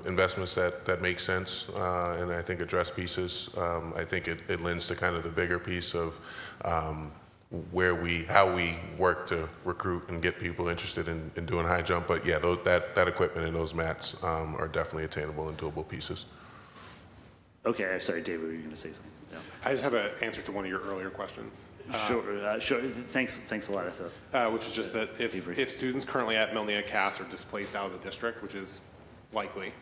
investments that make sense, and I think address pieces. I think it lends to kind of the bigger piece of how we work to recruit and get people interested in doing high jump. But yeah, that equipment and those mats are definitely attainable and doable pieces.
Okay, sorry, David, were you going to say something? No.
I just have an answer to one of your earlier questions.
Sure. Thanks a lot.
Which is just that if students currently at Milnia Cass are displaced out of the district, which is likely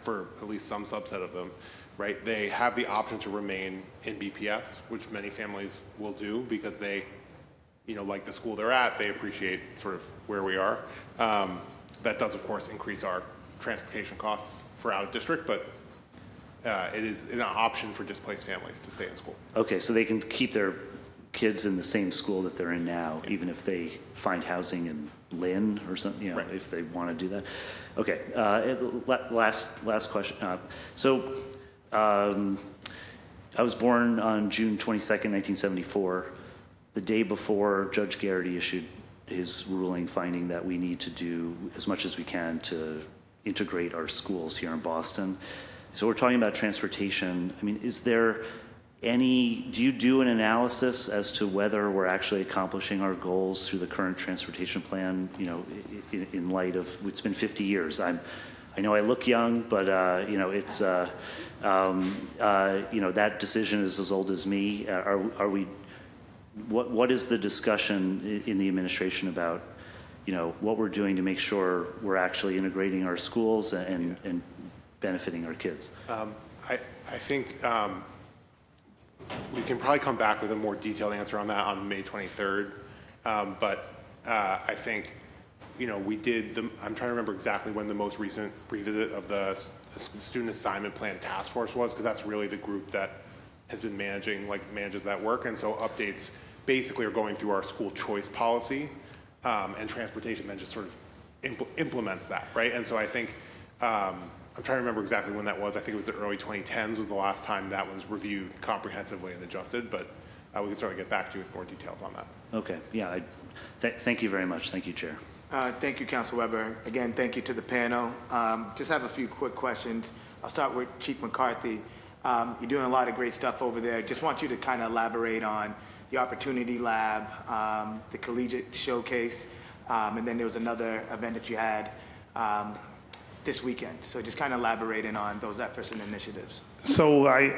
for at least some subset of them, right? They have the option to remain in BPS, which many families will do because they, like the school they're at, they appreciate sort of where we are. That does, of course, increase our transportation costs for out of district, but it is an option for displaced families to stay in school.
Okay, so they can keep their kids in the same school that they're in now, even if they find housing in Lynn or something, right. If they want to do that. Okay, last question. I was born on June 22nd, 1974. The day before Judge Garrity issued his ruling finding that we need to do as much as we can to integrate our schools here in Boston. So we're talking about transportation. I mean, do you do an analysis as to whether we're actually accomplishing our goals through the current transportation plan, in light of, it's been 50 years. I know I look young, but, it's, that decision is as old as me. What is the discussion in the administration about, what we're doing to make sure we're actually integrating our schools and benefiting our kids?
I think we can probably come back with a more detailed answer on that on May 23rd. But I think, we did, I'm trying to remember exactly when the most recent revisit of the Student Assignment Plan Task Force was, because that's really the group that has been manages that work. And so updates basically are going through our school choice policy, and transportation then just sort of implements that, right? And so I think I'm trying to remember exactly when that was. I think it was the early 2010s was the last time that was reviewed comprehensively and adjusted, but we can certainly get back to you with more details on that.
Okay, yeah, thank you very much. Thank you, Chair.
Thank you, Council Weber. Again, thank you to the panel. Just have a few quick questions. I'll start with Chief McCarthy. You're doing a lot of great stuff over there. Just want you to kind of elaborate on the Opportunity Lab, the Collegiate Showcase, and then there was another event that you had this weekend. So just kind of elaborating on those efforts and initiatives.
So I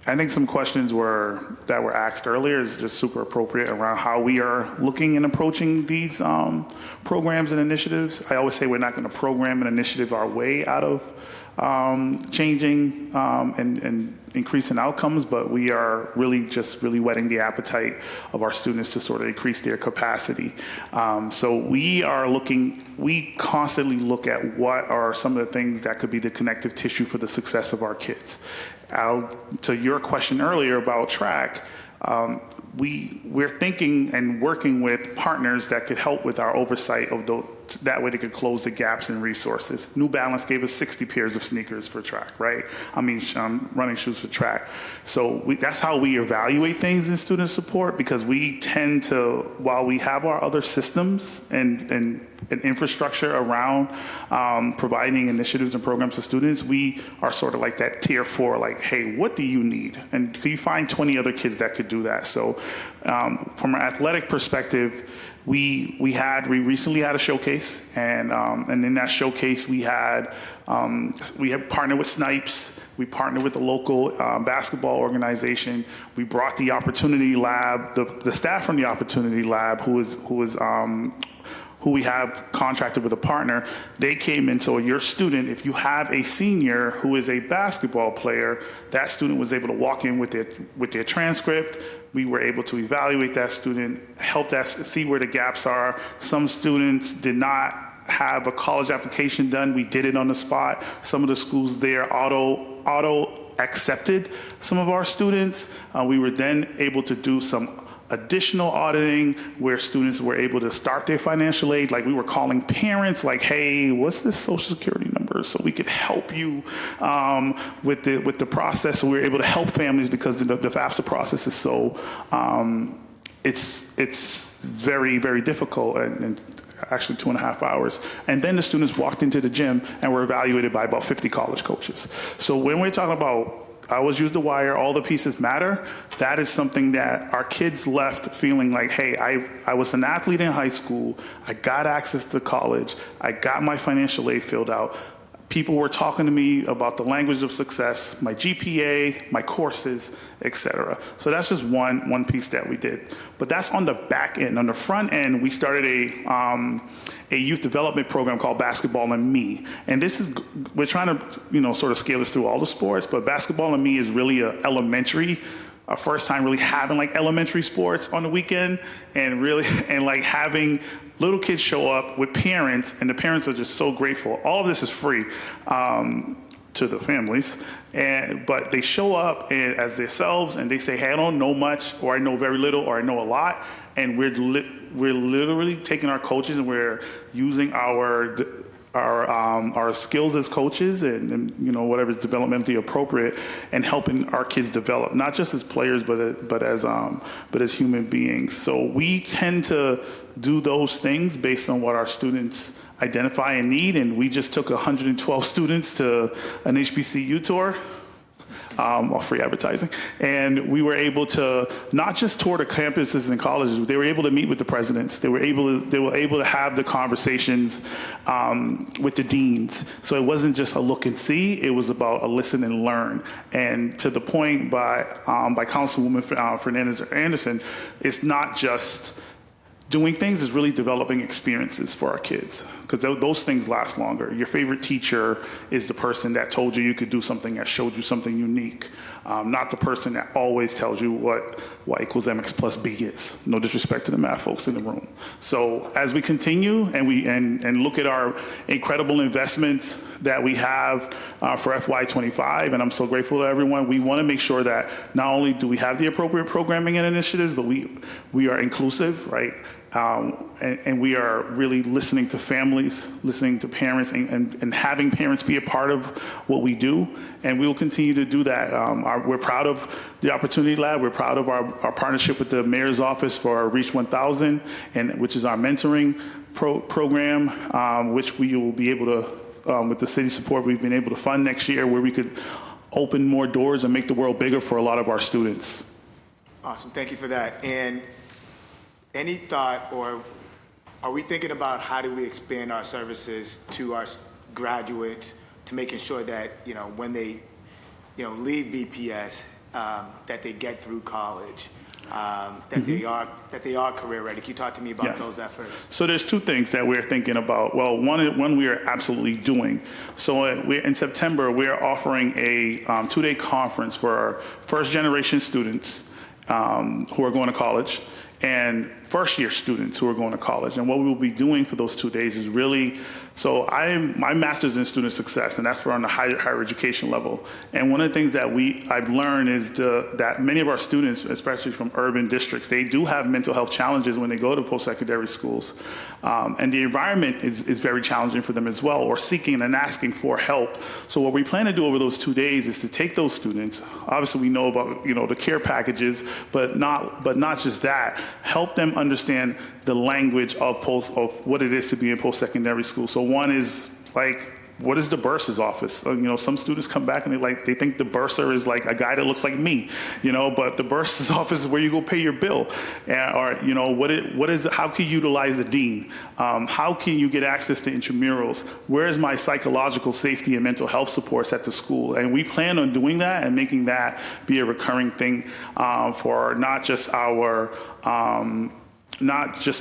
think some questions that were asked earlier is just super appropriate around how we are looking and approaching these programs and initiatives. I always say we're not going to program an initiative our way out of changing and increasing outcomes, but we are really whetting the appetite of our students to sort of increase their capacity. So we constantly look at what are some of the things that could be the connective tissue for the success of our kids. To your question earlier about track, we're thinking and working with partners that could help with our oversight of that way they could close the gaps in resources. New Balance gave us 60 pairs of sneakers for track, right? Running shoes for track. So that's how we evaluate things in student support, because we tend to, while we have our other systems and infrastructure around providing initiatives and programs to students, we are sort of like that tier 4, like, hey, what do you need? And can you find 20 other kids that could do that? So from an athletic perspective, we recently had a showcase, and in that showcase we had partnered with Snipes. We partnered with the local basketball organization. We brought the Opportunity Lab, the staff from the Opportunity Lab, who we have contracted with a partner. They came in, so your student, if you have a senior who is a basketball player, that student was able to walk in with their transcript. We were able to evaluate that student, help that see where the gaps are. Some students did not have a college application done. We did it on the spot. Some of the schools there auto accepted some of our students. We were then able to do some additional auditing where students were able to start their financial aid. Like, we were calling parents like, hey, what's this social security number? So we could help you with the process. So we were able to help families because the FAFSA process is so, it's very, very difficult and actually 2.5 hours. And then the students walked into the gym and were evaluated by about 50 college coaches. So when we're talking about I always use the wire, all the pieces matter, that is something that our kids left feeling like, hey, I was an athlete in high school, I got access to college, I got my financial aid filled out. People were talking to me about the language of success, my GPA, my courses, etc. So that's just one piece that we did. But that's on the back end. On the front end, we started a youth development program called Basketball and Me. And we're trying to, sort of scale this through all the sports, but Basketball and Me is really our first time really having like elementary sports on the weekend, and like having little kids show up with parents, and the parents are just so grateful. All of this is free to the families, but they show up as themselves and they say, hey, I don't know much, or I know very little, or I know a lot, and we're literally taking our coaches and we're using our skills as coaches and whatever is developmentally appropriate, and helping our kids develop, not just as players, but as human beings. So we tend to do those things based on what our students identify and need. And we just took 112 students to an HBCU tour. Free advertising. And we were able to not just tour the campuses and colleges, they were able to meet with the presidents. They were able to have the conversations with the deans. So it wasn't just a look and see, it was about a listen and learn. And to the point by Councilwoman Fernandez Anderson, it's not just doing things, is really developing experiences for our kids, because those things last longer. Your favorite teacher is the person that told you could do something, that showed you something unique, not the person that always tells you what y equals mx plus b is. No disrespect to the math folks in the room. So as we continue and look at our incredible investments that we have for FY25, and I'm so grateful to everyone, we want to make sure that not only do we have the appropriate programming and initiatives, but we are inclusive, right? And we are really listening to families, listening to parents, and having parents be a part of what we do. And we will continue to do that. We're proud of the Opportunity Lab. We're proud of our partnership with the Mayor's Office for our Reach 1000, which is our mentoring program, which we will be able to, with the city support, we've been able to fund next year, where we could open more doors and make the world bigger for a lot of our students.
Awesome, thank you for that. And any thought, or are we thinking about how do we expand our services to our graduates, to making sure that, when they, leave BPS, that they get through college, that they are career ready? Can you talk to me about those efforts?
So there's two things that we're thinking about. Well, one we are absolutely doing. So in September, we're offering a 2-day conference for our first generation students who are going to college, and first-year students who are going to college. And what we will be doing for those 2 days is really, so my master's in student success, and that's for on the higher education level. And one of the things that I've learned is that many of our students, especially from urban districts, they do have mental health challenges when they go to post-secondary schools. And the environment is very challenging for them as well, or seeking and asking for help. So what we plan to do over those 2 days is to take those students, obviously we know about the care packages, but not just that, help them understand the language of what it is to be in post-secondary school. So one is like, what is the bursar's office? Some students come back and they think the bursar is like a guy that looks like me, but the bursar's office is where you go pay your bill. Or, how can you utilize the dean? How can you get access to intramurals? Where is my psychological safety and mental health supports at the school? And we plan on doing that and making that be a recurring thing for not just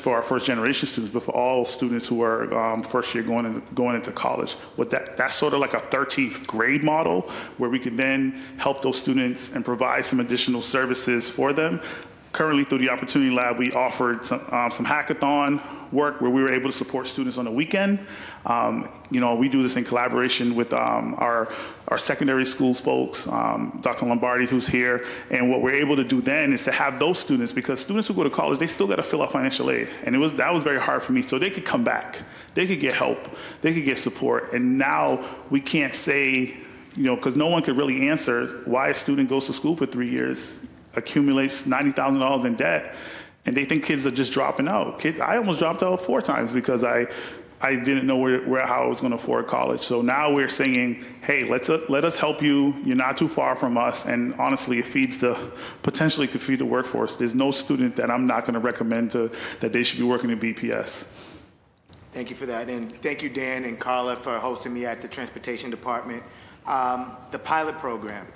for our first generation students, but for all students who are first year going into college. That's sort of like a 13th grade model, where we can then help those students and provide some additional services for them. Currently, through the Opportunity Lab, we offered some hackathon work where we were able to support students on the weekend. We do this in collaboration with our secondary schools folks, Dr. Lombardi, who's here. And what we're able to do then is to have those students, because students who go to college, they still got to fill out financial aid. And that was very hard for me. So they could come back, they could get help, they could get support. And now we can't say, because no one could really answer why a student goes to school for 3 years, accumulates $90,000 in debt, and they think kids are just dropping out. I almost dropped out 4 times because I didn't know how I was going to afford college. So now we're saying, hey, let us help you. You're not too far from us. And honestly, it potentially could feed the workforce. There's no student that I'm not going to recommend that they should be working in BPS.
Thank you for that. And thank you, Dan and Carla, for hosting me at the Transportation Department. The pilot program.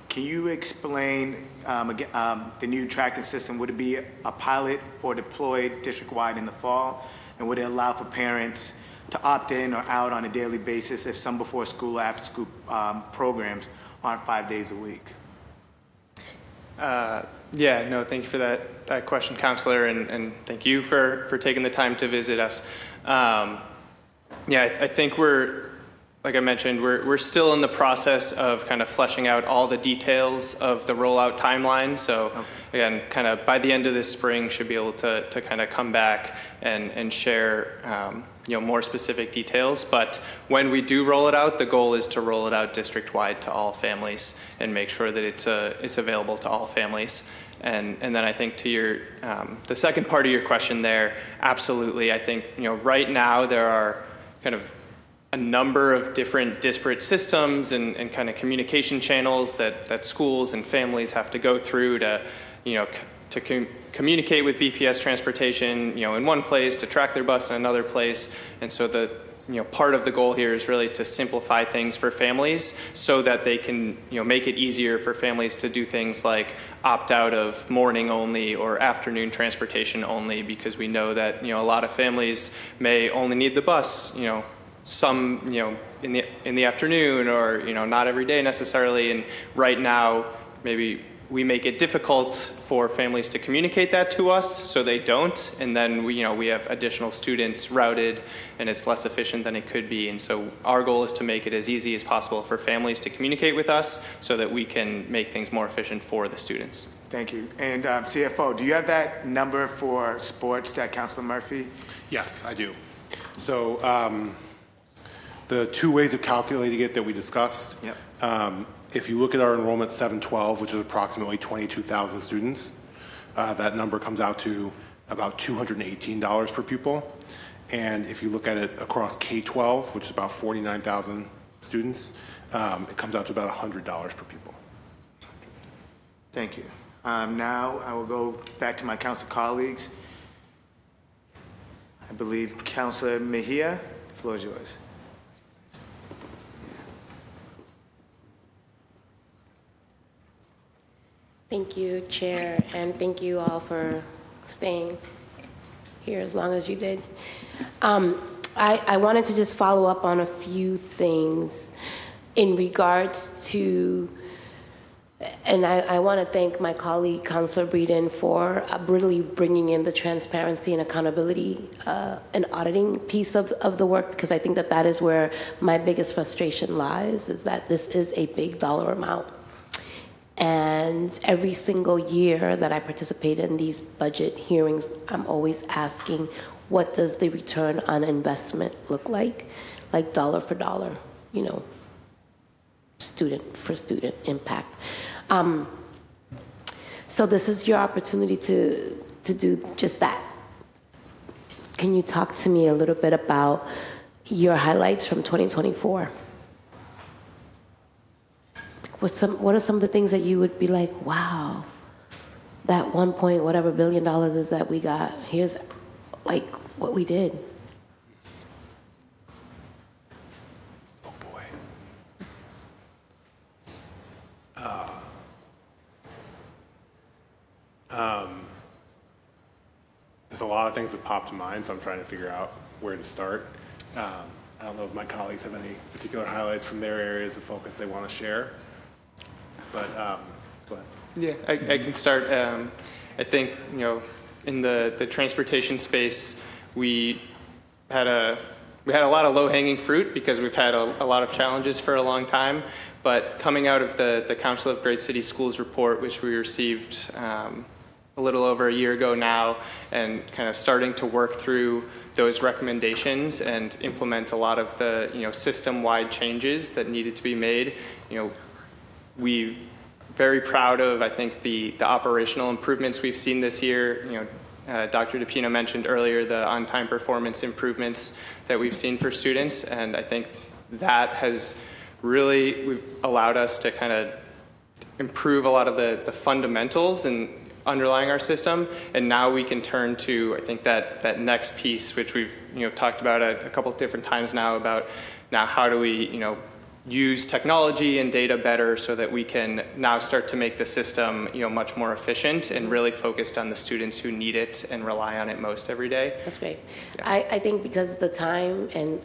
Can you explain the new tracking system? Would it be a pilot or deployed district-wide in the fall? And would it allow for parents to opt in or out on a daily basis if some before school or after school programs aren't 5 days a week?
Thank you for that question, Counselor, and thank you for taking the time to visit us. I think like I mentioned, we're still in the process of kind of fleshing out all the details of the rollout timeline. So again, kind of by the end of this spring, should be able to kind of come back and share more specific details. But when we do roll it out, the goal is to roll it out district-wide to all families and make sure that it's available to all families. And then I think to the second part of your question there, absolutely. I think right now there are kind of a number of different disparate systems and kind of communication channels that schools and families have to go through to communicate with BPS transportation, in one place, to track their bus in another place. And so part of the goal here is really to simplify things for families so that they can, make it easier for families to do things like opt out of morning only or afternoon transportation only, because we know that, a lot of families may only need the bus, some in the afternoon, or not every day necessarily. And right now maybe we make it difficult for families to communicate that to us, so they don't, and then we have additional students routed, and it's less efficient than it could be. And so our goal is to make it as easy as possible for families to communicate with us so that we can make things more efficient for the students.
Thank you. And CFO, do you have that number for sports that Councilor Murphy?
Yes, I do. So the two ways of calculating it that we discussed, if you look at our enrollment 712, which is approximately 22,000 students, that number comes out to about $218 per pupil. And if you look at it across K-12, which is about 49,000 students, it comes out to about $100 per pupil.
Thank you. Now I will go back to my council colleagues. I believe Councilor Mejia, the floor is yours.
Thank you, Chair, and thank you all for staying here as long as you did. I wanted to just follow up on a few things in regards to, and I want to thank my colleague, Councilor Breeden, for really bringing in the transparency and accountability and auditing piece of the work, because I think that that is where my biggest frustration lies, is that this is a big dollar amount. And every single year that I participate in these budget hearings, I'm always asking, what does the return on investment look like dollar for dollar, you know, student for student impact. So this is your opportunity to do just that. Can you talk to me a little bit about your highlights from 2024? What are some of the things that you would be like, wow, that 1 point whatever billion dollars is that we got, here's like what we did.
Oh boy. There's a lot of things that pop to mind, so I'm trying to figure out where to start. I don't know if my colleagues have any particular highlights from their areas of focus they want to share. But go ahead.
Yeah, I can start. I think, you know, in the transportation space, we had a lot of low-hanging fruit because we've had a lot of challenges for a long time. But coming out of the Council of Great City Schools report, which we received a little over a year ago now, and kind of starting to work through those recommendations and implement a lot of the, you know, system-wide changes that needed to be made, you know, we're very proud of, I think, the operational improvements we've seen this year. You know, Dr. DePino mentioned earlier the on-time performance improvements that we've seen for students, and I think that has really allowed us to kind of improve a lot of the fundamentals and underlying our system, and now we can turn to, I think, that next piece, which we've, you know, talked about a couple of different times now, about now how do we, you know, use technology and data better so that we can now start to make the system, you know, much more efficient and really focused on the students who need it and rely on it most every day.
That's great.
Yeah.
I think because of the time, and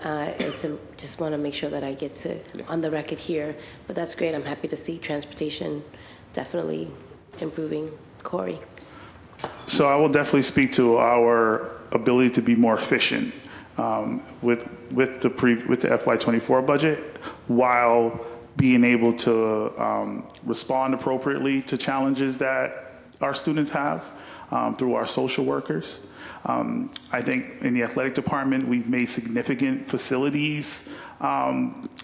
just want to make sure that I get to on the record here, but that's great. I'm happy to see transportation definitely improving. Corey.
So I will definitely speak to our ability to be more efficient with the FY24 budget, while being able to respond appropriately to challenges that our students have through our social workers. I think in the athletic department, we've made significant facilities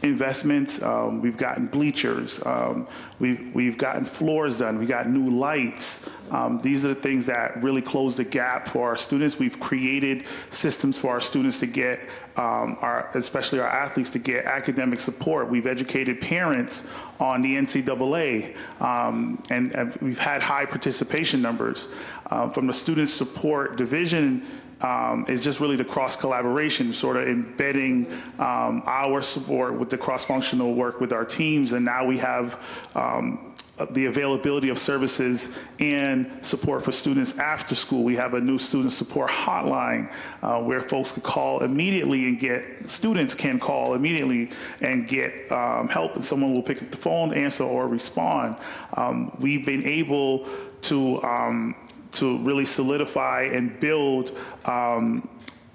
investments. We've gotten bleachers. We've gotten floors done. We got new lights. These are the things that really close the gap for our students. We've created systems for our students to get, especially our athletes, to get academic support. We've educated parents on the NCAA, and we've had high participation numbers. From the student support division, is just really the cross collaboration, sort of embedding our support with the cross-functional work with our teams, and now we have the availability of services and support for students after school. We have a new student support hotline where folks can call immediately and students can call immediately and get help, and someone will pick up the phone, answer, or respond. We've been able to really solidify and build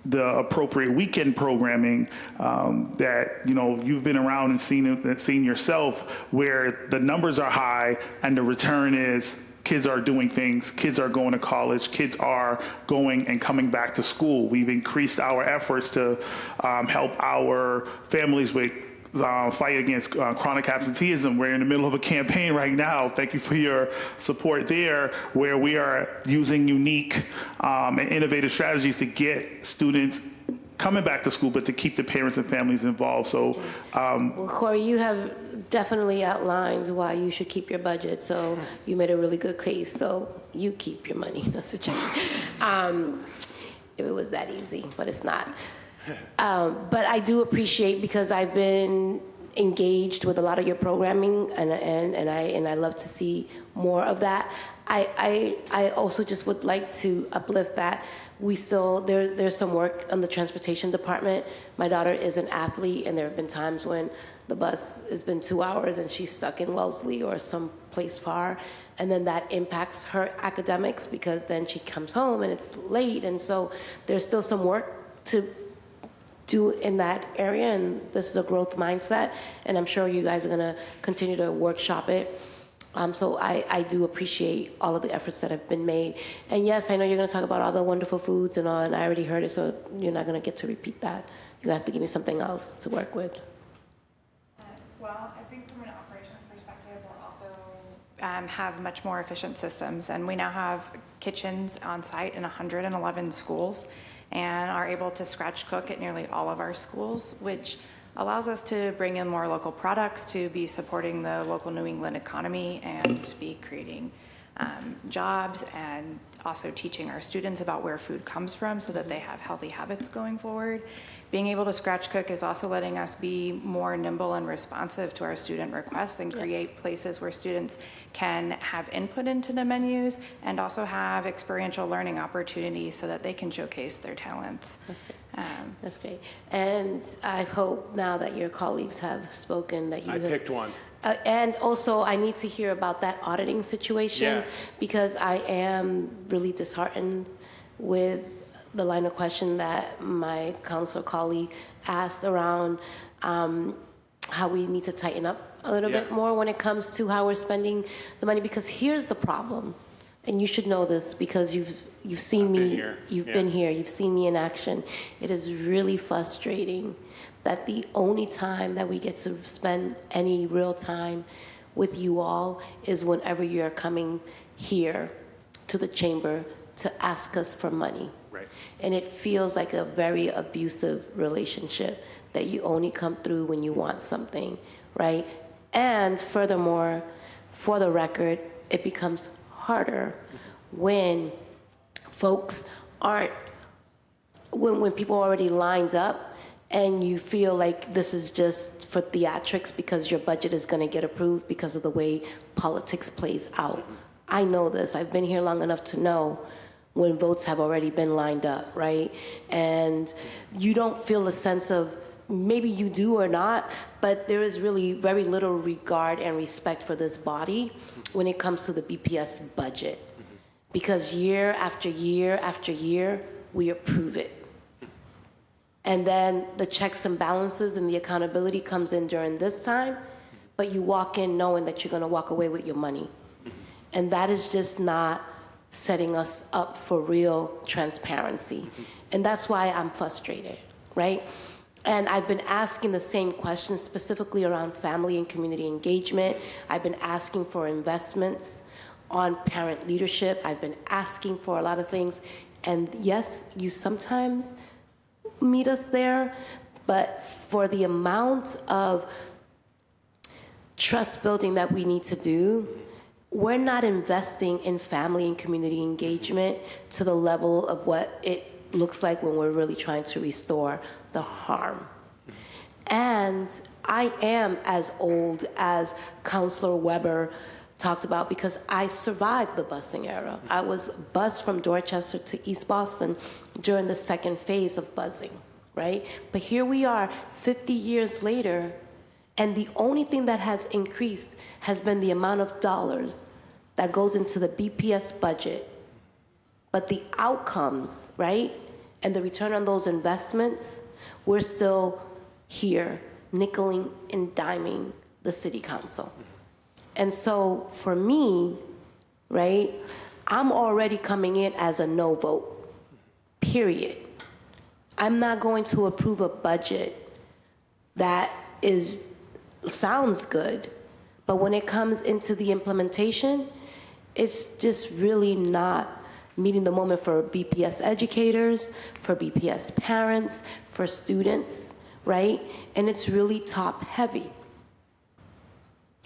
the appropriate weekend programming that, you know, you've been around and seen yourself, where the numbers are high and the return is Kids are doing things. Kids are going to college. Kids are going and coming back to school. We've increased our efforts to help our families with fight against chronic absenteeism. We're in the middle of a campaign right now. Thank you for your support there, where we are using unique and innovative strategies to get students coming back to school, but to keep the parents and families involved. So,
well, Corey, you have definitely outlined why you should keep your budget. So you made a really good case. So you keep your money. That's a check. If it was that easy, but it's not. But I do appreciate, because I've been engaged with a lot of your programming, and I love to see more of that. I also just would like to uplift that we still there's some work on the transportation department. My daughter is an athlete, and there have been times when the bus has been 2 hours and she's stuck in Wellesley or someplace far, and then that impacts her academics, because then she comes home and it's late, and so there's still some work to do in that area, and this is a growth mindset, and I'm sure you guys are going to continue to workshop it. So I do appreciate all of the efforts that have been made. And yes, I know you're going to talk about all the wonderful foods and all, and I already heard it, so you're not going to get to repeat that. You have to give me something else to work with.
Well, I think from an operations perspective, we're also have much more efficient systems, and we now have kitchens on site in 111 schools, and are able to scratch cook at nearly all of our schools, which allows us to bring in more local products, to be supporting the local New England economy, and to be creating jobs, and also teaching our students about where food comes from so that they have healthy habits going forward. Being able to scratch cook is also letting us be more nimble and responsive to our student requests, and create places where students can have input into the menus, and also have experiential learning opportunities so that they can showcase their talents.
That's great. That's great. And I hope now that your colleagues have spoken that you
I picked one.
And also, I need to hear about that auditing situation, because I am really disheartened with the line of question that my council colleague asked around how we need to tighten up a little bit more when it comes to how we're spending the money. Because here's the problem, and you should know this because you've seen me, you've been here, you've seen me in action. It is really frustrating that the only time that we get to spend any real time with you all is whenever you're coming here to the chamber to ask us for money.
Right.
And it feels like a very abusive relationship that you only come through when you want something, right? And furthermore, for the record, it becomes harder when folks aren't, when people are already lined up and you feel like this is just for theatrics because your budget is going to get approved because of the way politics plays out. I know this. I've been here long enough to know when votes have already been lined up, right? And you don't feel a sense of, maybe you do or not, but there is really very little regard and respect for this body when it comes to the BPS budget. Because year after year after year, we approve it. And then the checks and balances and the accountability comes in during this time, but you walk in knowing that you're gonna walk away with your money. And that is just not setting us up for real transparency. And that's why I'm frustrated, right? And I've been asking the same questions specifically around family and community engagement. I've been asking for investments on parent leadership. I've been asking for a lot of things. And yes, you sometimes meet us there, but for the amount of trust building that we need to do, we're not investing in family and community engagement to the level of what it looks like when we're really trying to restore the harm. And I am as old as Councilor Weber talked about because I survived the busing era. I was bused from Dorchester to East Boston during the second phase of buzzing, right? But here we are 50 years later, and the only thing that has increased has been the amount of dollars that goes into the BPS budget. But the outcomes, right, and the return on those investments, we're still here nickeling and diming the city council. And so for me, right? I'm already coming in as a no vote, period. I'm not going to approve a budget that sounds good, but when it comes into the implementation, it's just really not meeting the moment for BPS educators, for BPS parents, for students, right? And it's really top heavy.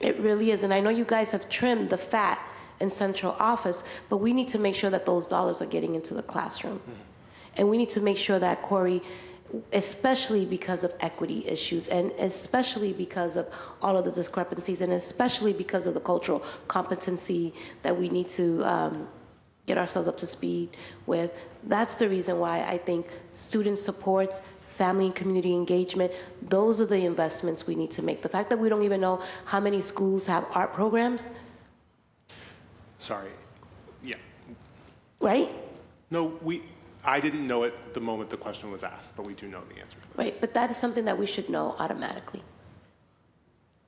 It really is. And I know you guys have trimmed the fat in central office, but we need to make sure that those dollars are getting into the classroom. And we need to make sure that, Corey, especially because of equity issues, and especially because of all of the discrepancies, and especially because of the cultural competency that we need to get ourselves up to speed with. That's the reason why I think student supports, family and community engagement, those are the investments we need to make. The fact that we don't even know how many schools have art programs.
Sorry. Yeah.
Right?
No, I didn't know it the moment the question was asked, but we do know the answer to that.
Right, but that is something that we should know automatically.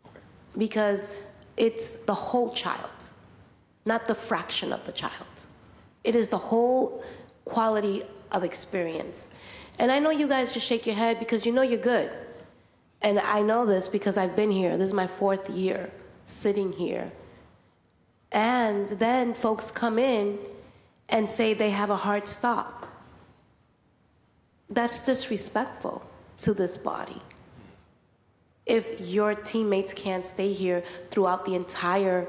Okay. Because it's the whole child, not the fraction of the child. It is the whole quality of experience. And I know you guys just shake your head because you know you're good. And I know this because I've been here. This is my 4th year sitting here. And then folks come in and say they have a hard stop. That's disrespectful to this body. If your teammates can't stay here throughout the entire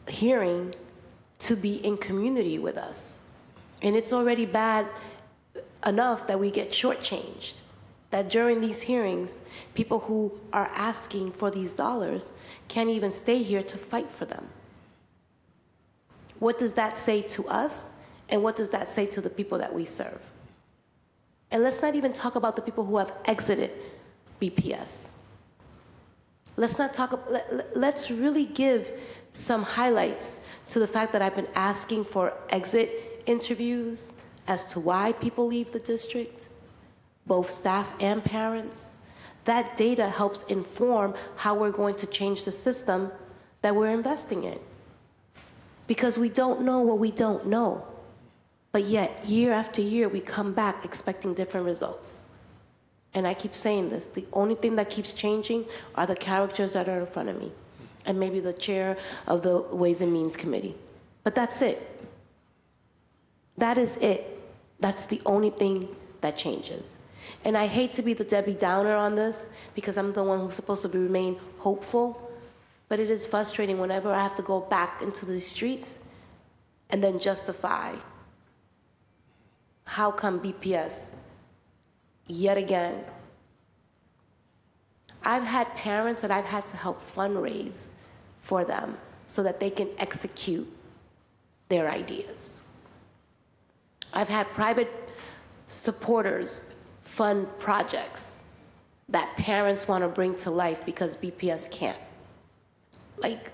hearing to be in community with us. And it's already bad enough that we get shortchanged, that during these hearings, people who are asking for these dollars can't even stay here to fight for them. What does that say to us? And what does that say to the people that we serve? And let's not even talk about the people who have exited BPS. Let's really give some highlights to the fact that I've been asking for exit interviews as to why people leave the district, both staff and parents. That data helps inform how we're going to change the system that we're investing in. Because we don't know what we don't know. But yet, year after year, we come back expecting different results. And I keep saying this, the only thing that keeps changing are the characters that are in front of me, and maybe the chair of the Ways and Means Committee. But that's it. That is it. That's the only thing that changes. And I hate to be the Debbie Downer on this, because I'm the one who's supposed to remain hopeful, but it is frustrating whenever I have to go back into the streets and then justify how come BPS, yet again. I've had parents that I've had to help fundraise for them so that they can execute their ideas. I've had private supporters fund projects that parents want to bring to life because BPS can't. Like,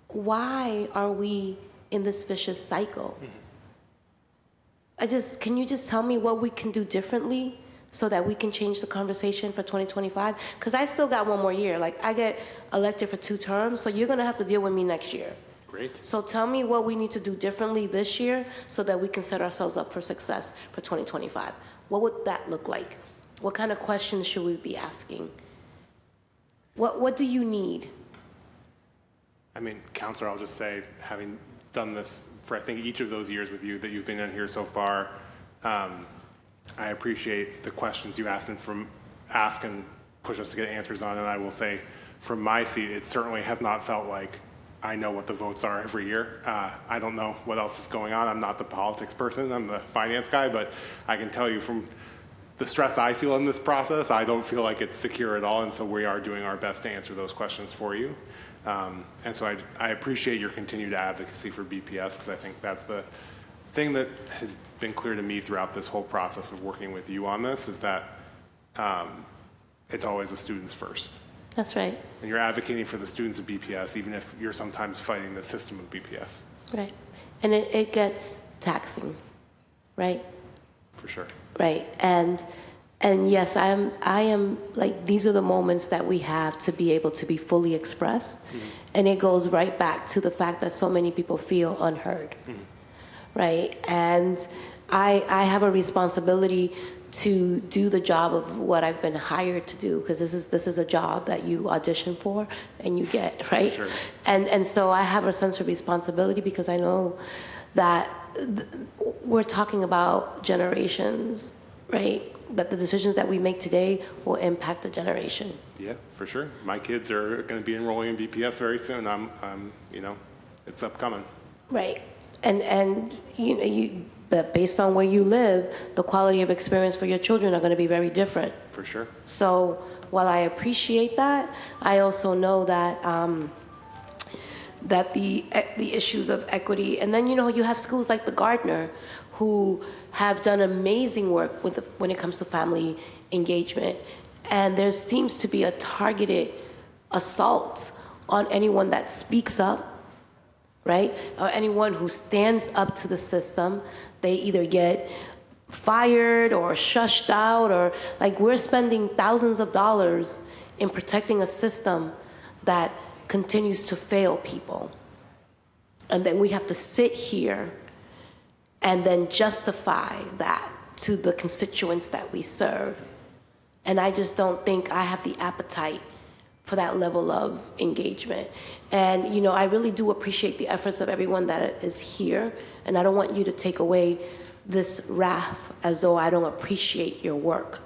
why are we in this vicious cycle? Can you just tell me what we can do differently so that we can change the conversation for 2025? Because I still got one more year. Like, I get elected for 2 terms, so you're going to have to deal with me next year.
Great.
So tell me what we need to do differently this year so that we can set ourselves up for success for 2025. What would that look like? What kind of questions should we be asking? What do you need?
I mean, Counselor, I'll just say, having done this for I think each of those years with you that you've been in here so far, I appreciate the questions you ask and push us to get answers on. And I will say, from my seat, it certainly has not felt like I know what the votes are every year. I don't know what else is going on. I'm not the politics person. I'm the finance guy, but I can tell you from the stress I feel in this process, I don't feel like it's secure at all. And so we are doing our best to answer those questions for you. And so I appreciate your continued advocacy for BPS, because I think that's the thing that has been clear to me throughout this whole process of working with you on this, is that it's always the students first.
That's right.
And you're advocating for the students of BPS, even if you're sometimes fighting the system of BPS.
Right. And it gets taxing, right?
For sure.
Right. And And yes, I am like, these are the moments that we have to be able to be fully expressed. And it goes right back to the fact that so many people feel unheard, right? And I have a responsibility to do the job of what I've been hired to do, because this is a job that you audition for and you get, right?
Sure.
And so I have a sense of responsibility, because I know that we're talking about generations, right? That the decisions that we make today will impact the generation.
Yeah, for sure. My kids are going to be enrolling in BPS very soon. I'm it's upcoming.
Right. And but based on where you live, the quality of experience for your children are going to be very different.
For sure.
So while I appreciate that, I also know that that the issues of equity, and then you have schools like the Gardner who have done amazing work when it comes to family engagement, and there seems to be a targeted assault on anyone that speaks up, right? Or anyone who stands up to the system. They either get fired or shushed out, or like, we're spending thousands of dollars in protecting a system that continues to fail people. And then we have to sit here and then justify that to the constituents that we serve. And I just don't think I have the appetite for that level of engagement. And, I really do appreciate the efforts of everyone that is here. And I don't want you to take away this wrath as though I don't appreciate your work.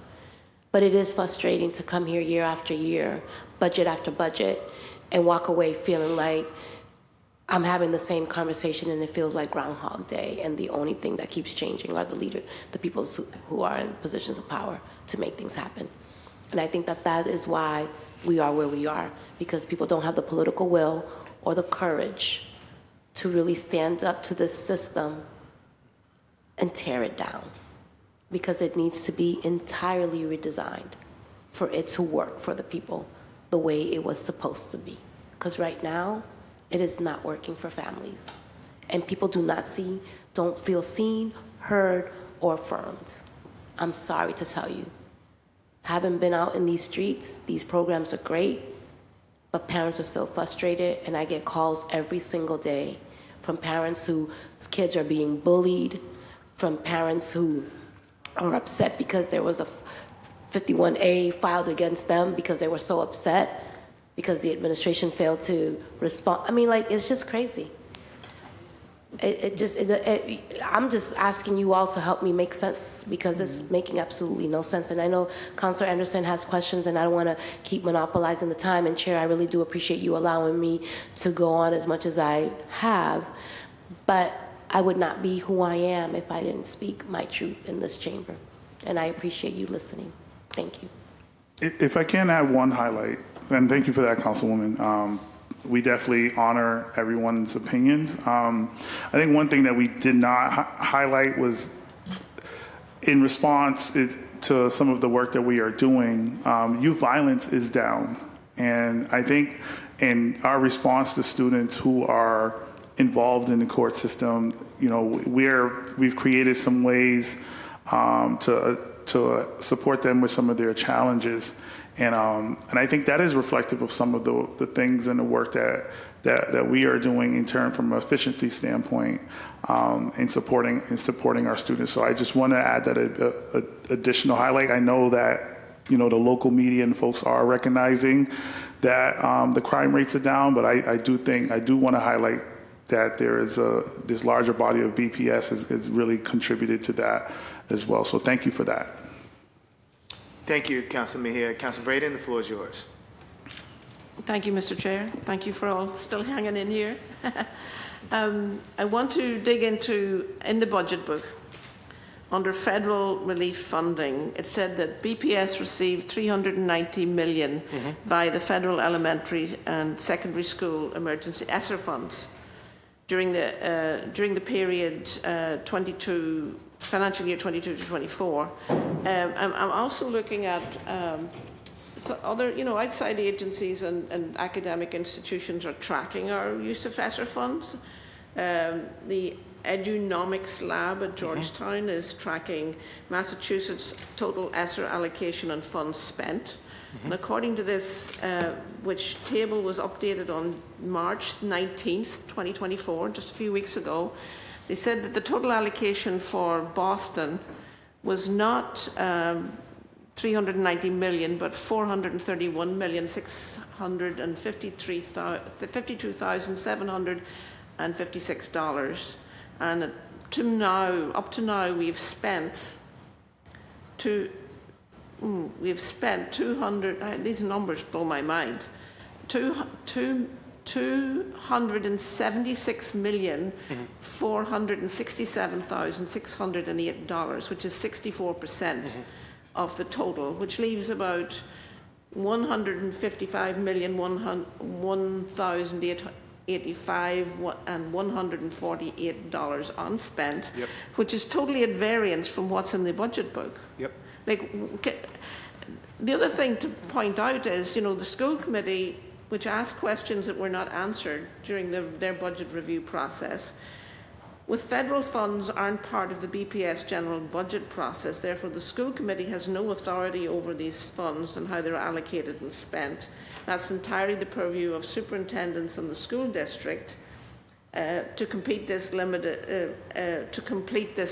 But it is frustrating to come here year after year, budget after budget, and walk away feeling like I'm having the same conversation and it feels like Groundhog Day, and the only thing that keeps changing are the people who are in positions of power to make things happen. And I think that is why we are where we are, because people don't have the political will or the courage to really stand up to this system and tear it down, because it needs to be entirely redesigned for it to work for the people the way it was supposed to be. Because right now, it is not working for families. And people don't feel seen, heard, or affirmed. I'm sorry to tell you. Having been out in these streets, these programs are great, but parents are still frustrated, and I get calls every single day from parents whose kids are being bullied, from parents who are upset because there was a 51A filed against them because they were so upset because the administration failed to respond. I mean, it's just crazy. I'm just asking you all to help me make sense, because it's making absolutely no sense. And I know Councilor Anderson has questions, and I don't want to keep monopolizing the time. And Chair, I really do appreciate you allowing me to go on as much as I have. But I would not be who I am if I didn't speak my truth in this chamber. And I appreciate you listening. Thank you.
If I can add one highlight, and thank you for that, Councilwoman. We definitely honor everyone's opinions. I think one thing that we did not highlight was in response to some of the work that we are doing, youth violence is down. And I think in our response to students who are involved in the court system, we've created some ways to support them with some of their challenges. And I think that is reflective of some of the things and the work that we are doing in turn from an efficiency standpoint in supporting our students. So I just want to add that additional highlight. I know that the local media and folks are recognizing that the crime rates are down, but I do want to highlight that there is this larger body of BPS has really contributed to that as well. So thank you for that.
Thank you, Councilor Mejia. Councilor Braden, the floor is yours.
Thank you, Mr. Chair. Thank you for all still hanging in here. I want to dig in the budget book, under federal relief funding, it said that BPS received $390 million via the federal elementary and secondary school emergency ESSER funds during the period financial year 22 to 24. I'm also looking at other, outside agencies and academic institutions are tracking our use of ESSER funds. The Edunomics Lab at Georgetown is tracking Massachusetts total ESSER allocation and funds spent. And according to this, which table was updated on March 19th, 2024, just a few weeks ago, they said that the total allocation for Boston was not 390 million, but 431,652,756 dollars. And up to now, we've spent 200. These numbers blow my mind. 276,467,608 dollars, which is 64% of the total, which leaves about 155,001,885 and $148 unspent, which is totally at variance from what's in the budget book. Like, the other thing to point out is, the school committee, which asked questions that were not answered during their budget review process, with federal funds aren't part of the BPS general budget process. Therefore, the school committee has no authority over these funds and how they're allocated and spent. That's entirely the purview of superintendents and the school district to complete this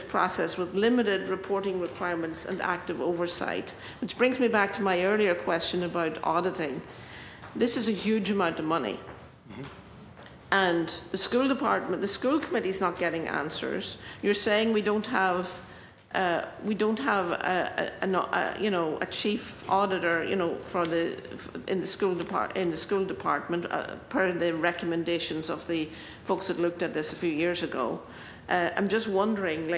process with limited reporting requirements and active oversight. Which brings me back to my earlier question about auditing. This is a huge amount of money. And the school committee is not getting answers. You're saying we don't have a chief auditor, in the school department per the recommendations of the folks that looked at this a few years ago. I'm just wondering,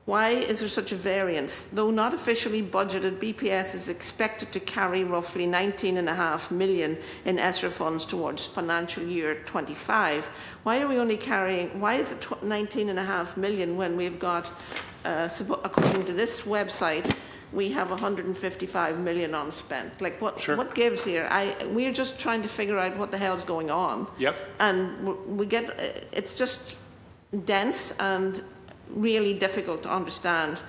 why is there such a variance? Though not officially budgeted, BPS is expected to carry roughly $19.5 million in ESSER funds towards financial year 25. Why are we only carrying, why is it $19.5 million when we've got, according to this website, we have $155 million unspent? What gives here? We're just trying to figure out what the hell's going on. And it's just dense and really difficult to understand.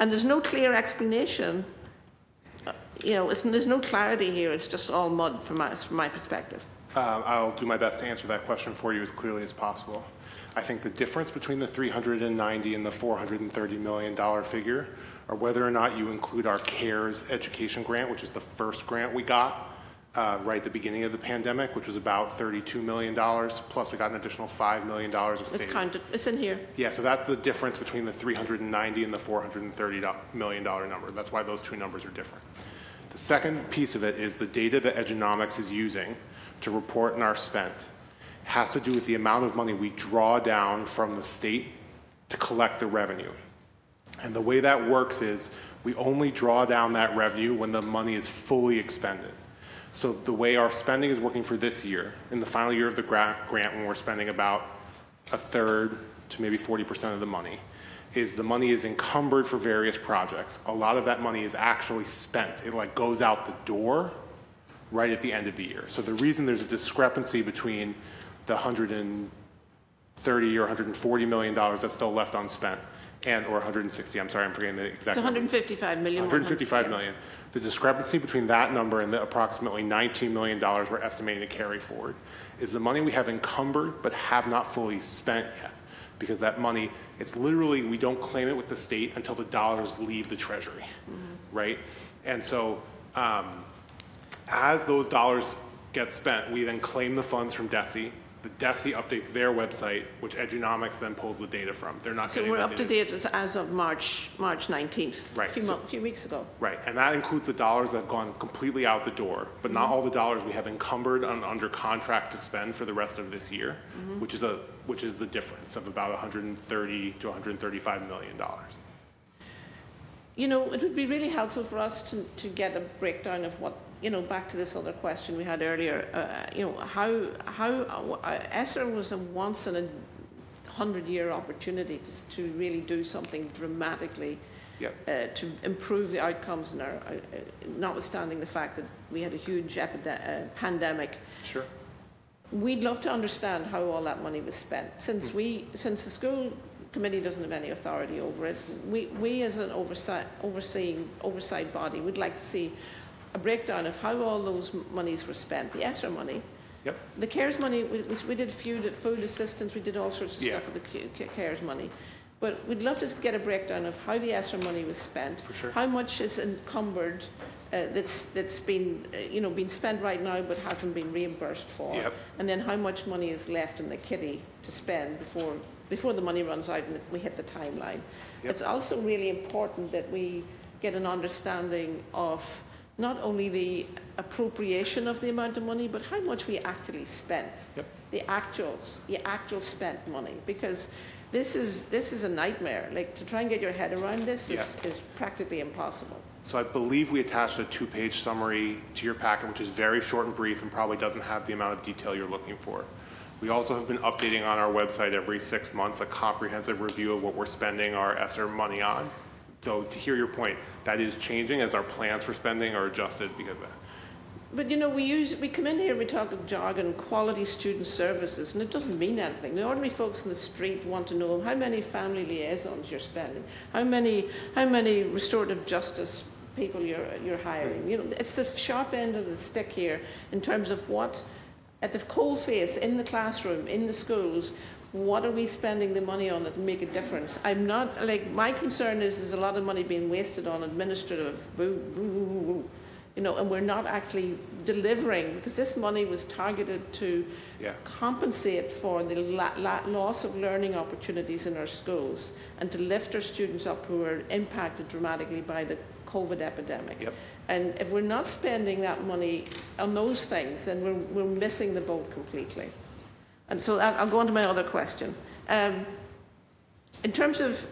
And there's no clear explanation. There's no clarity here. It's just all mud from my perspective.
I'll do my best to answer that question for you as clearly as possible. I think the difference between the 390 and the $430 million figure are whether or not you include our CARES education grant, which is the first grant we got right at the beginning of the pandemic, which was about $32 million, plus we got an additional $5 million of state.
It's counted. It's in here.
Yeah, so that's the difference between the 390 and the $430 million number. That's why those two numbers are different. The second piece of it is the data that Edunomics is using to report in our spent has to do with the amount of money we draw down from the state to collect the revenue. And the way that works is we only draw down that revenue when the money is fully expended. So the way our spending is working for this year, in the final year of the grant when we're spending about a third to maybe 40% of the money, is the money is encumbered for various projects. A lot of that money is actually spent. It goes out the door right at the end of the year. So the reason there's a discrepancy between the $130 or $140 million that's still left unspent or 160, I'm sorry, I'm forgetting the exact number.
It's $155 million.
$155 million. The discrepancy between that number and the approximately $19 million we're estimating to carry forward is the money we have encumbered but have not fully spent yet. Because that money, it's literally, we don't claim it with the state until the dollars leave the Treasury, right? And so as those dollars get spent, we then claim the funds from DESE. The DESE updates their website, which Edunomics then pulls the data from. They're not
so we're up to date as of March 19th,
right.
a few weeks ago.
Right, and that includes the dollars that have gone completely out the door, but not all the dollars we have encumbered under contract to spend for the rest of this year, which is the difference of about $130 to $135 million.
It would be really helpful for us to get a breakdown of what, back to this other question we had earlier, how ESSER was a once in a 100-year opportunity to really do something dramatically to improve the outcomes in our, notwithstanding the fact that we had a huge pandemic.
Sure.
We'd love to understand how all that money was spent. Since the school committee doesn't have any authority over it. We as an oversight body would like to see a breakdown of how all those monies were spent, the ESSER money.
Yep.
The CARES money, we did food assistance, we did all sorts of stuff with the CARES money. But we'd love to get a breakdown of how the ESSER money was spent,
For sure.
how much is encumbered, that's been been spent right now but hasn't been reimbursed for,
Yep.
and then how much money is left in the kitty to spend before the money runs out and we hit the timeline.
Yep.
It's also really important that we get an understanding of not only the appropriation of the amount of money, but how much we actually spent.
Yep.
The actual spent money, because this is a nightmare. Like, to try and get your head around this is practically impossible.
So I believe we attached a 2-page summary to your packet, which is very short and brief and probably doesn't have the amount of detail you're looking for. We also have been updating on our website every 6 months a comprehensive review of what we're spending our ESSER money on. So to hear your point, that is changing as our plans for spending are adjusted because of that.
But we come in here, we talk of jargon, quality student services, and it doesn't mean anything. The ordinary folks in the street want to know how many family liaisons you're spending, how many restorative justice people you're hiring. It's the sharp end of the stick here in terms of what, at the coalface, in the classroom, in the schools, what are we spending the money on that will make a difference? My concern is there's a lot of money being wasted on administrative, and we're not actually delivering, because this money was targeted to compensate for the loss of learning opportunities in our schools and to lift our students up who are impacted dramatically by the COVID epidemic. Yep. And if we're not spending that money on those things, then we're missing the boat completely. And so I'll go on to my other question. In terms of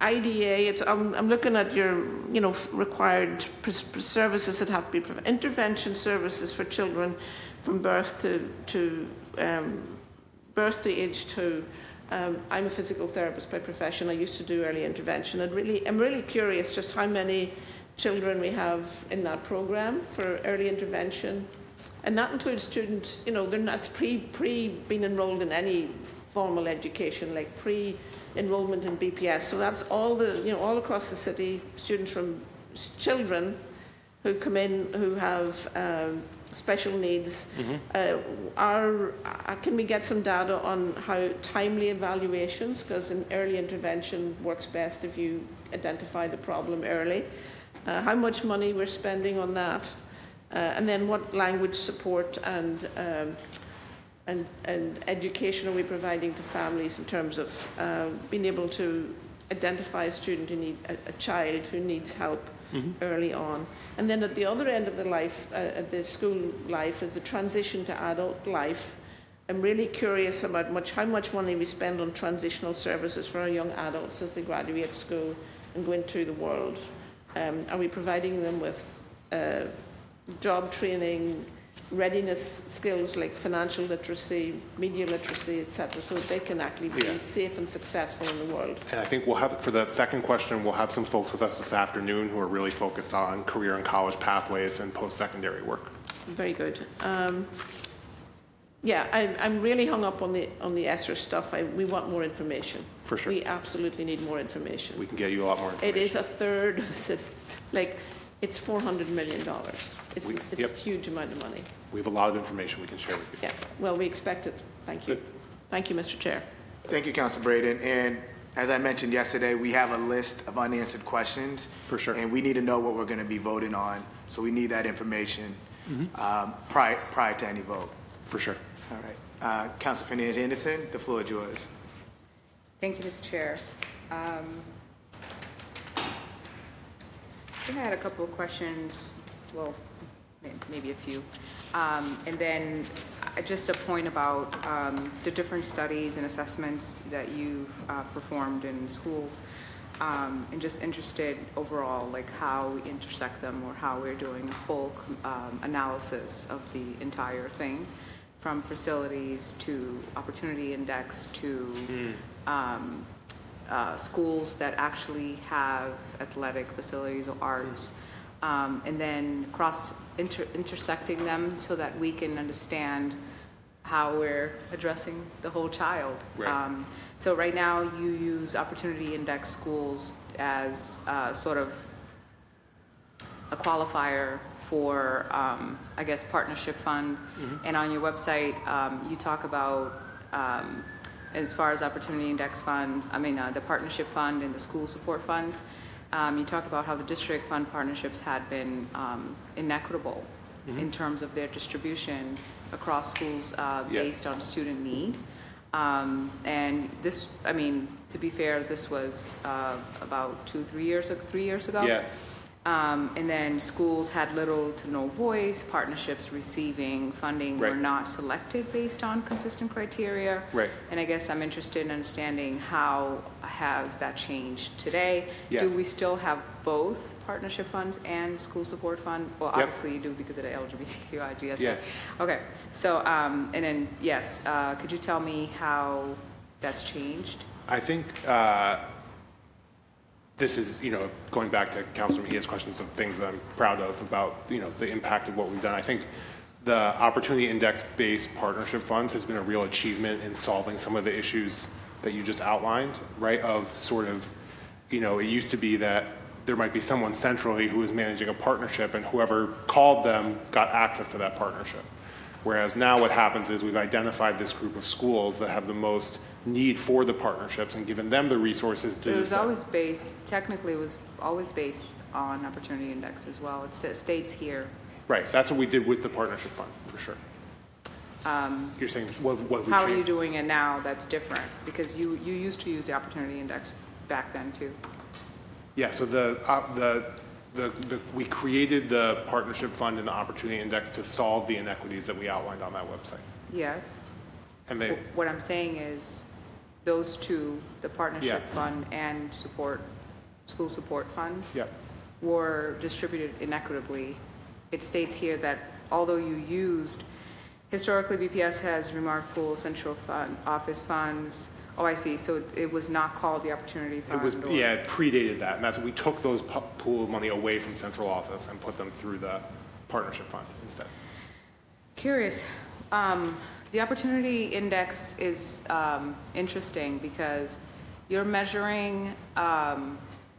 IDA, I'm looking at your required services that have to be provided. Intervention services for children from birth to age 2. I'm a physical therapist by profession. I used to do early intervention. I'm really curious just how many children we have in that program for early intervention. And that includes students, they're not pre being enrolled in any formal education, like pre-enrollment in BPS. So that's all all across the city, students from children who come in who have special needs. Can we get some data on how timely evaluations, because in early intervention works best if you identify the problem early, how much money we're spending on that, and then what language support and education are we providing to families in terms of being able to identify a student a child who needs help early on. And then at the other end of the life, at the school life, is the transition to adult life. I'm really curious about how much money we spend on transitional services for our young adults as they graduate school and go into the world. Are we providing them with job training, readiness skills like financial literacy, media literacy, etc., so that they can actually be safe and successful in the world?
And I think we'll have, for that second question, we'll have some folks with us this afternoon who are really focused on career and college pathways and post-secondary work.
Very good. I'm really hung up on the ESSER stuff. We want more information.
For sure.
We absolutely need more information.
We can get you a lot more information.
It is a third of it. It's $400 million. It's a huge amount of money.
We have a lot of information we can share with you.
Yeah, well, we expect it. Thank you.
Good.
Thank you, Mr. Chair.
Thank you, Councilor Braden. And as I mentioned yesterday, we have a list of unanswered questions.
For sure.
And we need to know what we're going to be voting on. So we need that information prior to any vote.
For sure.
All right. Councilor Fernandez-Anderson, the floor is yours.
Thank you, Mr. Chair. I think I had a couple of questions, well, maybe a few. And then just a point about the different studies and assessments that you've performed in schools, and just interested overall, like how we intersect them or how we're doing a full analysis of the entire thing, from facilities to opportunity index to schools that actually have athletic facilities or arts, and then intersecting them so that we can understand how we're addressing the whole child.
Right.
So right now, you use Opportunity Index schools as sort of a qualifier for, I guess, partnership fund. And on your website, you talk about, as far as Opportunity Index fund, the partnership fund and the school support funds, you talk about how the district fund partnerships had been inequitable in terms of their distribution across schools based on student need. And this, to be fair, this was about 3 years ago.
Yeah.
And then schools had little to no voice. Partnerships receiving funding were not selected based on consistent criteria.
Right.
And I guess I'm interested in understanding how has that changed today?
Yeah.
Do we still have both partnership funds and school support fund? Well,
Yep.
obviously you do because of the LGBTQIDSA.
Yeah.
Okay. So, and then, yes, could you tell me how that's changed?
I think this is, going back to Councilor Mejia's questions of things that I'm proud of about, the impact of what we've done. I think the Opportunity Index-based partnership funds has been a real achievement in solving some of the issues that you just outlined, right? Of sort of, it used to be that there might be someone centrally who was managing a partnership and whoever called them got access to that partnership. Whereas now what happens is we've identified this group of schools that have the most need for the partnerships and given them the resources to
It was
decide.
always based, technically it was always based on Opportunity Index as well. It states here.
Right, that's what we did with the partnership fund, for sure. You're saying, what we
How are
changed?
you doing it now that's different? Because you used to use the Opportunity Index back then too.
Yeah, so we created the partnership fund and the Opportunity Index to solve the inequities that we outlined on that website.
Yes.
And they,
What I'm saying is those two, the partnership
Yeah.
fund and school support funds,
yeah,
were distributed inequitably. It states here that although you used, historically BPS has remarked pool central fund, office funds. Oh, I see. So it was not called the Opportunity Fund?
it predated that, and that's, we took those pool of money away from central office and put them through the partnership fund instead.
Curious. The Opportunity Index is interesting because you're measuring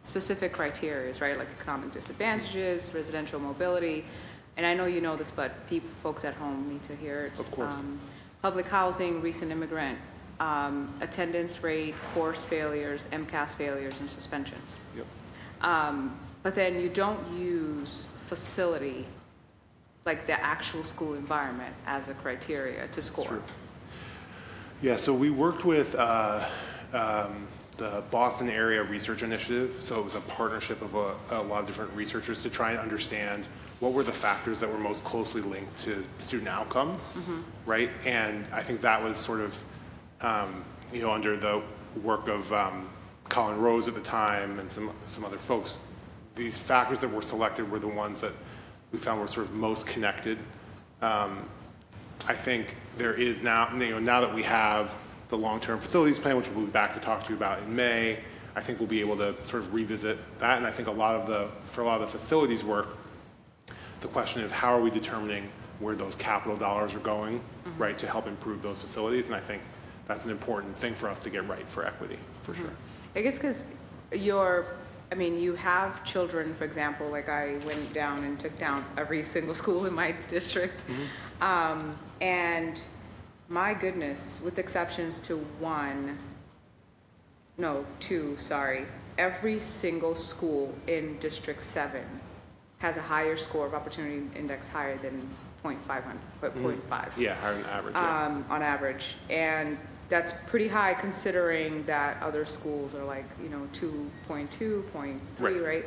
specific criteria, right? Like economic disadvantages, residential mobility. And I know you know this, but folks at home need to hear it.
Of course.
Public housing, recent immigrant, attendance rate, course failures, MCAS failures, and suspensions.
Yep.
But then you don't use facility, like the actual school environment, as a criteria to score.
True. Yeah, so we worked with the Boston Area Research Initiative. So it was a partnership of a lot of different researchers to try and understand what were the factors that were most closely linked to student outcomes, right? And I think that was sort of, under the work of Colin Rose at the time and some other folks, these factors that were selected were the ones that we found were sort of most connected. I think there is now, now that we have the long-term facilities plan, which we'll be back to talk to you about in May, I think we'll be able to sort of revisit that. And I think for a lot of the facilities work, the question is how are we determining where those capital dollars are going, right, to help improve those facilities? And I think that's an important thing for us to get right for equity, for sure.
I guess because you have children, for example, like I went down and took down every single school in my district. And my goodness, with exceptions to two, every single school in District 7 has a higher score of Opportunity Index higher than 0.5.
Yeah, higher than average. Yeah.
On average. And that's pretty high considering that other schools are like, 2.2, 0.3, right?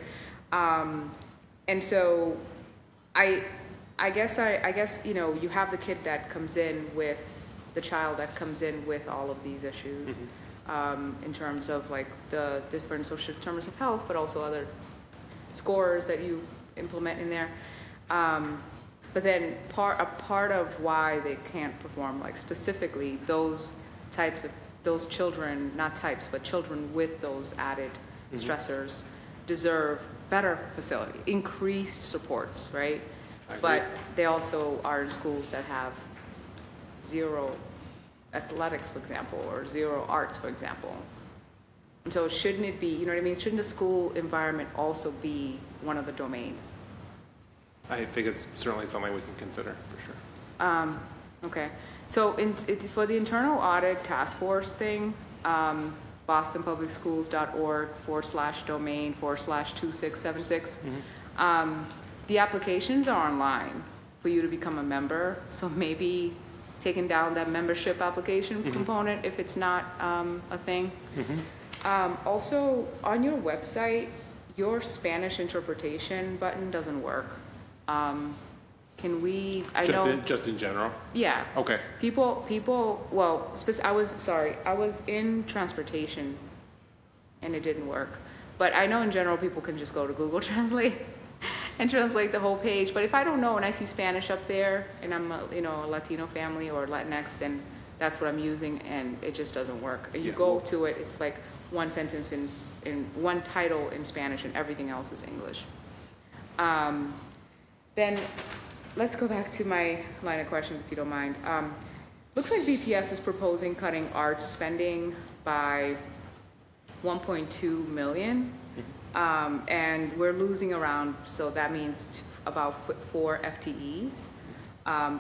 And so I guess, you have the kid that comes in with, the child that comes in with all of these issues in terms of like the different social determinants of health, but also other scores that you implement in there. But then a part of why they can't perform, like specifically those children, not types, but children with those added stressors deserve better facility, increased supports, right? But they also are in schools that have zero athletics, for example, or zero arts, for example. And so shouldn't it be, you know what I mean? Shouldn't the school environment also be one of the domains?
I think it's certainly something we can consider, for sure.
Okay. So for the internal audit task force thing, bostonpublicsschools.org/domain/2676, the applications are online for you to become a member. So maybe taking down that membership application component if it's not a thing. Also, on your website, your Spanish interpretation button doesn't work. Can we, I know.
Just in general?
Yeah.
Okay.
People, well, I was in transportation and it didn't work. But I know in general people can just go to Google Translate and translate the whole page. But if I don't know and I see Spanish up there and I'm a Latino family or Latinx, then that's what I'm using and it just doesn't work. You go to it, it's like one sentence in one title in Spanish and everything else is English. Then let's go back to my line of questions, if you don't mind. Looks like BPS is proposing cutting arts spending by 1.2 million. And we're losing around, so that means about 4 FTEs.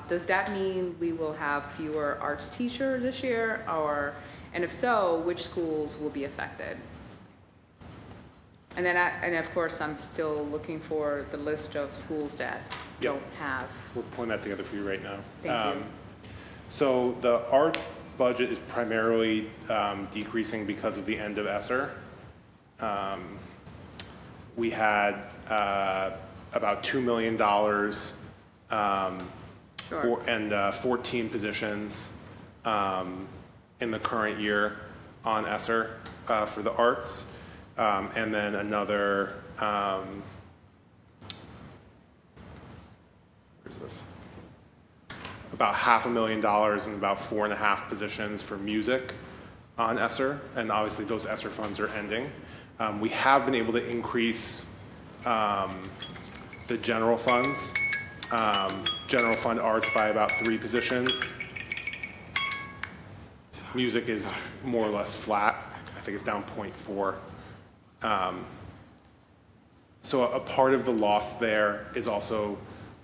Does that mean we will have fewer arts teachers this year? And if so, which schools will be affected? And then, and of course, I'm still looking for the list of schools that don't have.
We're pulling that together for you right now.
Thank you.
So the arts budget is primarily decreasing because of the end of ESSER. We had about $2 million and 14 positions in the current year on ESSER for the arts. And then another, where's this? About $500,000 and about 4.5 positions for music on ESSER. And obviously those ESSER funds are ending. We have been able to increase the general funds, general fund arts by about 3 positions. Music is more or less flat. I think it's down 0.4. So a part of the loss there is also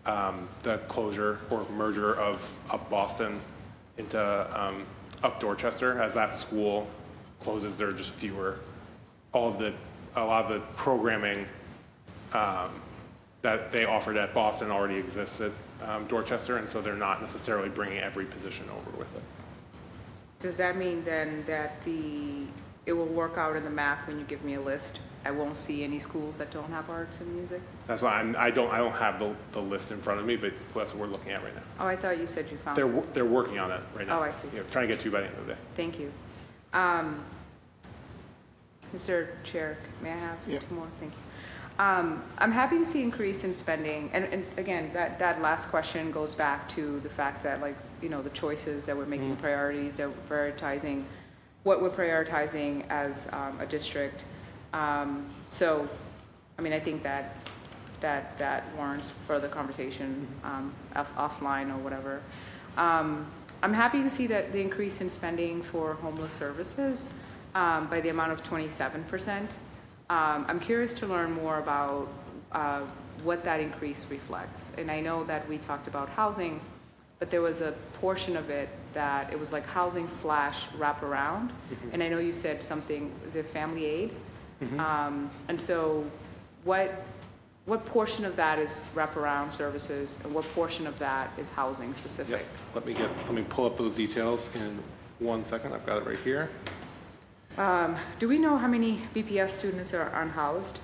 the closure or merger of Up Boston into Up Dorchester. As that school closes, there are just fewer. A lot of the programming that they offered at Boston already exists at Dorchester, and so they're not necessarily bringing every position over with it.
Does that mean then that it will work out in the math when you give me a list? I won't see any schools that don't have arts and music?
That's why I don't have the list in front of me, but that's what we're looking at right now.
Oh, I thought you said you found it.
They're working on it right now.
Oh, I see.
Yeah, trying to get to you by the end of the day.
Thank you. Mr. Chair, may I have 2 more? Thank you. I'm happy to see increase in spending. And again, that last question goes back to the fact that, like, the choices that we're making, priorities that we're prioritizing, what we're prioritizing as a district. So, I mean, I think that warrants further conversation offline or whatever. I'm happy to see that the increase in spending for homeless services by the amount of 27%. I'm curious to learn more about what that increase reflects. And I know that we talked about housing, but there was a portion of it that it was like housing / wraparound. And I know you said something, is it family aid? And so what portion of that is wraparound services and what portion of that is housing specific?
Let me pull up those details in 1 second. I've got it right here.
Do we know how many BPS students are unhoused?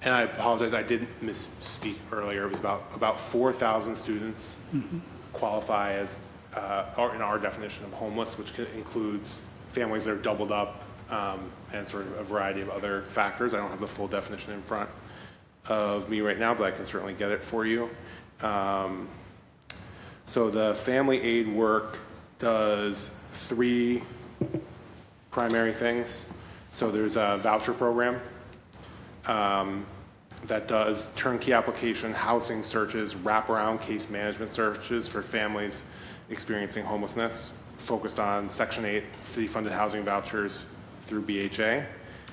And I apologize, I did misspeak earlier. It was about 4,000 students qualify as, in our definition of homeless, which includes families that are doubled up and sort of a variety of other factors. I don't have the full definition in front of me right now, but I can certainly get it for you. So the family aid work does 3 primary things. So there's a voucher program. that does turnkey application, housing searches, wraparound case management searches for families experiencing homelessness, focused on Section 8 city-funded housing vouchers through BHA.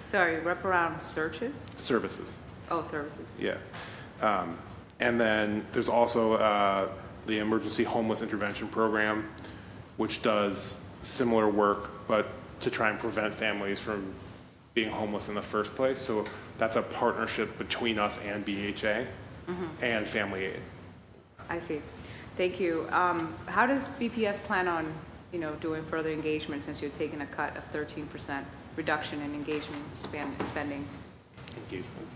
Sorry, wraparound searches?
Services.
Oh, services.
Yeah. And then there's also the Emergency Homeless Intervention Program, which does similar work, but to try and prevent families from being homeless in the first place. So that's a partnership between us and BHA and Family Aid.
I see. Thank you. How does BPS plan on, doing further engagement since you're taking a cut of 13% reduction in engagement spending?
Engagement.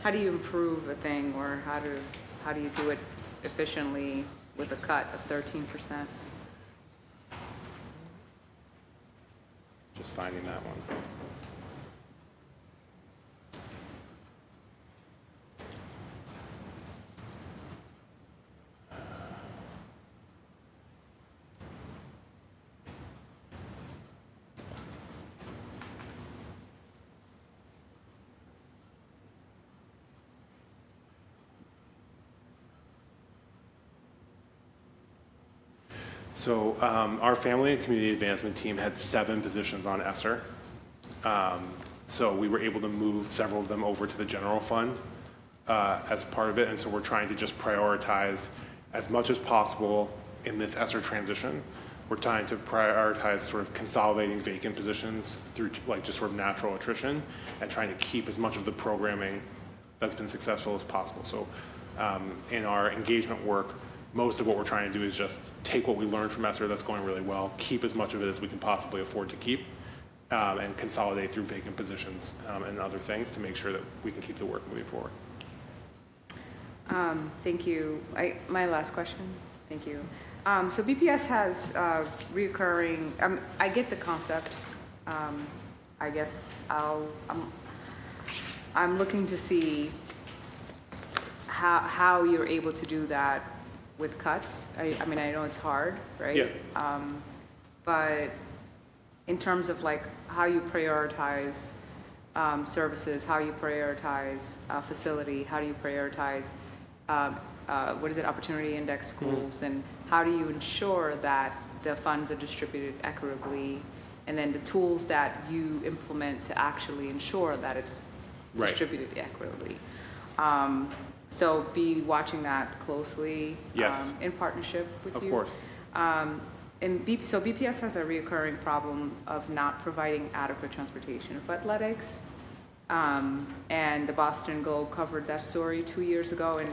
How do you improve a thing, or how do you do it efficiently with a cut of 13%?
Just finding that one. So our family and community advancement team had 7 positions on ESSER. So we were able to move several of them over to the general fund as part of it. And so we're trying to just prioritize as much as possible in this ESSER transition. We're trying to prioritize sort of consolidating vacant positions through just sort of natural attrition and trying to keep as much of the programming that's been successful as possible. So in our engagement work, most of what we're trying to do is just take what we learned from ESSER that's going really well, keep as much of it as we can possibly afford to keep, and consolidate through vacant positions and other things to make sure that we can keep the work moving forward.
Thank you. My last question. Thank you. So BPS has reoccurring. I get the concept. I guess I'm looking to see how you're able to do that with cuts. I mean, I know it's hard, right?
Yeah.
But in terms of like how you prioritize services, how you prioritize facility, how do you prioritize opportunity index schools, and how do you ensure that the funds are distributed equitably, and then the tools that you implement to actually ensure that it's distributed equitably. So be watching that closely.
Yes.
In partnership with you.
Of course.
So BPS has a reoccurring problem of not providing adequate transportation for athletics. And the Boston Globe covered that story 2 years ago, and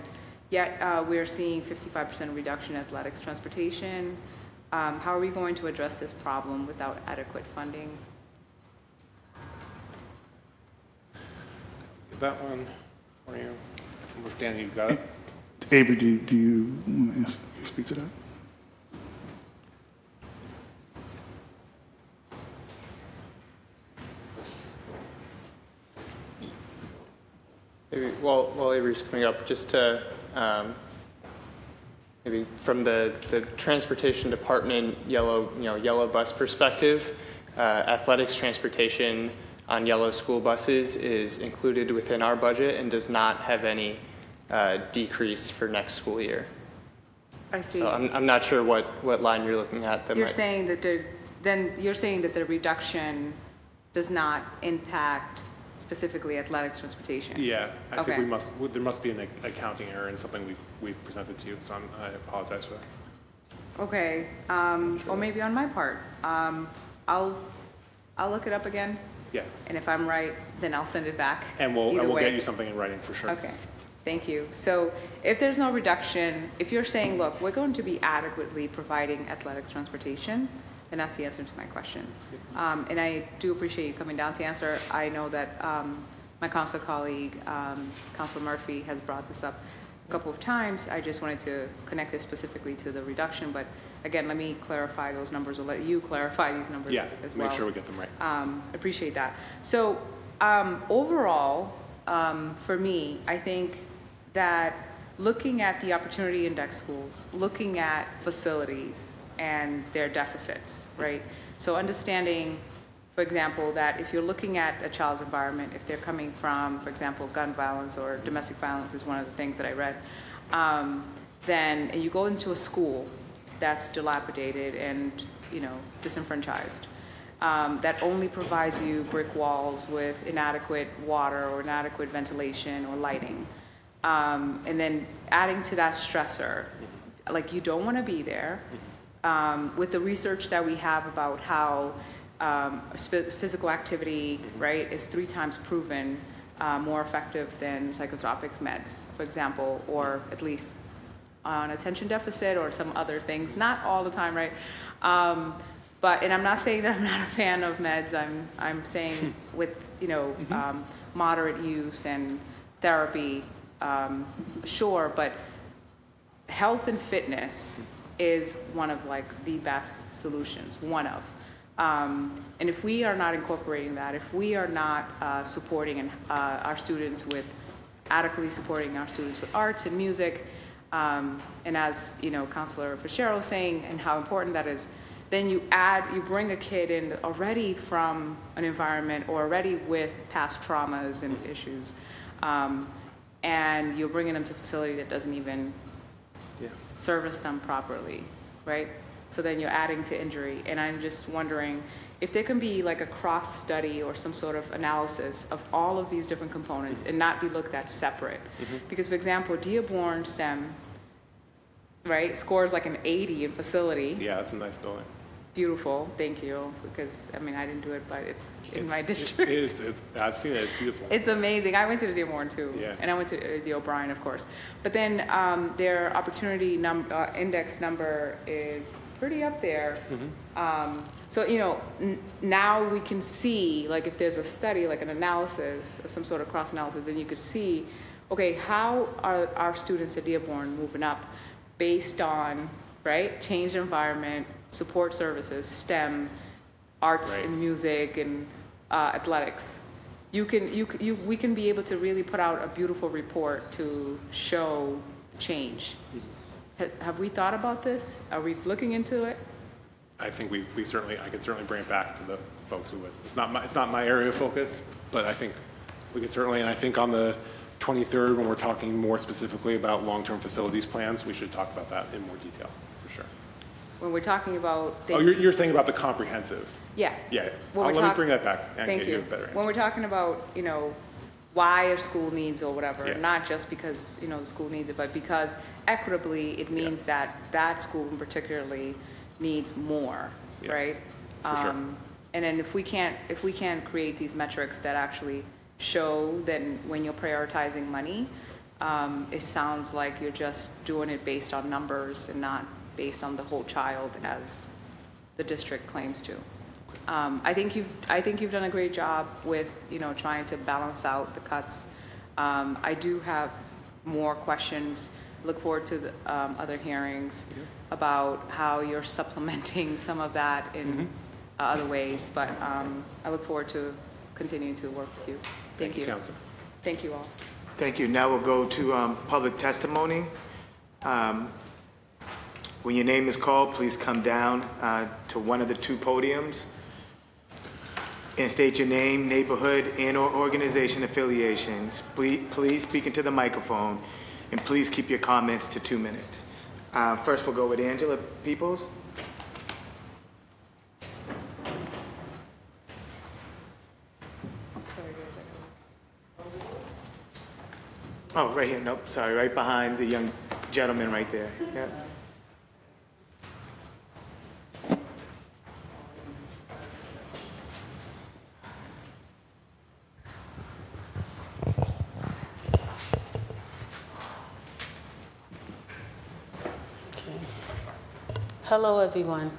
yet we're seeing 55% reduction in athletics transportation. How are we going to address this problem without adequate funding?
That one for you. Stan, you got it?
Avery, do you want to speak to that?
Maybe while Avery's coming up, just to maybe from the transportation department yellow bus perspective, athletics transportation on yellow school buses is included within our budget and does not have any decrease for next school year.
I see.
So I'm not sure what line you're looking at.
You're saying that the reduction does not impact specifically athletics transportation.
Yeah, I
Okay.
think there must be an accounting error in something we've presented to you, so I apologize for that.
Okay, or maybe on my part. I'll look it up again.
Yeah.
And if I'm right, then I'll send it back.
And we'll
way.
get you something in writing for sure.
Okay, thank you. So if there's no reduction, if you're saying, look, we're going to be adequately providing athletics transportation, then that's the answer to my question. And I do appreciate you coming down to answer. I know that my council colleague, Councilor Murphy, has brought this up a couple of times. I just wanted to connect this specifically to the reduction, but again, let me clarify those numbers, or let you clarify these numbers as well.
Make sure we get them right.
Appreciate that. So overall, for me, I think that looking at the opportunity index schools, looking at facilities and their deficits, right? So understanding, For example, that if you're looking at a child's environment, if they're coming from, for example, gun violence or domestic violence is one of the things that I read, then you go into a school that's dilapidated and, disenfranchised, that only provides you brick walls with inadequate water or inadequate ventilation or lighting. And then adding to that stressor, like you don't want to be there. With the research that we have about how physical activity, right, is 3 times proven more effective than psychotropic meds, for example, or at least on attention deficit or some other things, not all the time, right? And I'm not saying that I'm not a fan of meds. I'm saying with moderate use and therapy, sure, but health and fitness is one of like the best solutions, one of. And if we are not incorporating that, if we are not supporting our students with, adequately supporting our students with arts and music, and as Councilor Fitzgerald was saying, and how important that is, then you bring a kid in already from an environment or already with past traumas and issues, and you're bringing them to a facility that doesn't even service them properly, right? So then you're adding to injury. And I'm just wondering if there can be like a cross study or some sort of analysis of all of these different components and not be looked at separate. Because, for example, Dearborn STEM, right, scores like an 80 in facility.
Yeah, that's a nice building.
Beautiful, thank you, because, I mean, I didn't do it, but it's in my district.
I've seen it, it's beautiful.
It's amazing. I went to the Dearborn too,
Yeah.
and I went to the O'Brien, of course. But then their opportunity index number is pretty up there. So, now we can see, like if there's a study, like an analysis, or some sort of cross-analysis, then you could see, okay, how are our students at Dearborn moving up based on, right, changed environment, support services, STEM, arts and music, and athletics. We can be able to really put out a beautiful report to show change. Have we thought about this? Are we looking into it?
I think I could certainly bring it back to the folks who would. It's not my area of focus, but I think we could certainly, and I think on the 23rd, when we're talking more specifically about long-term facilities plans, we should talk about that in more detail, for sure.
When we're talking about things.
Oh, you're saying about the comprehensive?
Yeah.
Yeah.
When
Let me bring that back and
Thank
get you a
you.
better answer.
When we're talking about, why a school needs or whatever,
Yeah.
not just because, the school needs it, but because equitably it means that that school particularly needs more, right?
For sure.
And then if we can't create these metrics that actually show that when you're prioritizing money, it sounds like you're just doing it based on numbers and not based on the whole child as the district claims to. I think you've done a great job with trying to balance out the cuts. I do have more questions. Look forward to the other hearings about how you're supplementing some of that in other ways. But I look forward to continuing to work with you. Thank you,
Council.
Thank you all.
Thank you. Now we'll go to public testimony. When your name is called, please come down to one of the 2 podiums and state your name, neighborhood, and/or organization affiliations. Please speak into the microphone, and please keep your comments to 2 minutes. First, we'll go with Angela Peoples. Oh, right here. Nope, sorry, right behind the young gentleman right there. Yeah.
Hello, everyone.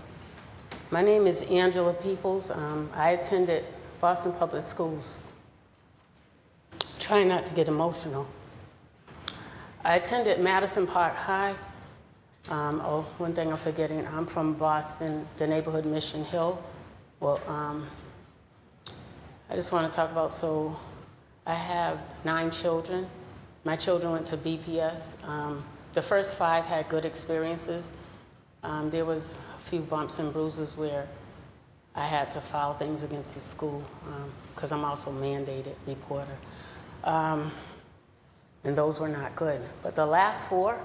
My name is Angela Peoples. I attended Boston Public Schools. Try not to get emotional. I attended Madison Park High. One thing I'm forgetting, I'm from Boston, the neighborhood Mission Hill. Well, I just want to talk about, so I have 9 children. My children went to BPS. The first 5 had good experiences. There was a few bumps and bruises where I had to file things against the school because I'm also mandated reporter. And those were not good. But the last 4,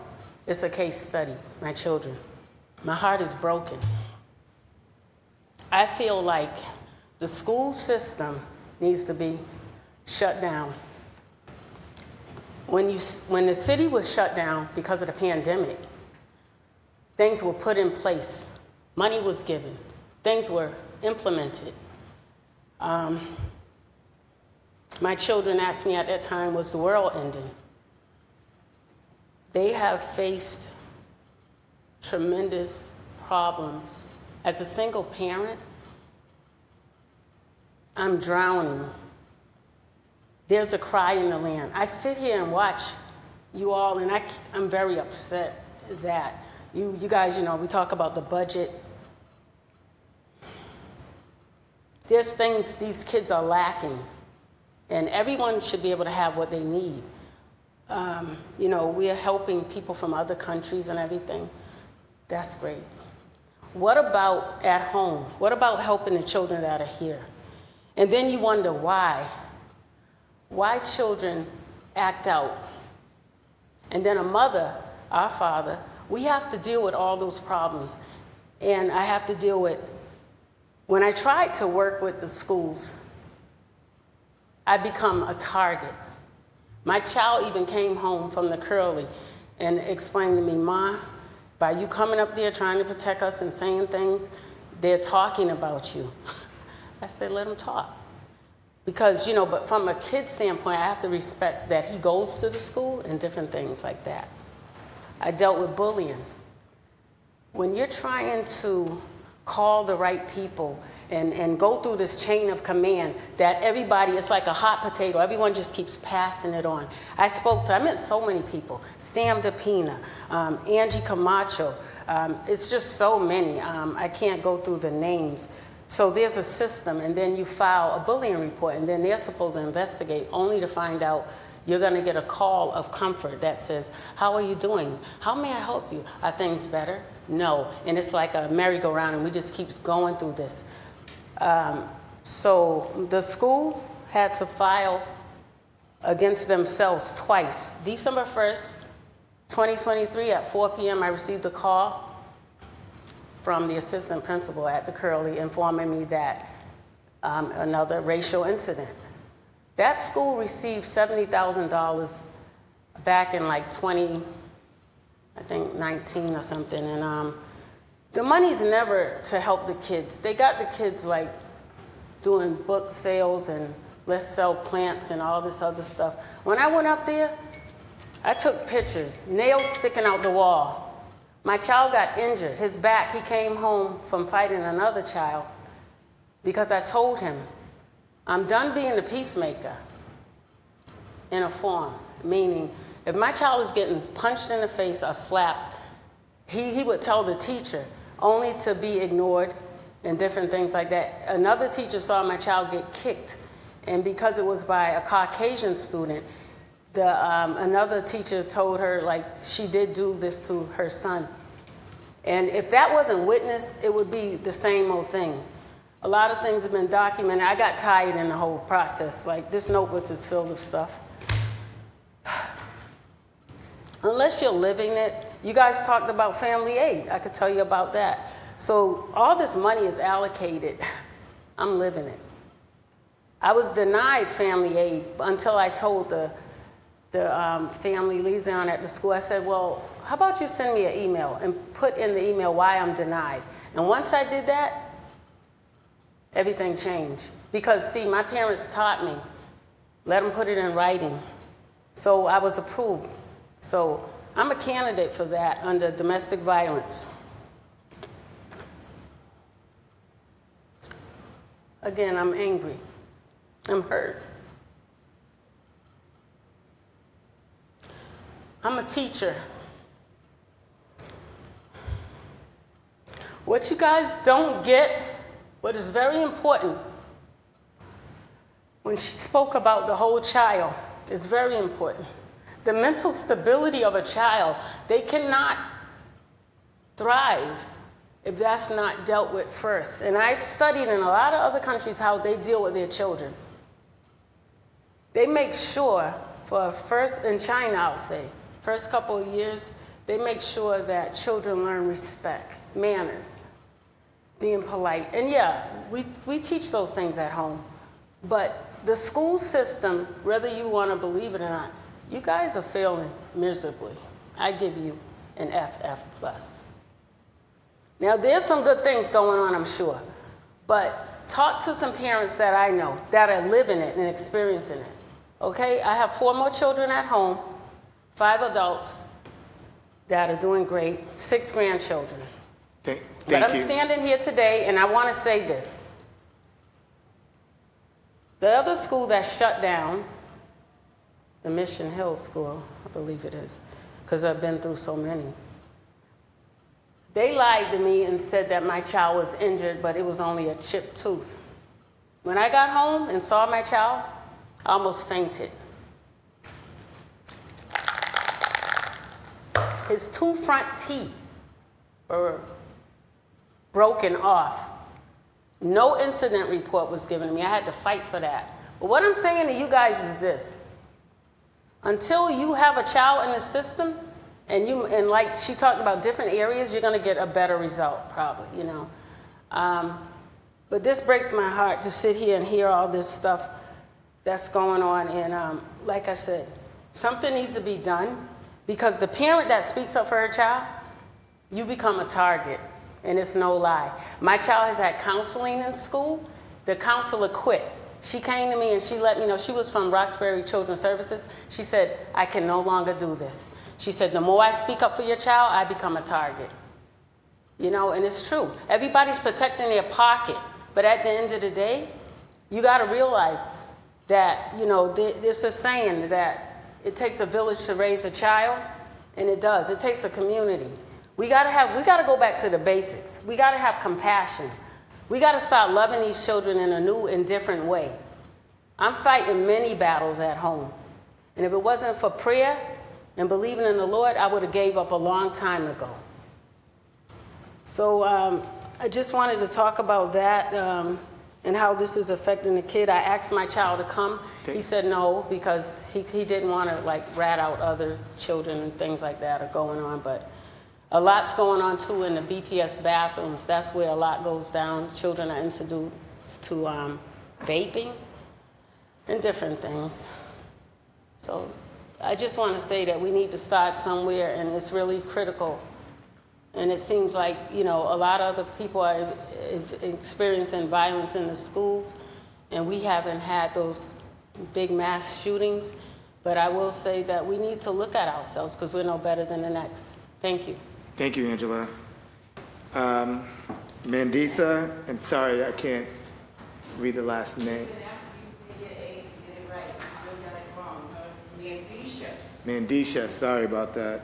it's a case study, my children. My heart is broken. I feel like the school system needs to be shut down. When the city was shut down because of the pandemic, things were put in place. Money was given. Things were implemented. My children asked me at that time, was the world ending? They have faced tremendous problems. As a single parent, I'm drowning. There's a cry in the land. I sit here and watch you all, and I'm very upset that you guys, we talk about the budget. There's things these kids are lacking, and everyone should be able to have what they need. We are helping people from other countries and everything. That's great. What about at home? What about helping the children that are here? And then you wonder why. Why children act out. And then a mother, our father, we have to deal with all those problems. And I have to deal with, when I tried to work with the schools, I become a target. My child even came home from the Curly and explained to me, Ma, by you coming up there trying to protect us and saying things, they're talking about you. I said, let them talk. Because, but from a kid's standpoint, I have to respect that he goes to the school and different things like that. I dealt with bullying. When you're trying to call the right people and go through this chain of command that everybody, it's like a hot potato. Everyone just keeps passing it on. I met so many people. Sam DePina, Angie Camacho. It's just so many. I can't go through the names. So there's a system, and then you file a bullying report, and then they're supposed to investigate, only to find out you're going to get a call of comfort that says, how are you doing? How may I help you? Are things better? No. And it's like a merry-go-round, and we just keep going through this. So the school had to file against themselves twice. December 1st, 2023 at 4 p.m., I received a call from the assistant principal at the Curly informing me that another racial incident. That school received $70,000 back in like 19 or something. And the money's never to help the kids. They got the kids like doing book sales and let's sell plants and all this other stuff. When I went up there, I took pictures, nails sticking out the wall. My child got injured, his back. He came home from fighting another child because I told him, I'm done being the peacemaker in a form, meaning if my child is getting punched in the face or slapped, he would tell the teacher only to be ignored and different things like that. Another teacher saw my child get kicked, and because it was by a Caucasian student, another teacher told her like she did do this to her son. And if that wasn't witnessed, it would be the same old thing. A lot of things have been documented. I got tired in the whole process. Like this notebook is filled with stuff. Unless you're living it, you guys talked about family aid. I could tell you about that. So all this money is allocated. I'm living it. I was denied family aid until I told the family liaison at the school. I said, well, how about you send me an email and put in the email why I'm denied. And once I did that, everything changed. Because, see, my parents taught me, let them put it in writing. So I was approved. So I'm a candidate for that under domestic violence. Again, I'm angry. I'm hurt. I'm a teacher. What you guys don't get, what is very important, when she spoke about the whole child, is very important. The mental stability of a child, they cannot thrive if that's not dealt with first. And I've studied in a lot of other countries how they deal with their children. They make sure for first, in China I'll say, first couple of years, they make sure that children learn respect, manners, being polite. And yeah, we teach those things at home. But the school system, whether you want to believe it or not, you guys are failing miserably. I give you an FF+. Now, there's some good things going on, I'm sure. But talk to some parents that I know that are living it and experiencing it. Okay? I have 4 more children at home, 5 adults that are doing great, 6 grandchildren.
Thank
But I'm
you.
standing here today, and I want to say this. The other school that shut down, the Mission Hill School, I believe it is, because I've been through so many. They lied to me and said that my child was injured, but it was only a chipped tooth. When I got home and saw my child, I almost fainted. His 2 front teeth were broken off. No incident report was given to me. I had to fight for that. But what I'm saying to you guys is this. Until you have a child in the system, and like she talked about different areas, you're going to get a better result, probably, you know. But this breaks my heart to sit here and hear all this stuff that's going on. And like I said, something needs to be done, because the parent that speaks up for her child, you become a target. And it's no lie. My child has had counseling in school. The counselor quit. She came to me and she let me know. She was from Roxbury Children's Services. She said, I can no longer do this. She said, the more I speak up for your child, I become a target. You know, and it's true. Everybody's protecting their pocket. But at the end of the day, you got to realize that, you know, there's a saying that it takes a village to raise a child, and it does. It takes a community. We gotta go back to the basics. We gotta have compassion. We gotta start loving these children in a new and different way. I'm fighting many battles at home. And if it wasn't for prayer and believing in the Lord, I would have gave up a long time ago. So I just wanted to talk about that and how this is affecting the kid. I asked my child to come. He said no, because he didn't want to like rat out other children and things like that are going on. But a lot's going on too in the BPS bathrooms. That's where a lot goes down. Children are introduced to vaping and different things. So I just want to say that we need to start somewhere, and it's really critical. And it seems like, you know, a lot of other people are experiencing violence in the schools, and we haven't had those big mass shootings. But I will say that we need to look at ourselves, because we're no better than the next. Thank you.
Thank you, Angela. Mandisa, and sorry, I can't read the last name. Mandisha, sorry about that.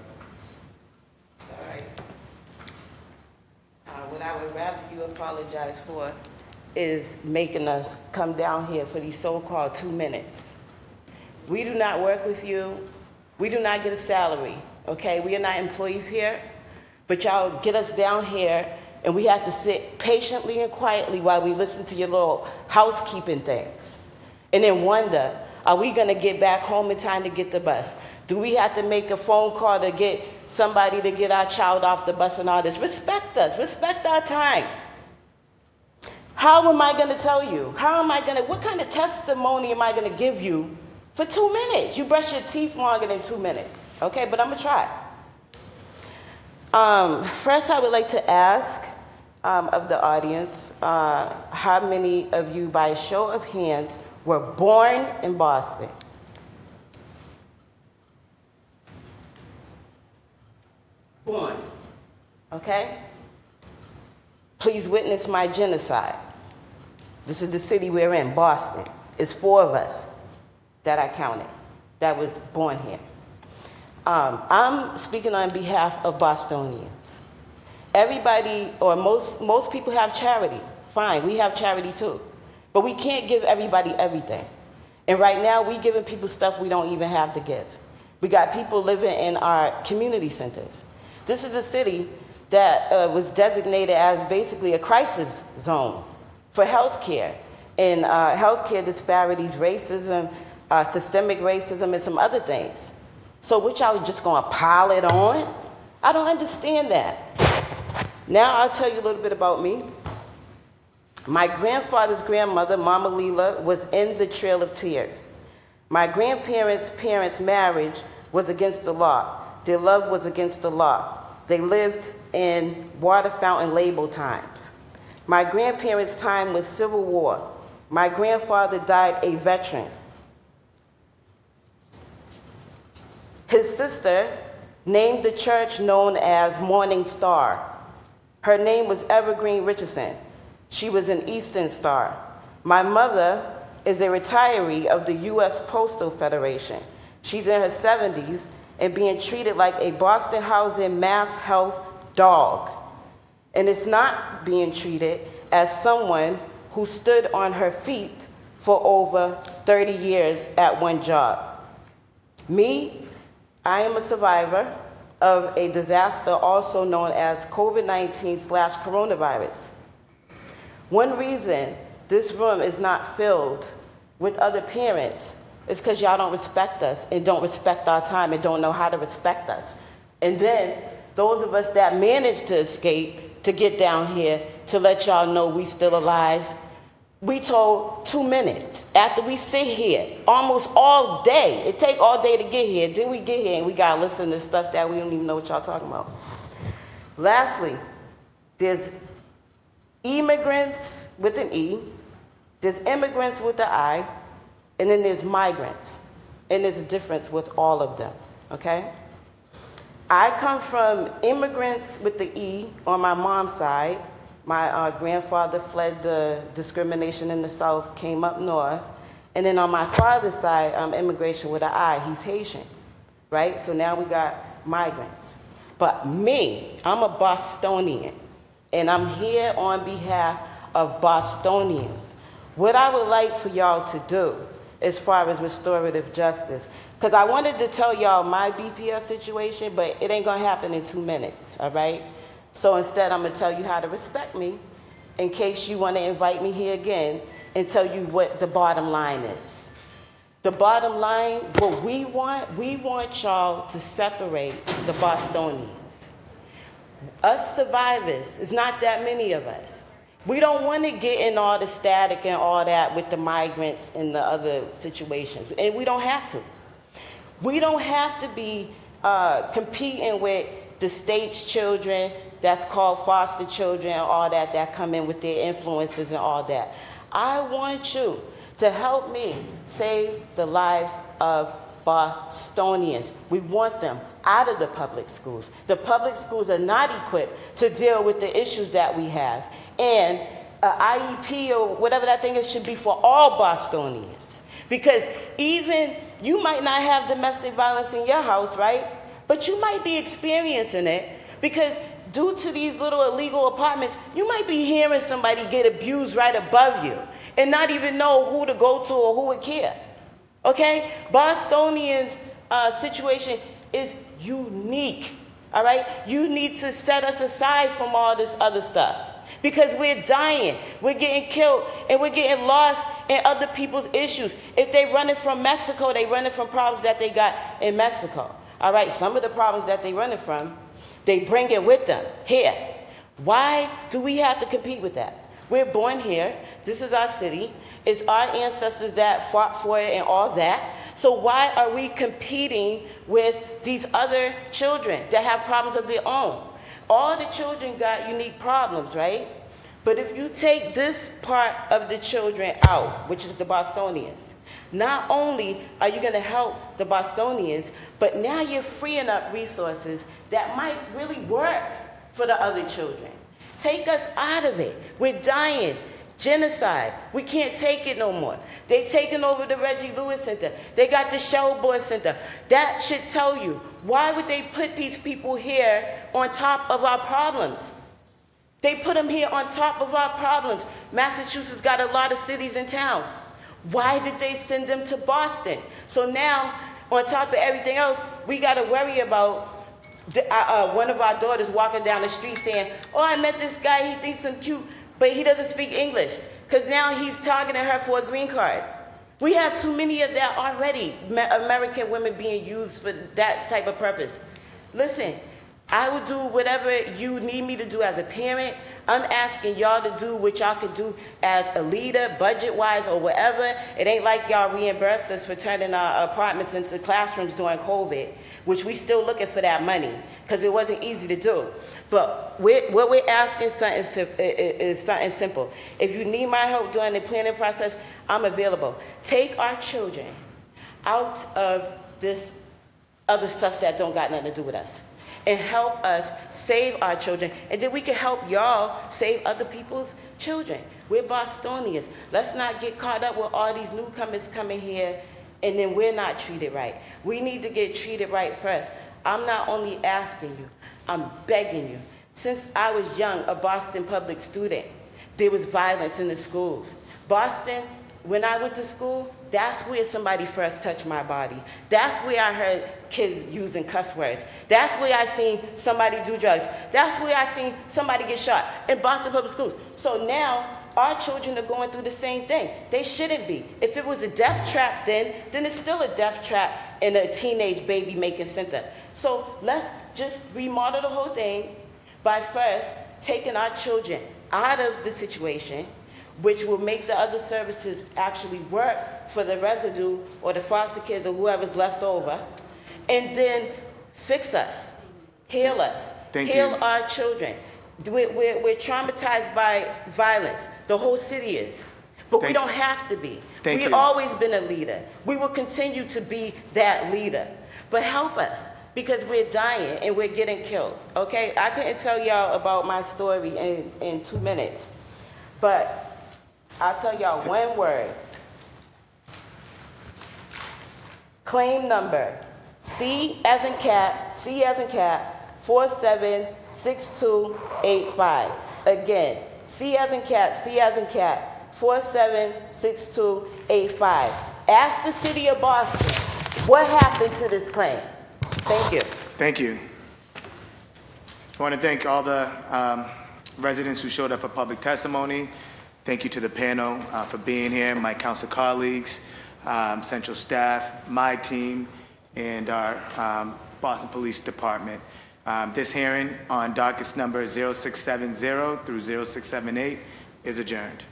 Sorry. What I would rather you apologize for is making us come down here for these so-called 2 minutes. We do not work with you. We do not get a salary, okay? We are not employees here. But y'all get us down here, and we have to sit patiently and quietly while we listen to your little housekeeping things. And then wonder, are we going to get back home in time to get the bus? Do we have to make a phone call to get somebody to get our child off the bus and all this? Respect us. Respect our time. How am I going to tell you? What kind of testimony am I going to give you for 2 minutes? You brush your teeth longer than 2 minutes. Okay, but I'm going to try. First, I would like to ask of the audience, how many of you, by a show of hands, were born in Boston? Born. Okay? Please witness my genocide. This is the city we're in, Boston. It's 4 of us that I counted that was born here. I'm speaking on behalf of Bostonians. Everybody, or most people have charity. Fine, we have charity too. But we can't give everybody everything. And right now, we're giving people stuff we don't even have to give. We got people living in our community centers. This is a city that was designated as basically a crisis zone for healthcare and healthcare disparities, racism, systemic racism, and some other things. So what y'all just gonna pile it on? I don't understand that. Now I'll tell you a little bit about me. My grandfather's grandmother, Mama Leela, was in the Trail of Tears. My grandparents' parents' marriage was against the law. Their love was against the law. They lived in water fountain label times. My grandparents' time was Civil War. My grandfather died a veteran. His sister named the church known as Morning Star. Her name was Evergreen Richardson. She was an Eastern Star. My mother is a retiree of the U.S. Postal Federation. She's in her 70s and being treated like a Boston Housing Mass Health dog. And it's not being treated as someone who stood on her feet for over 30 years at one job. Me, I am a survivor of a disaster also known as COVID-19/coronavirus. One reason this room is not filled with other parents is because y'all don't respect us and don't respect our time and don't know how to respect us. And then those of us that managed to escape to get down here to let y'all know we still alive, we told 2 minutes after we sit here almost all day. It take all day to get here. Then we get here and we gotta listen to stuff that we don't even know what y'all talking about. Lastly, there's immigrants with an E, there's immigrants with an I, and then there's migrants. And there's a difference with all of them, okay? I come from immigrants with the E on my mom's side. My grandfather fled the discrimination in the South, came up north. And then on my father's side, immigration with an I, he's Haitian, right? So now we got migrants. But me, I'm a Bostonian, and I'm here on behalf of Bostonians. What I would like for y'all to do as far as restorative justice, because I wanted to tell y'all my BPS situation, but it ain't gonna happen in 2 minutes, all right? So instead, I'm gonna tell you how to respect me in case you wanna invite me here again and tell you what the bottom line is. The bottom line, what we want y'all to separate the Bostonians. Us survivors, it's not that many of us. We don't want to get in all the static and all that with the migrants and the other situations, and we don't have to. We don't have to be competing with the state's children that's called foster children and all that come in with their influences and all that. I want you to help me save the lives of Bostonians. We want them out of the public schools. The public schools are not equipped to deal with the issues that we have. And IEP or whatever that thing is should be for all Bostonians. Because even you might not have domestic violence in your house, right? But you might be experiencing it because due to these little illegal apartments, you might be hearing somebody get abused right above you and not even know who to go to or who would care. Okay? Bostonians' situation is unique. All right? You need to set us aside from all this other stuff because we're dying, we're getting killed, and we're getting lost in other people's issues. If they're running from Mexico, they're running from problems that they got in Mexico. All right? Some of the problems that they're running from, they bring it with them here. Why do we have to compete with that? We're born here. This is our city. It's our ancestors that fought for it and all that. So why are we competing with these other children that have problems of their own? All the children got unique problems, right? But if you take this part of the children out, which is the Bostonians, not only are you going to help the Bostonians, but now you're freeing up resources that might really work for the other children. Take us out of it. We're dying. Genocide. We can't take it no more. They taking over the Reggie Lewis Center. They got the Shelbourne Center. That should tell you, why would they put these people here on top of our problems? They put them here on top of our problems. Massachusetts got a lot of cities and towns. Why did they send them to Boston? So now, on top of everything else, we got to worry about One of our daughters walking down the street saying, "Oh, I met this guy. He thinks I'm cute, but he doesn't speak English," because now he's targeting her for a green card. We have too many of that already. American women being used for that type of purpose. Listen, I will do whatever you need me to do as a parent. I'm asking y'all to do what y'all could do as a leader, budget-wise or whatever. It ain't like y'all reimbursed us for turning our apartments into classrooms during COVID, which we still looking for that money because it wasn't easy to do. But what we're asking is something simple. If you need my help during the planning process, I'm available. Take our children out of this other stuff that don't got nothing to do with us, and help us save our children, and then we can help y'all save other people's children. We're Bostonians. Let's not get caught up with all these newcomers coming here and then we're not treated right. We need to get treated right first. I'm not only asking you, I'm begging you. Since I was young, a Boston public student, there was violence in the schools. Boston, when I went to school, that's where somebody first touched my body. That's where I heard kids using cuss words. That's where I seen somebody do drugs. That's where I seen somebody get shot in Boston public schools. So now our children are going through the same thing. They shouldn't be. If it was a death trap then it's still a death trap in a teenage baby making center. So let's just remodel the whole thing by first taking our children out of the situation, which will make the other services actually work for the residue or the foster kids or whoever's left over, and then fix us, heal us, heal our children. We're traumatized by violence. The whole city is. But we don't have to be. We've always been a leader. We will continue to be that leader. But help us, because we're dying and we're getting killed, okay? I couldn't tell y'all about my story in 2 minutes, but I'll tell y'all one word. Claim number C as in cat, 476285. Again, C as in cat, 476285. Ask the city of Boston, what happened to this claim? Thank you.
Thank you. I want to thank all the residents who showed up for public testimony. Thank you to the panel for being here, my council colleagues, central staff, my team, and our Boston Police Department. This hearing on dockets number 0670 through 0678 is adjourned.